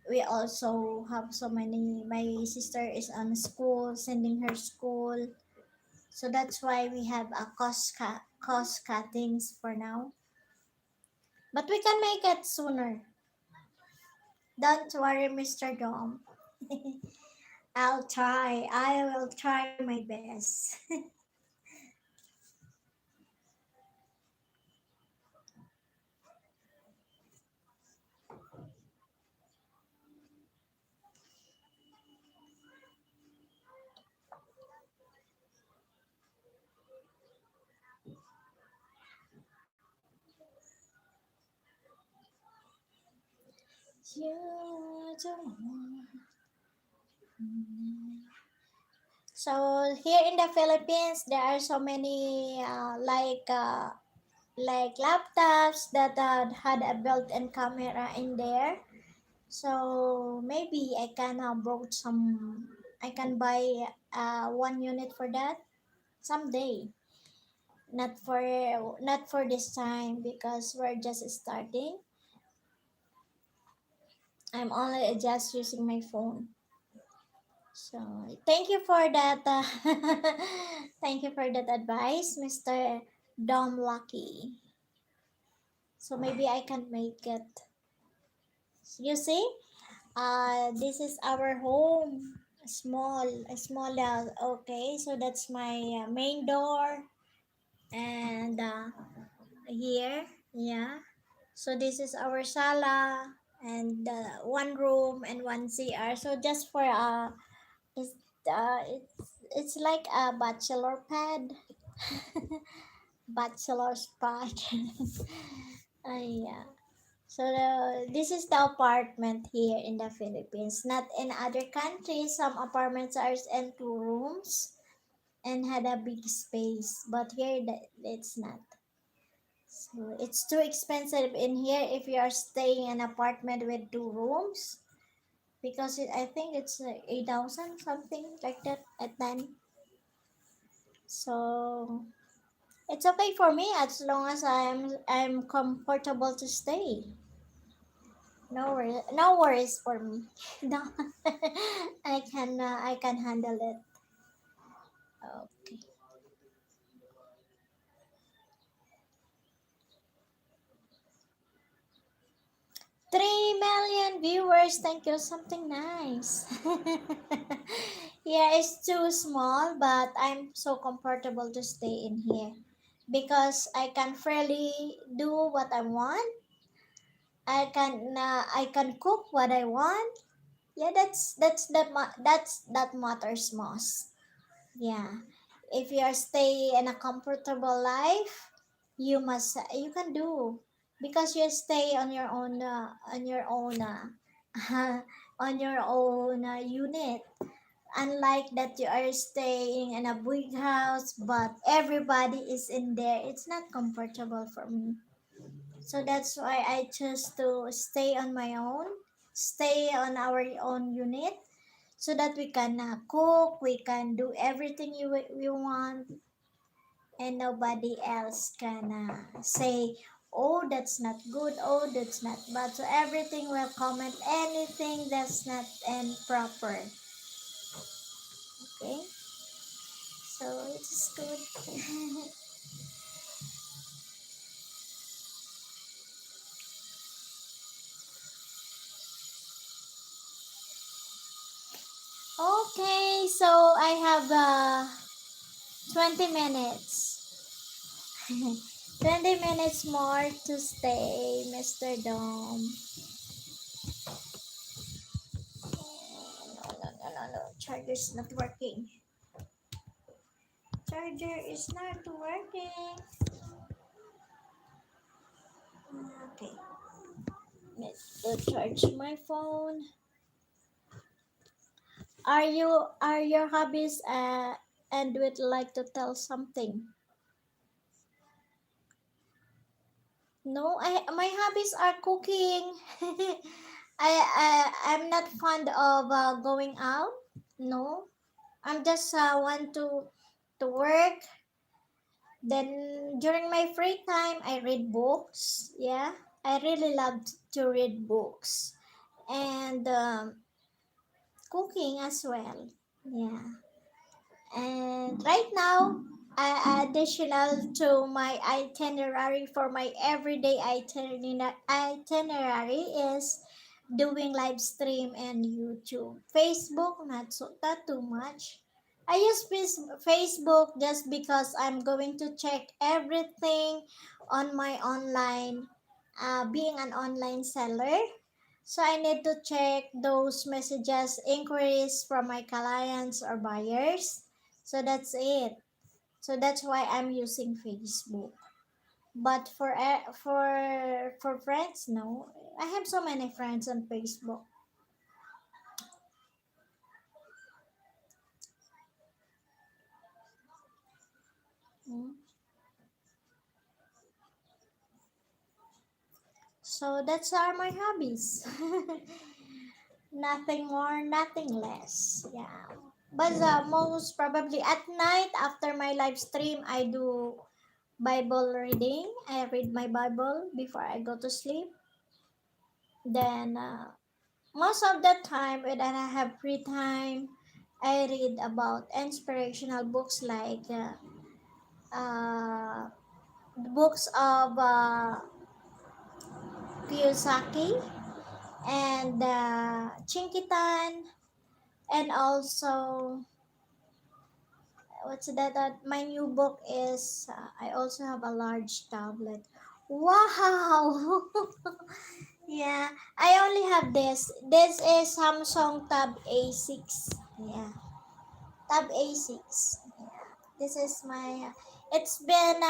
We also have so many. My sister is on school, sending her school. So that's why we have a cost cuttings for now. But we can make it sooner. Don't worry, Mr. Dom. I'll try. I will try my best. You don't want- So here in the Philippines, there are so many like laptops that had a built-in camera in there. So maybe I can bought some. I can buy one unit for that someday. Not for this time because we're just starting. I'm only just using my phone. So thank you for that. Thank you for that advice, Mr. Dom Lucky. So maybe I can make it. You see, this is our home. A small. Okay, so that's my main door, and here, yeah. So this is our sala and one room and one CR. So just for it's it's like a bachelor pad, bachelor's pad. Yeah. So this is the apartment here in the Philippines. Not in other countries. Some apartments are in two rooms and had a big space, but here it's not. So it's too expensive in here if you are staying in an apartment with two rooms because I think it's 8,000 something like that at then. So it's okay for me as long as I'm comfortable to stay. No worries for me. No, I can handle it. Okay. 3 million viewers. Thank you. Something nice. Yeah, it's too small, but I'm so comfortable to stay in here because I can freely do what I want. I can cook what I want. Yeah, that matters most. Yeah. If you are stay in a comfortable life, you can do because you stay on your own unit. Unlike that you are staying in a big house but everybody is in there. It's not comfortable for me. So that's why I choose to stay on my own, stay on our own unit so that we can cook, we can do everything we want, and nobody else can say, oh, that's not good, oh, that's not bad. So everything will comment anything that's not and proper. Okay? So it's good. I have 20 minutes. 20 minutes more to stay, Mr. Dom. No. Charger's not working. Charger is not working. Okay. Let's go charge my phone. Are your hobbies and would like to tell something? No, I my hobbies are cooking. I'm not fond of going out. No, I'm just want to work. Then during my free time, I read books. Yeah, I really love to read books and cooking as well. Yeah. And right now, additional to my itinerary for my everyday itinerary is doing live stream and YouTube. Facebook, not too much. I use Facebook just because I'm going to check everything on my online, being an online seller. So I need to check those messages, inquiries from my clients or buyers. So that's it. So that's why I'm using Facebook. But for friends, no. I have so many friends on Facebook. Mm. So that's are my hobbies. Nothing more, nothing less. Yeah. But most probably at night after my live stream, I do Bible reading. I read my Bible before I go to sleep. Then most of the time when I have free time, I read about inspirational books like uh, books of Kiyosaki and Chinkitan, and also what's that? My new book is I also have a large tablet. Wow! Yeah, I only have this. This is Samsung Tab A6. Yeah, Tab A6. This is my. It's been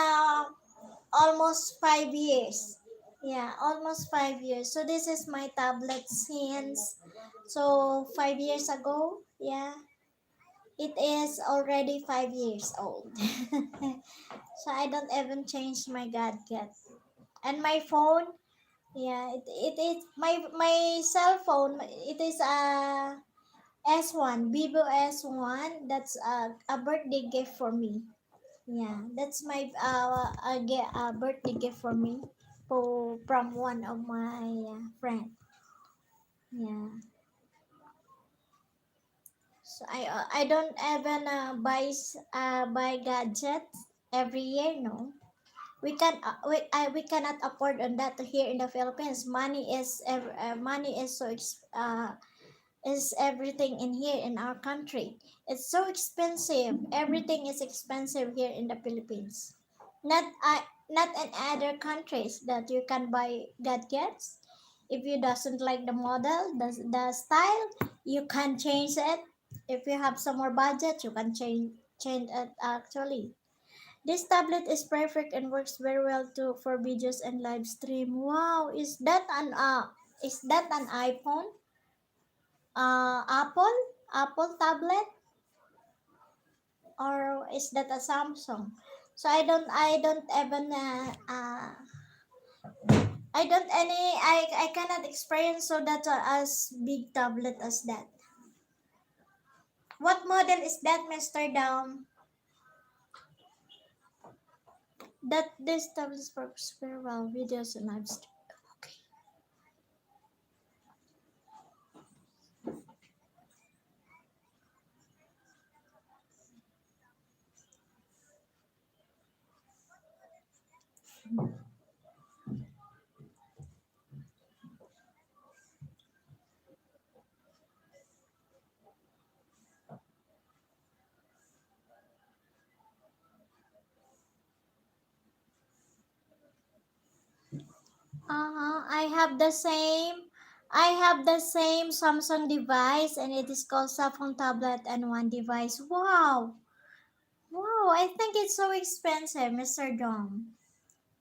almost 5 years. Yeah, almost 5 years. So this is my tablet since. So 5 years ago. Yeah, it is already 5 years old. So I don't even change my gadget. And my phone, yeah, it is my cell phone. It is a S1, Vivo S1. That's a birthday gift for me. Yeah, that's my birthday gift for me, from one of my friend. Yeah, so I don't even buy gadgets every year. No, we cannot afford on that here in the Philippines. Money is is everything in here in our country. It's so expensive. Everything is expensive here in the Philippines. Not not in other countries that you can buy gadgets. If you doesn't like the model, the style, you can change it. If you have some more budget, you can change it actually. This tablet is perfect and works very well too for videos and live stream. Wow, is that an iPhone? Apple tablet, or is that a Samsung? So I don't even I cannot experience so that as big tablet as that. What model is that, Mr. Down? That this tablet works very well videos and live stream. Okay. I have the same. I have the same Samsung device, and it is called cell phone tablet and one device. Wow, wow! I think it's so expensive, Mr. Dom.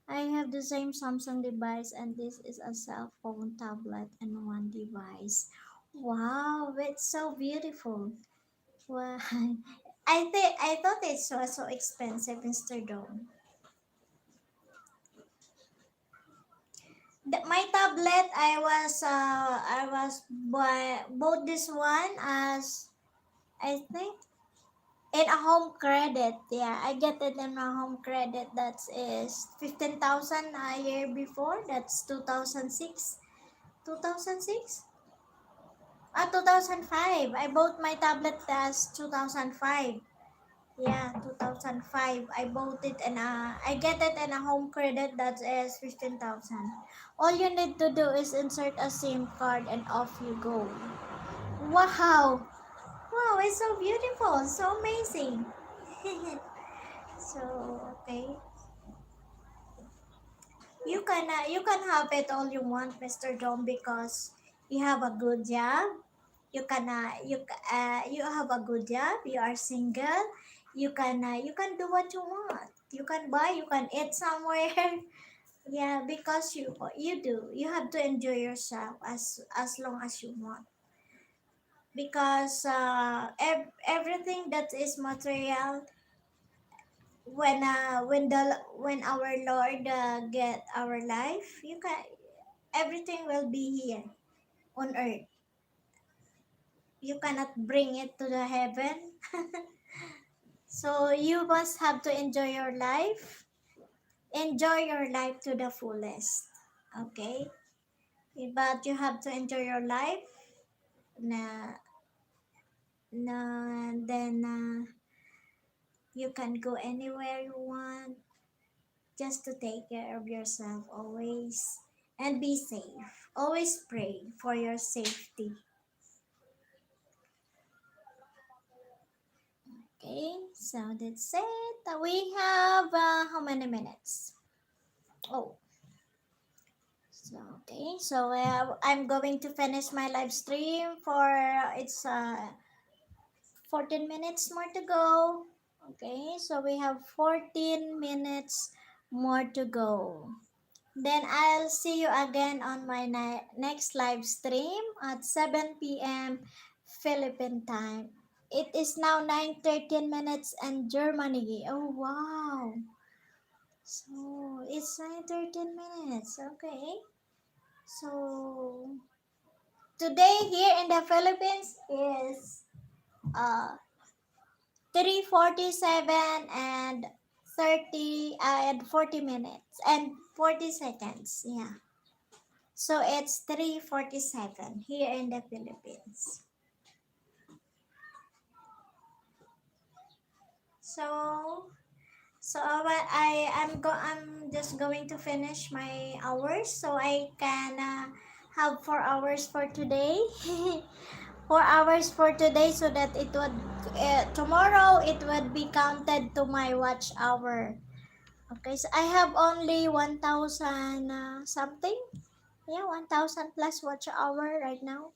I have the same Samsung device, and this is a cell phone tablet and one device. Wow, it's so beautiful. Wow. I thought it was so expensive, Mr. Dome. My tablet, bought this one as I think in a home credit. Yeah, I get it in a home credit. That is 15,000 a year before. That's 2006. 2006? 2005. I bought my tablet as 2005. Yeah, 2005. I bought it and I get it in a home credit that is 15,000. All you need to do is insert a SIM card and off you go. Wow. Wow, it's so beautiful. So amazing. So, okay. You can have it all you want, Mr. Dom, because you have a good job. You have a good job. You are single. You can do what you want. You can buy. You can eat somewhere. Yeah, because you have to enjoy yourself as long as you want. Because everything that is material, when our Lord get our life, you can everything will be here on earth. You cannot bring it to the heaven. So you must have to enjoy your life. Enjoy your life to the fullest. Okay? But you have to enjoy your life. Na, then you can go anywhere you want. Just to take care of yourself always. And be safe. Always pray for your safety. Okay? So that's it. We have how many minutes? Oh, so, okay, so I'm going to finish my live stream for it's 14 minutes more to go. Okay, so we have 14 minutes more to go. Then I'll see you again on my next live stream at 7 p.m. Philippine time. It is now 9:13 minutes in Germany. Oh wow. So it's 9:13 minutes. Okay. So today here in the Philippines is 3:47 and 40 minutes and 40 seconds. Yeah. So it's 3:47 here in the Philippines. So I'm just going to finish my hours so I can have 4 hours for today. 4 hours for today so that it would tomorrow it would be counted to my watch hour. Okay, so I have only 1,000 something. Yeah, 1,000 plus watch hour right now.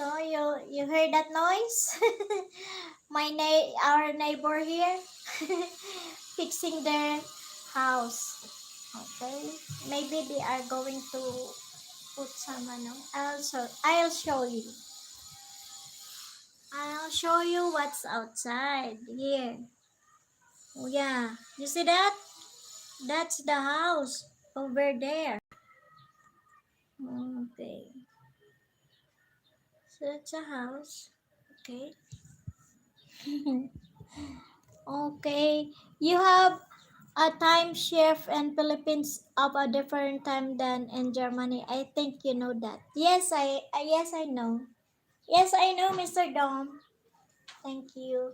So you heard that noise? Our neighbor here fixing their house. Okay, maybe they are going to put some ano. I'll show you. I'll show you what's outside here. Oh yeah, you see that? That's the house over there. Okay, so it's a house. Okay. Okay, you have a time shift in Philippines of a different time than in Germany. I think you know that. Yes, I know. Yes, I know, Mr. Dom. Thank you.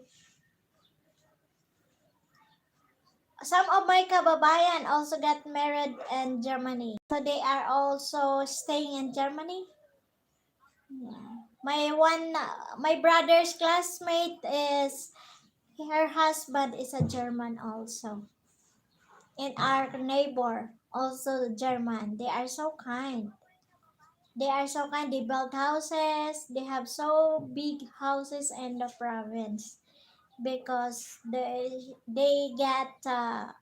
Some of my kababayan also got married in Germany. So they are also staying in Germany. Yeah. My brother's classmate is, her husband is a German also. And our neighbor also German. They are so kind. They are so kind. They build houses. They have so big houses in the province because they get a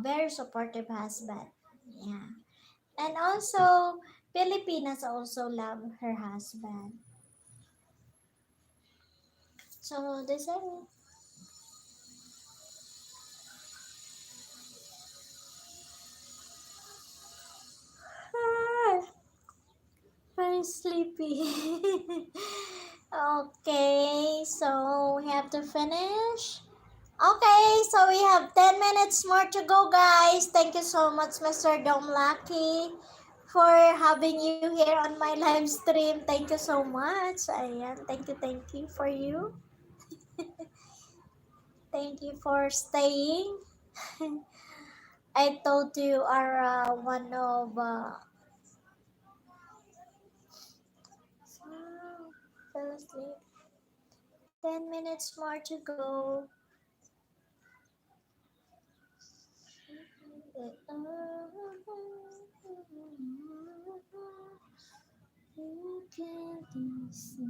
very supportive husband. Yeah. And also Filipinas also love her husband. So this is very sleepy. Okay, so we have to finish. Okay, so we have 10 minutes more to go, guys. Thank you so much, Mr. Dom Lucky, for having you here on my live stream. Thank you so much. Ayan, thank you for you. Thank you for staying. I thought you are one of fell asleep. 10 minutes more to go. You can't see.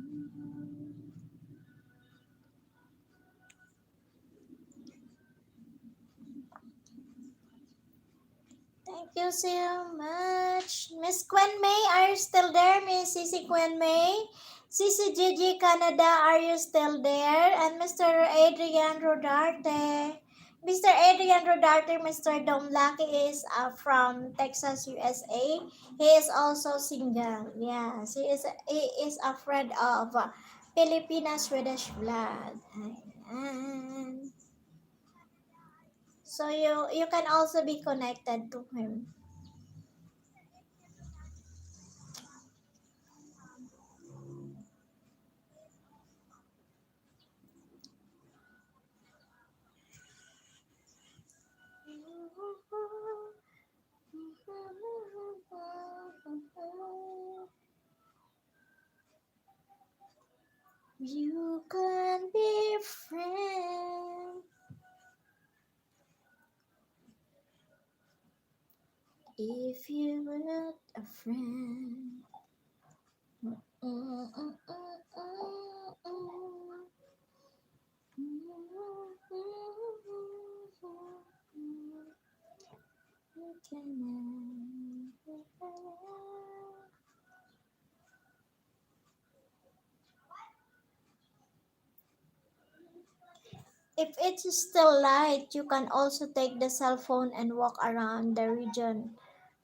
Thank you so much. Miss Gwen May, are you still there? Miss Sissy Gwen May? Sissy Gigi Canada, are you still there? And Mr. Adrian Rodarte. Mr. Adrian Rodarte, Mr. Dom Lucky is from Texas, USA. He is also single. Yes, he is a friend of Filipina Swedish blood. Ayan. So you can also be connected to him. You can be friend if you want a friend. If it's still light, you can also take the cell phone and walk around the region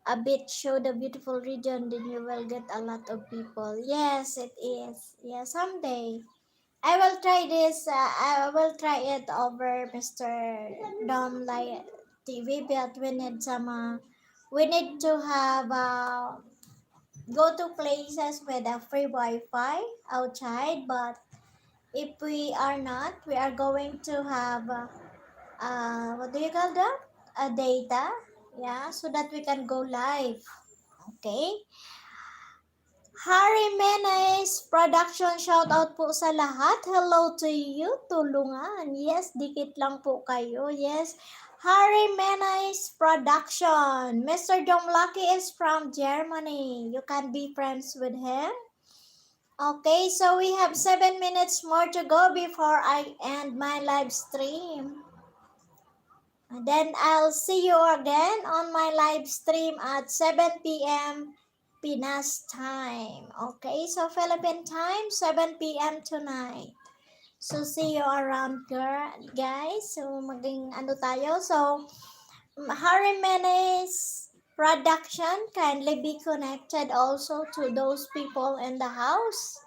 a bit, show the beautiful region, then you will get a lot of people. Yes, it is. Yeah, someday. I will try this. I will try it over Mr. Dom like TV, but we need to have go to places with a free Wi-Fi outside. But if we are not, we are going to have what do you call that? A data, yeah, so that we can go live. Okay. Harry Menes Production, shout out po sa lahat. Hello to you, tulungan. Yes, dikit lang po kayo. Yes. Harry Menes Production. Mr. Dom Lucky is from Germany. You can be friends with him. Okay, so we have 7 minutes more to go before I end my live stream. And then I'll see you again on my live stream at 7 p.m. Pinas time. Okay, so Philippine time, 7 p.m. tonight. So see you around, guys. So maging ano tayo. So Harry Menes Production, kindly be connected also to those people in the house.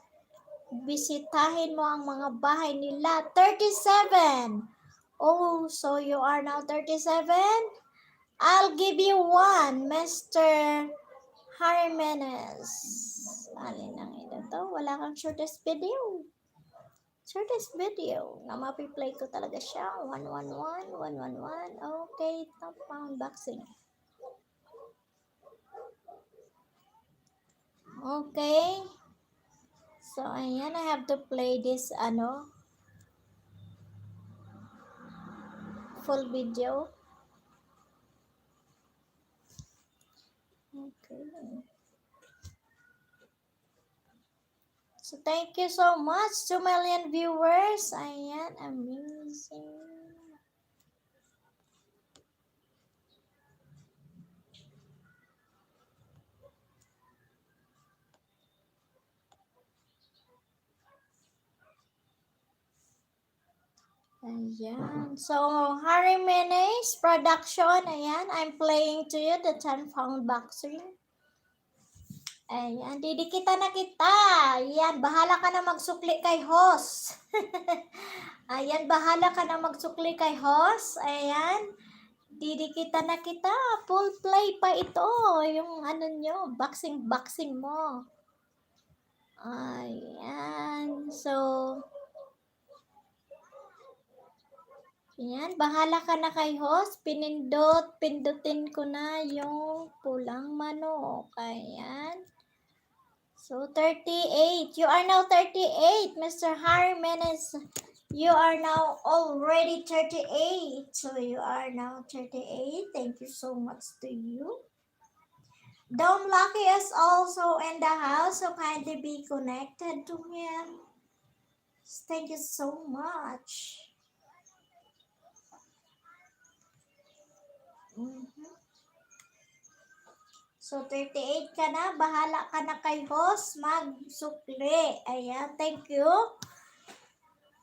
Bisitahin mo ang mga bahay nila. 37! Oh, so you are now 37? I'll give you one, Mr. Jimenez. Alin ang ito to? Wala kang shortest video. share this video. Na mapi-play ko talaga siya. 111, 111. Okay, top unboxing. Okay. So, ayan, I have to play this, full video. Okay. So, thank you so much, 2 million viewers. Ayan, amazing. Ayan. So, Harry Menes production. Ayan, I'm playing to you the 10 pound boxing. Ayan, didikita na kita. Ayan, bahala ka na magsukli kay host. Ayan, bahala ka na magsukli kay host. Ayan, didikita na kita. Full play pa ito. Yung ano nyo, boxing mo. Ayan, so, ayan, bahala ka na kay host. Pindutin ko na yung pulang manok. Ayan. So, 38. You are now 38, Mr. Harry Menes. You are now already 38. So, you are now 38. Thank you so much to you. Dom Lucky is also in the house, so kindly be connected to him. Thank you so much. So, 38 ka na. Bahala ka na kay host. Magsukli. Ayan. Thank you.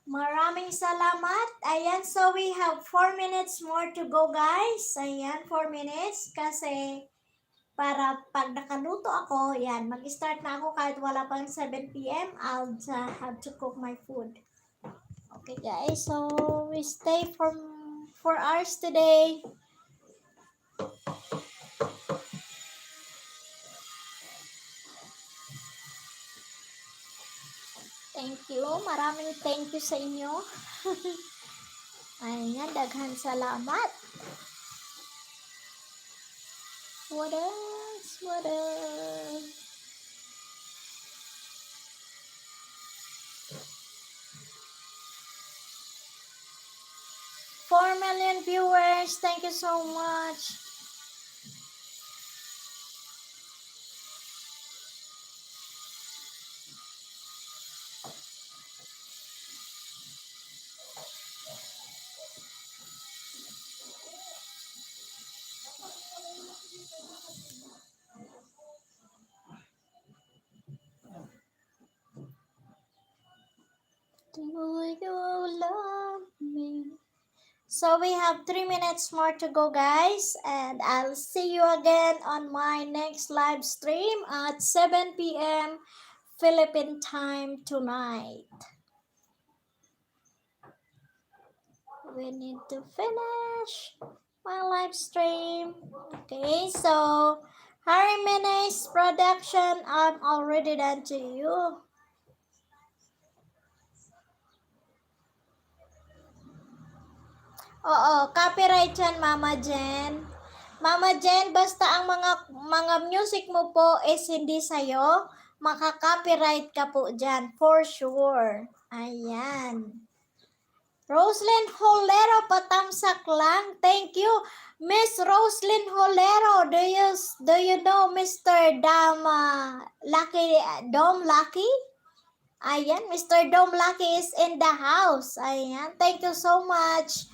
Maraming salamat. Ayan. So, we have 4 minutes more to go, guys. Ayan. 4 minutes. Kasi, para pag nakaluto ako, yan. Mag-start na ako kahit wala pang 7 p.m. I'll have to cook my food. Okay, guys. So, we stay for 4 hours today. Thank you. Maraming thank you sa inyo. Ayan, daghan salamat. What else? What else? Four million viewers. Thank you so much. Do you love me? So we have 3 minutes more to go, guys, and I'll see you again on my next live stream at 7 p.m. Philippine time tonight. We need to finish my live stream. Okay, so Harry Menes production, I'm already done to you. Oo, copyright yan, Mama Jen. Mama Jen, basta ang mga music mo po is hindi sa'yo, maka-copyright ka po dyan, for sure. Ayan. Roslyn Holero, patamsak lang. Thank you. Miss Roslyn Holero, do you know Mr. Dom Lucky? Ayan, Mr. Dom Lucky is in the house. Ayan, thank you so much.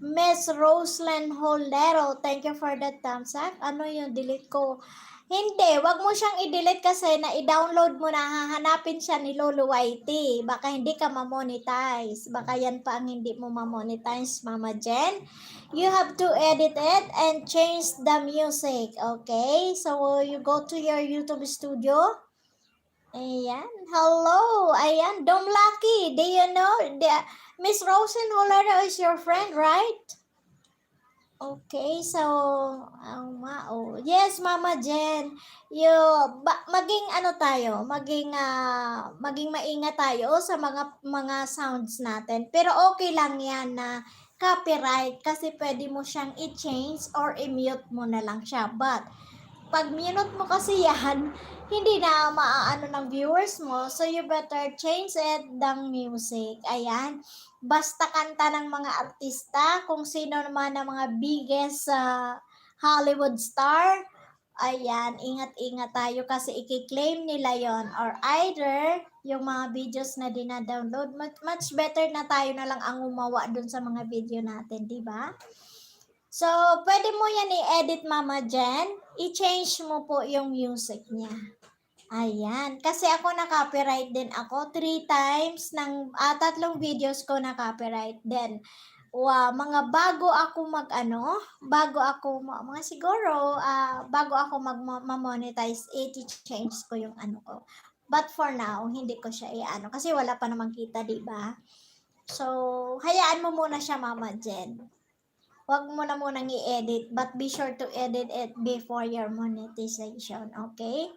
Miss Roslyn Holero, thank you for the thumbs up. Ano yung delete ko? Hindi, wag mo siyang i-delete kasi na i-download mo na, hahanapin siya ni Lolo Whitey. Baka hindi ka ma-monetize. Baka yan pa ang hindi mo ma-monetize, Mama Jen. You have to edit it and change the music, okay? So, you go to your YouTube studio. Ayan. Hello. Ayan. Dom Lucky. Do you know? Miss Rosen Holero is your friend, right? Okay, so, yes, Mama Jen, maging ano tayo, maging maingat tayo sa mga sounds natin. Pero okay lang yan na copyright kasi pwede mo siyang i-change or i-mute mo na lang siya. But, pag minute mo kasi yan, hindi na maaano ng viewers mo. So, you better change it ng music. Ayan. Basta kanta ng mga artista, kung sino naman ang mga biggest Hollywood star, ayan, ingat-ingat tayo kasi i-claim nila yon. Or either, yung mga videos na dina-download, much better na tayo na lang ang gumawa dun sa mga video natin, di ba? So, pwede mo yan i-edit, Mama Jen. I-change mo po yung music niya. Ayan. Kasi ako na-copyright din ako. 3 times ng 3 videos ko na-copyright din. Mga bago ako mga siguro bago ako mag-monetize, i-change ko yung ano ko. But for now, hindi ko siya i-ano kasi wala pa namang kita, 'di ba? So, hayaan mo muna siya, Mama Jen. Huwag mo na munang i-edit, but be sure to edit it before your monetization, okay?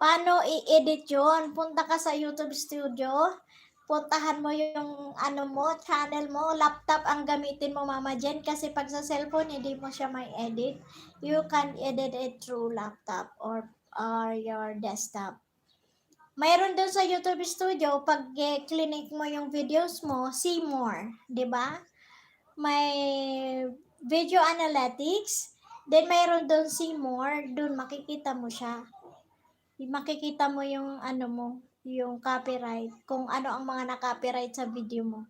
Paano i-edit yun? Punta ka sa YouTube Studio, puntahan mo yung ano mo, channel mo, laptop ang gamitin mo, Mama Jen, kasi pag sa cellphone, hindi mo siya may edit. You can edit it through laptop or your desktop. Mayroon doon sa YouTube Studio, pag clinic mo yung videos mo, see more, di ba? May video analytics, then mayroon doon see more, doon makikita mo siya. Makikita mo yung ano mo, yung copyright, kung ano ang mga na-copyright sa video mo.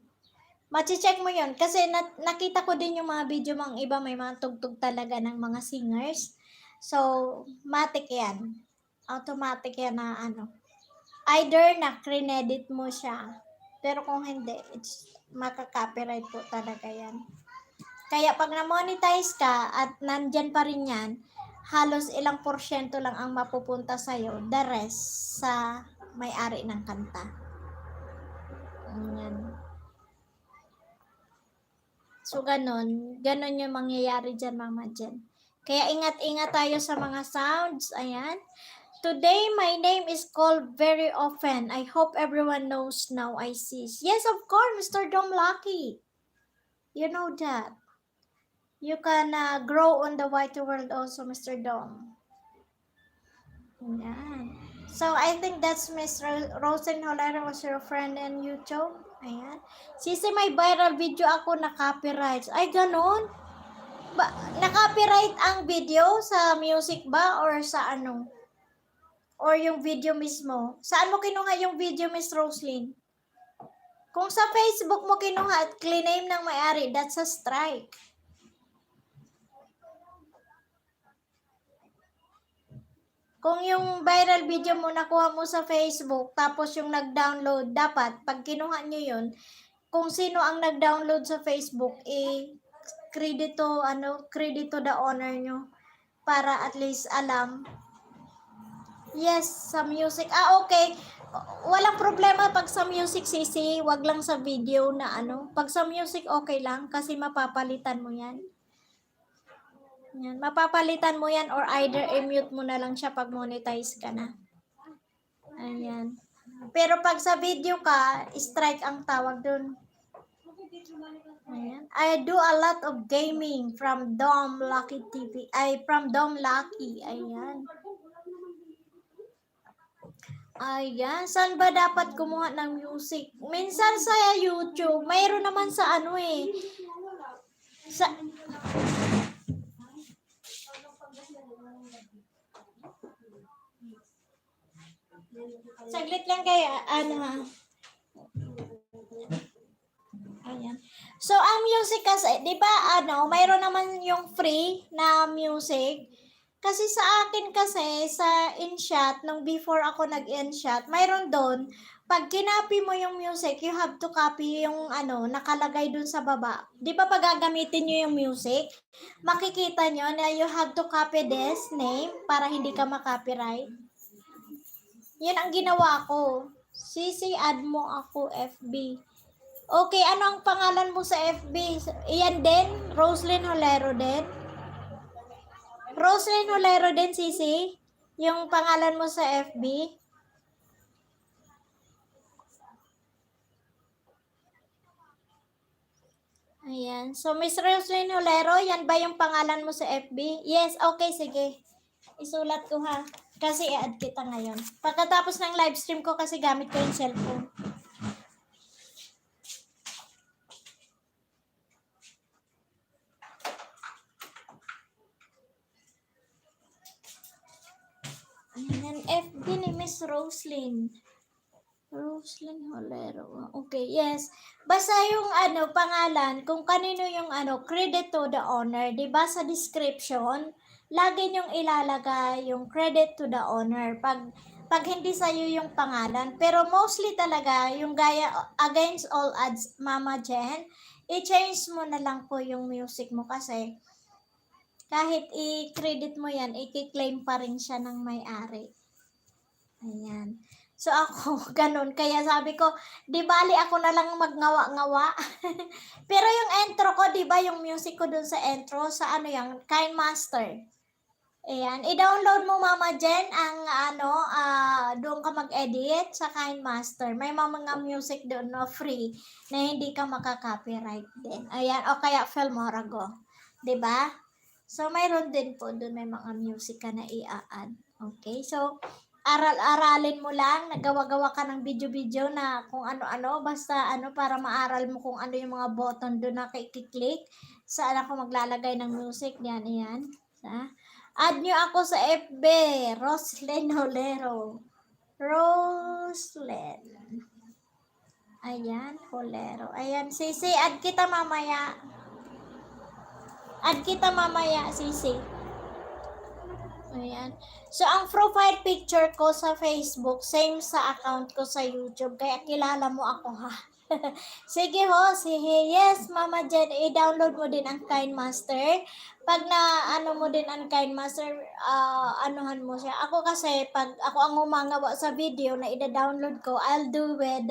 Machi-check mo yun, kasi nakita ko din yung mga video mga iba, may mga tugtog talaga ng mga singers. So, matik yan. Automatic yan na ano. Either na credit mo siya, pero kung hindi, it's maka-copyright po talaga yan. Kaya pag na-monetize ka at nandyan pa rin yan, halos ilang porsyento lang ang mapupunta sa'yo, the rest sa may-ari ng kanta. Yan. So, ganon yung mangyayari dyan, Mama Jen. Kaya ingat-ingat tayo sa mga sounds. Ayan. Today, my name is called very often. I hope everyone knows now I see. Yes, of course, Mr. Dom Lucky. You know that. You can grow on the white world also, Mr. Dom. Ayan. So, I think that's Miss Rosen Holera was your friend in YouTube. Ayan. Sisi, may viral video ako na copyright. Ay, ganon? Na-copyright ang video sa music ba or sa ano? Or yung video mismo? Saan mo kinuha yung video, Miss Roslyn? Kung sa Facebook mo kinuha at claim ng may-ari, that's a strike. Kung yung viral video mo nakuha mo sa Facebook, tapos yung nag-download, dapat, pag kinuha nyo yun, kung sino ang nag-download sa Facebook, kredito the owner nyo. Para at least alam. Yes, sa music. Okay. Walang problema pag sa music, Sisi. Wag lang sa video na ano. Pag sa music, okay lang. Kasi mapapalitan mo yan. Yan. Mapapalitan mo yan or either i-mute mo na lang siya pag monetize ka na. Ayan. Pero pag sa video ka, strike ang tawag dun. Ayan. I do a lot of gaming from Dom Lucky TV. From Dom Lucky. Ayan. Ayan. Saan ba dapat kumuha ng music? Minsan sa YouTube. Mayroon naman sa ano eh. Sa... Saglit lang kaya, ano ha. Ayan. So, ang music kasi, di ba, mayroon naman yung free na music. Kasi sa akin kasi, sa InShot, nung before ako nag-InShot, mayroon doon, pag kinopy mo yung music, you have to copy yung nakalagay dun sa baba. Di ba pag gagamitin nyo yung music, makikita nyo na you have to copy this name para hindi ka makopyright. Yun ang ginawa ko. CC add mo ako FB. Okay, ano ang pangalan mo sa FB? Iyan din? Roslyn Holero din? Roslyn Holero din, Sisi? Yung pangalan mo sa FB? Ayan. So, Miss Roslyn Holero, yan ba yung pangalan mo sa FB? Yes, okay, sige. Isulat ko ha. Kasi i-add kita ngayon. Pagkatapos ng live stream ko kasi gamit ko yung cellphone. Ayan, FB ni Miss Roslyn. Roslyn Holero. Okay, yes. Basta yung pangalan, kung kanino yung credit to the owner, 'di ba sa description, lagi niyong ilalagay yung credit to the owner pag hindi sa iyo yung pangalan. Pero mostly talaga yung gaya against all odds, Mama Jen, i-change mo na lang po yung music mo kasi kahit i-credit mo yan, i-claim pa rin siya ng may-ari. Ayan. So ako, ganun. Kaya sabi ko, di bali ako na lang magngawa-ngawa. Pero yung intro ko, di ba yung music ko dun sa intro, sa Kind Master. Ayan. I-download mo, Mama Jen, ang doon ka mag-edit sa Kind Master. May mga music doon na free na hindi ka makaka-copyright din. Ayan. O kaya Filmorago. Di ba? So, mayroon din po doon may mga music ka na i-add. Okay? So, aral-aralin mo lang, nagawa-gawa ka ng video-video na kung ano-ano, basta para maaral mo kung ano yung mga button doon na kiklik. Saan ako maglalagay ng music, yan, yan. Add nyo ako sa FB, Roslyn Holero. Roslyn. Ayan, Holero. Ayan, Sisi, add kita mamaya. Add kita mamaya, Sisi. Ayan. So, ang profile picture ko sa Facebook, same sa account ko sa YouTube. Kaya kilala mo ako, ha? Sige ho, sige. Yes, Mama Jen, i-download mo din ang Kind Master. Pag na, mo din ang Kind Master, anuhan mo siya. Ako kasi, pag ako ang umagawa sa video na i-download ko, I'll do with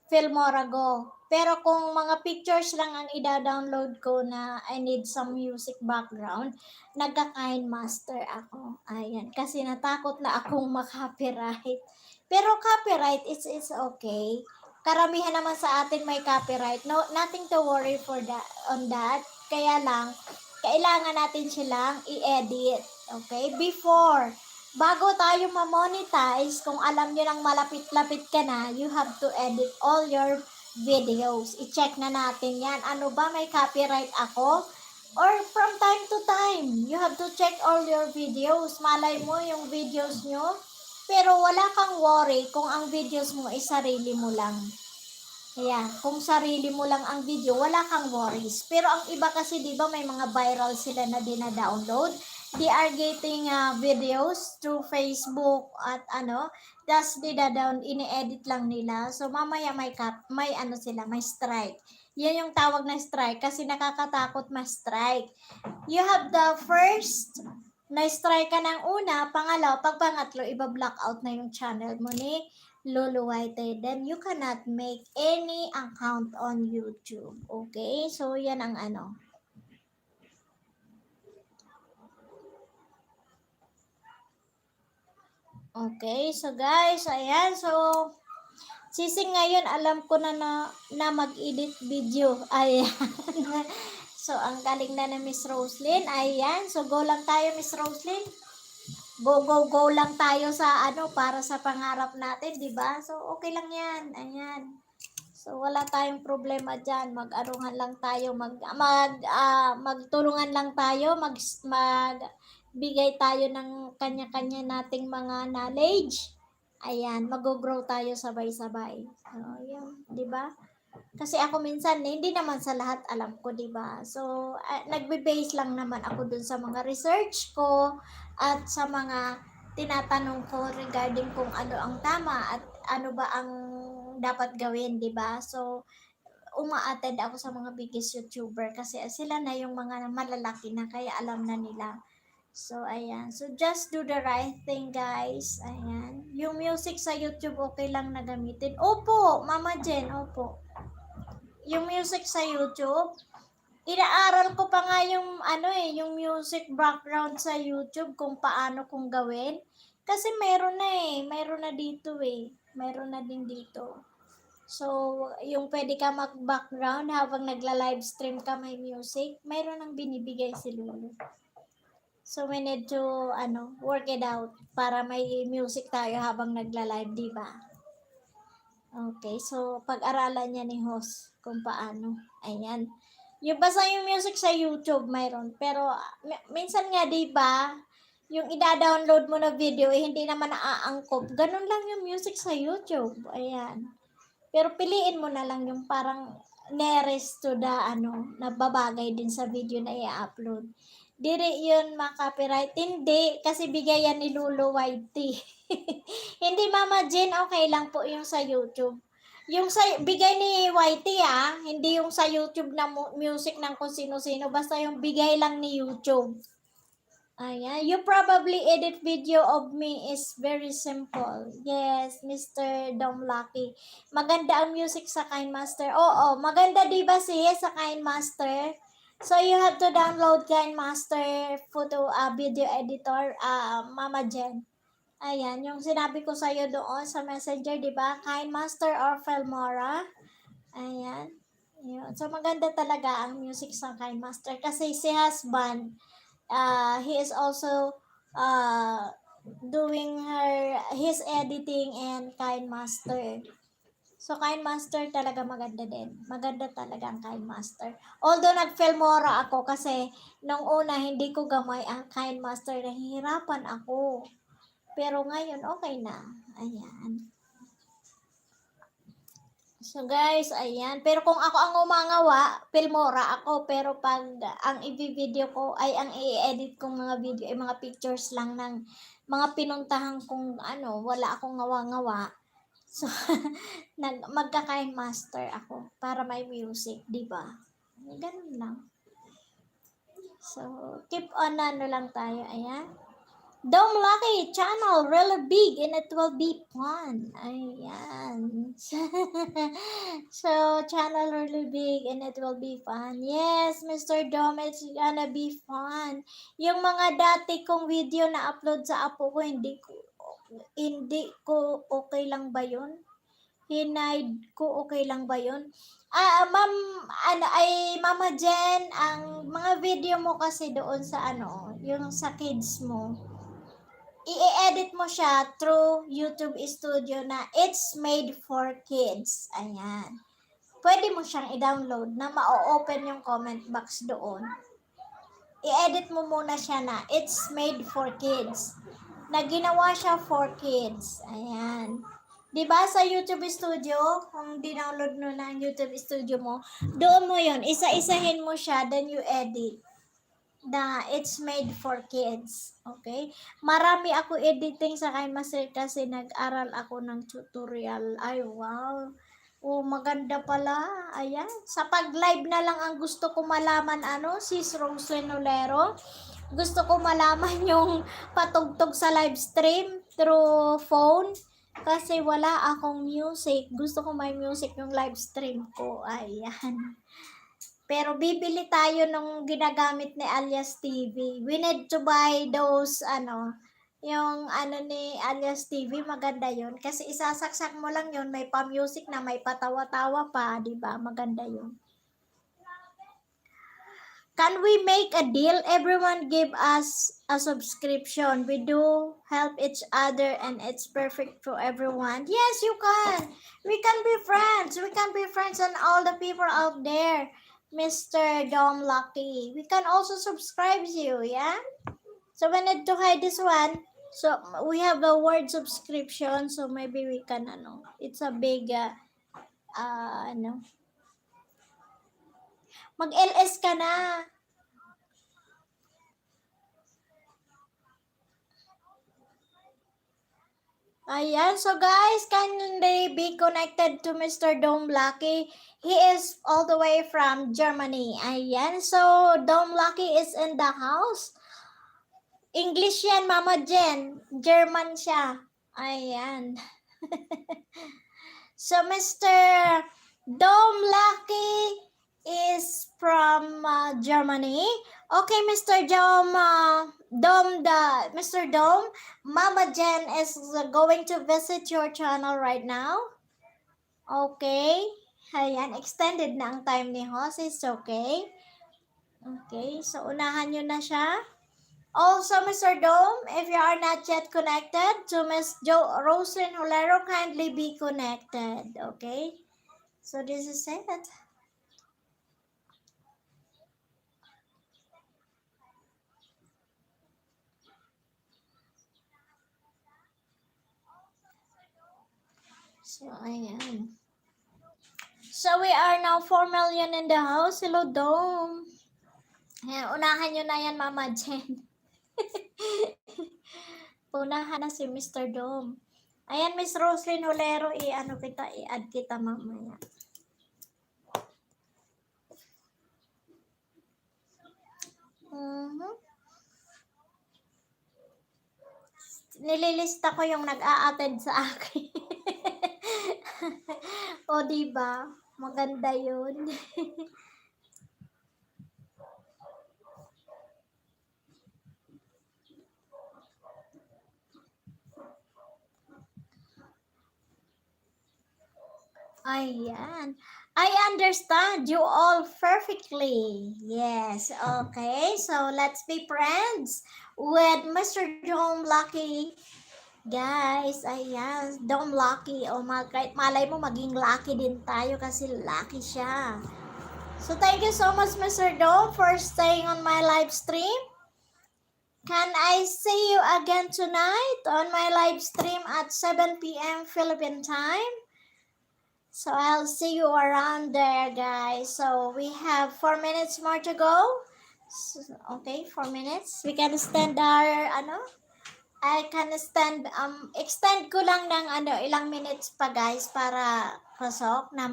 Filmorago. Pero kung mga pictures lang ang i-download ko na I need some music background, nagka-Kind Master ako. Ayan, kasi natakot na akong makopyright. Pero copyright is okay. Karamihan naman sa atin may copyright. No, nothing to worry for that on that. Kaya lang, kailangan natin silang i-edit. Okay? Bago tayo ma-monetize, kung alam nyo nang malapit-lapit ka na, you have to edit all your videos. I-check na natin yan. Ano ba, may copyright ako? Or from time to time, you have to check all your videos. Malay mo yung videos nyo, pero wala kang worry kung ang videos mo ay sarili mo lang. Ayan, kung sarili mo lang ang video, wala kang worries. Pero ang iba kasi, di ba, may mga viral sila na dina-download. They are getting videos through Facebook at just ini-edit lang nila. So, mamaya may sila, may strike. Yan yung tawag na strike kasi nakakatakot ma-strike. You have the first na-strike ka ng una, pangalawa, pag pangatlo, iba-block out na yung channel mo ni Lulu White. Then, you cannot make any account on YouTube. Okay? So, yan ang Okay, so guys, ayan. So, Sising ngayon, alam ko na mag-edit video. Ayan. So, ang galing na ni Miss Roslyn. Ayan. So, go lang tayo, Miss Roslyn. Go lang tayo sa para sa pangarap natin, di ba? So, okay lang yan. Ayan. So, wala tayong problema dyan. Mag-aruhan lang tayo. Magtulungan lang tayo. Magbigay tayo ng kanya-kanya nating mga knowledge. Ayan, mag-grow tayo sabay-sabay. So, yun, di ba? Kasi ako minsan, hindi naman sa lahat alam ko, di ba? So, nagbe-base lang naman ako dun sa mga research ko at sa mga tinatanong ko regarding kung ano ang tama at ano ba ang dapat gawin, di ba? So, uma-attend ako sa mga biggest YouTuber kasi sila na yung mga malalaki na kaya alam na nila. So, ayan. So, just do the right thing, guys. Ayan. Yung music sa YouTube, okay lang na gamitin. Opo, Mama Jen, opo. yung music sa YouTube. Inaaral ko pa nga yung yung music background sa YouTube kung paano kung gawin. Kasi mayroon na dito mayroon na din dito. So, yung pwede ka mag-background habang nagla-livestream ka may music, mayroon nang binibigay si Lulu. So, we need to, work it out para may music tayo habang nagla-live, di ba? Okay, so pag-aralan niya ni host kung paano. Ayan. Yung basta yung music sa YouTube mayroon. Pero minsan nga 'di ba, yung ida-download mo na video hindi naman naaangkop. Ganun lang yung music sa YouTube. Ayan. Pero piliin mo na lang yung parang nearest to the nababagay din sa video na i-upload. Diri yun ma-copyright. Hindi, kasi bigay yan ni Lulu Whitey. Hindi Mama Jen, okay lang po yung sa YouTube. Yung sa bigay ni Whitey hindi yung sa YouTube na music ng kung sino-sino, basta yung bigay lang ni YouTube. Ayan, you probably edit video of me is very simple. Yes, Mr. Dom Lucky. Maganda ang music sa Kind Master. Oo, maganda diba siya sa Kind Master? So you have to download Kind Master photo video editor, Mama Jen. Ayan, yung sinabi ko sa iyo doon sa Messenger, di ba? Kind Master or Filmora. Ayan. Yun. So maganda talaga ang music sa Kind Master kasi si husband, he is also doing his editing and Kind Master. So, Kind Master talaga maganda din. Maganda talaga ang Kind Master. Although nag-Filmora ako kasi nung una hindi ko gamay ang Kind Master, nahihirapan ako. Pero ngayon okay na. Ayan. So guys, ayan. Pero kung ako ang umangawa, Filmora ako. Pero pag ang i-video ko ay ang i-edit kong mga video ay mga pictures lang ng mga pinuntahan kong wala akong ngawa-ngawa. So, magka-Kind Master ako para may music, di ba? Ganun lang. So, keep on lang tayo. Ayan. Dome Lucky channel really big and it will be fun. Ayan. So, channel really big and it will be fun. Yes, Mr. Dome, it's gonna be fun. Yung mga dati kong video na upload sa apo ko, hindi ko okay lang ba yun? Hinide ko okay lang ba yun? Ma'am, Mama Jen, ang mga video mo kasi doon sa yung sa kids mo, i-edit mo siya through YouTube Studio na it's made for kids. Ayan. Pwede mo siyang i-download na ma-open yung comment box doon. I-edit mo muna siya na it's made for kids. Na ginawa siya for kids. Ayan. Diba sa YouTube Studio, kung dinownload mo na ang YouTube Studio mo, doon mo yun, isa-isahin mo siya, then you edit na it's made for kids. Okay? Marami ako editing sa Kind Master kasi nag-aral ako ng tutorial. Ay, wow. Oh, maganda pala. Ayan. Sa pag-live na lang ang gusto ko malaman, Sis Rose Lenolero. Gusto ko malaman yung patugtog sa live stream through phone. Kasi wala akong music. Gusto ko may music yung live stream ko. Ayan. Pero bibili tayo nung ginagamit ni Alias TV. We need to buy those, yung ni Alias TV, maganda yun. Kasi isasaksak mo lang yun, may pa-music na, may patawa-tawa pa, di ba? Maganda yun. Can we make a deal? Everyone give us a subscription. We do help each other and it's perfect for everyone. Yes, you can. We can be friends. We can be friends and all the people out there. Mr. Dom Lucky. We can also subscribe you, yeah? So we need to hide this one. So we have a word subscription, so maybe we can it's a big mag-LS ka na. Ayan, so guys, can they be connected to Mr. Dom Lucky? He is all the way from Germany. Ayan, so Dom Lucky is in the house. English yan, Mama Jen. German siya. Ayan. So, Mr. Dom Lucky is from Germany. Okay, Mr. Dom, Mr. Dom, Mama Jen is going to visit your channel right now. Okay. Ayan, extended na ang time ni host. It's okay. Okay, so unahan nyo na siya. Also, Mr. Dome, if you are not yet connected to Miss Roslyn Holero, kindly be connected. Okay? So this is it. So, ayan. So, we are now 4 million in the house. Hello, Dome. Ayan, unahan nyo na yan, Mama Jen. Unahan na si Mr. Dome. Ayan, Miss Roslyn Holero, i-add kita mamaya. Nililista ko yung nag-a-attend sa akin. O, diba? Maganda yun. Ayan. I understand you all perfectly. Yes, okay. So, let's be friends with Mr. Dome Lucky. Guys, ayan. Dome Lucky. O, kahit malay mo, maging lucky din tayo kasi lucky siya. So, thank you so much, Mr. Dome, for staying on my live stream. Can I see you again tonight on my live stream at 7 p.m. Philippine time? So I'll see you around there, guys. So we have 4 minutes more to go. So, okay, 4 minutes. We can extend our, I can extend ko lang ng ilang minutes pa, guys, para pasok na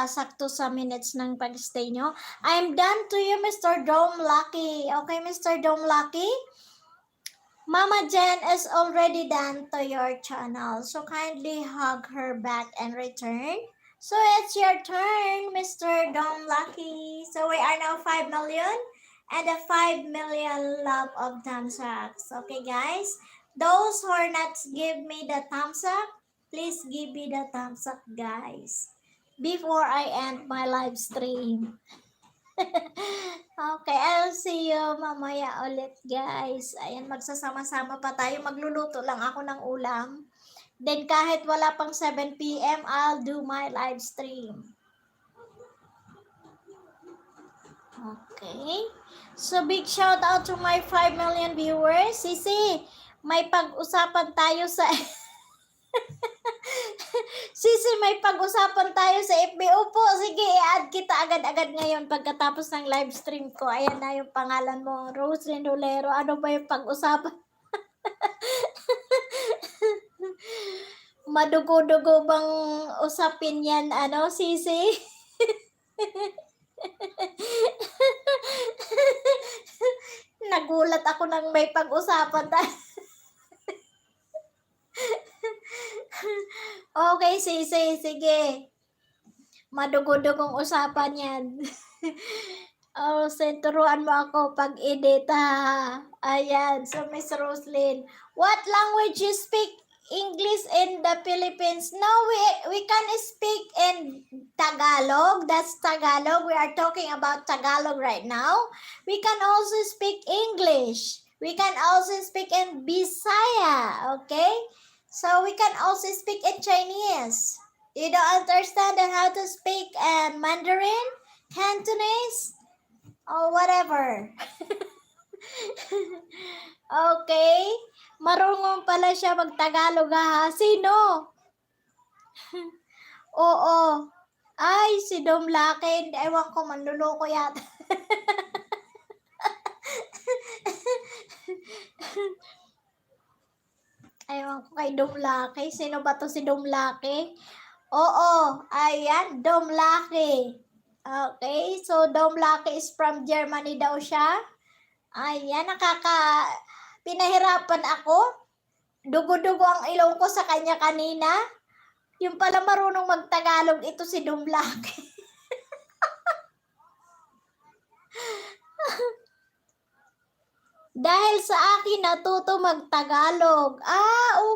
sakto sa minutes ng pag-stay nyo. I'm done to you, Mr. Dome Lucky. Okay, Mr. Dome Lucky? Mama Jen is already done to your channel, so kindly hug her back and return. So it's your turn, Mr. Dom Lucky. So we are now 5 million and a 5 million love of thumbs up. Okay, guys? Those who are not give me the thumbs up, please give me the thumbs up, guys, before I end my live stream. Okay, I'll see you mamaya ulit, guys. Ayan, magsasama-sama pa tayo. Magluluto lang ako ng ulam. Then kahit wala pang 7 p.m., I'll do my live stream. Okay. So, big shout out to my 5 million viewers. Sisi, may pag-usapan tayo sa... Sisi, may pag-usapan tayo sa FB. Opo, sige, i-add kita agad-agad ngayon pagkatapos ng live stream ko. Ayan na yung pangalan mo, Roslyn Dolero. Ano ba yung pag-usapan? Madugo-dugo bang usapin yan, Sisi? Nagulat ako nang may pag-usapan tayo. Okay, Sisi, sige. Madugo-dugong usapan yan. Turuan mo ako pag-edit, ha. Ayan, so Miss Roslyn, what language you speak English in the Philippines? No, we can speak in Tagalog. That's Tagalog. We are talking about Tagalog right now. We can also speak English. We can also speak in Bisaya, okay? So we can also speak in Chinese. You don't understand how to speak Mandarin, Cantonese, or whatever. Okay? Marunong pala siya mag-Tagalog, ha? Sino? Oo. Ay, si Dom Laki. Ewan ko, manluloko yata. Ewan ko kay Dom Laki. Sino ba to si Dom Laki? Oo. Ayan, Dom Laki. Okay, so Dom Laki is from Germany daw siya. Ayan, pinahirapan ako. Dugo-dugo ang ilong ko sa kanya kanina. Yung pala marunong magtagalog, ito si Dumlak. Dahil sa akin natuto magtagalog.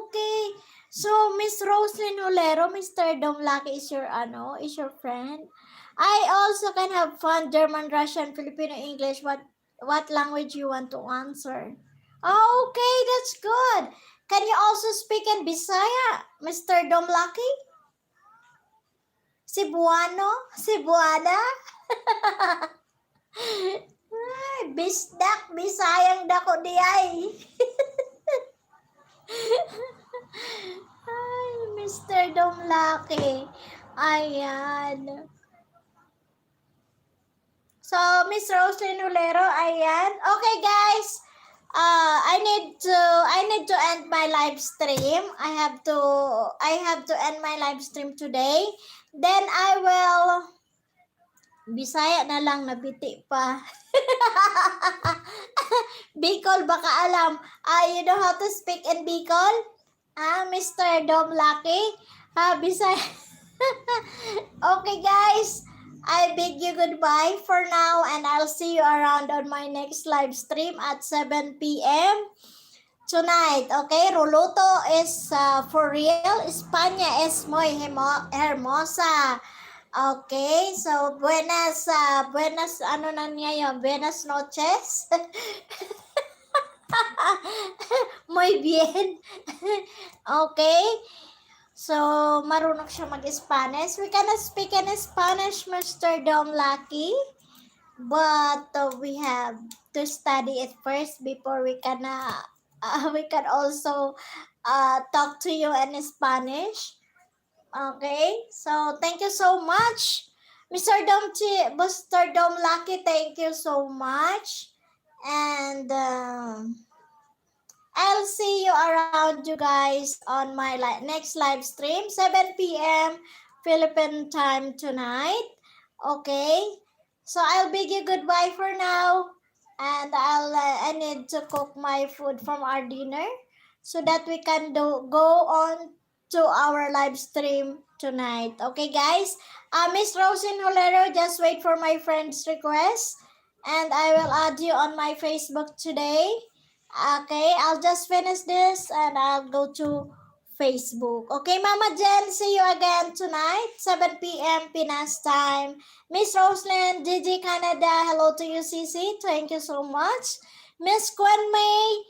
Okay. So, Miss Roslyn Olero, Mr. Domlaki is your is your friend. I also can have fun German, Russian, Filipino, English. What language you want to answer? Okay, that's good. Can you also speak in Bisaya, Mr. Domlaki? Cebuano? Cebuana? Ay, bisdak, bisayang dako di ay. Ay, Mr. Domlaki. Ayan. So, Miss Roslyn Olero, ayan. Okay, guys. I need to end my live stream. I have to end my live stream today. Then I will Bisaya na lang, nabiti pa. Bicol, baka alam. You know how to speak in Bicol? Mr. Dom Lucky? Bisaya. Okay, guys. I bid you goodbye for now and I'll see you around on my next live stream at 7 p.m. tonight. Okay, Ruluto is for real. España es muy hermosa. Okay, so buenas ano na niya yun? Buenas noches. Muy bien. Okay. So, marunong siya mag-Spanish. We cannot speak in Spanish, Mr. Dom Lucky. But we have to study it first before we can also talk to you in Spanish. Okay? So, thank you so much. Mr. Dom Lucky, thank you so much. And I'll see you around you guys on my next live stream, 7 p.m. Philippine time tonight. Okay? So I'll bid you goodbye for now. And I need to cook my food from our dinner so that we can go on to our live stream tonight. Okay, guys? Miss Rosin Holero, just wait for my friend's request. And I will add you on my Facebook today. Okay, I'll just finish this and I'll go to Facebook. Okay, Mama Jen, see you again tonight, 7 p.m. Pinas time. Miss Roslyn, Gigi Canada, hello to you, Cici. Thank you so much. Miss Gwen May,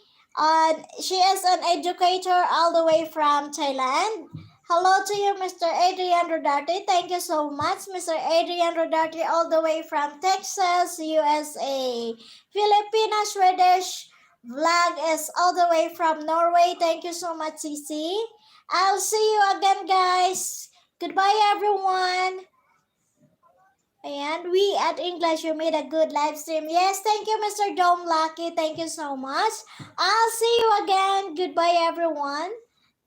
she is an educator all the way from Thailand. Hello to you, Mr. Adrian Rodarte. Thank you so much, Mr. Adrian Rodarte, all the way from Texas, USA. Filipina Swedish vlog is all the way from Norway. Thank you so much, Cici. I'll see you again, guys. Goodbye, everyone. And we at English, you made a good live stream. Yes, thank you, Mr. Dome Lucky. Thank you so much. I'll see you again. Goodbye, everyone.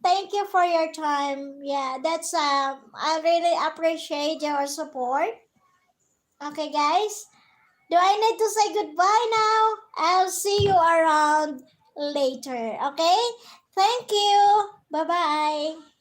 Thank you for your time. Yeah, that's I really appreciate your support. Okay, guys. Do I need to say goodbye now? I'll see you around later. Okay? Thank you. Bye-bye.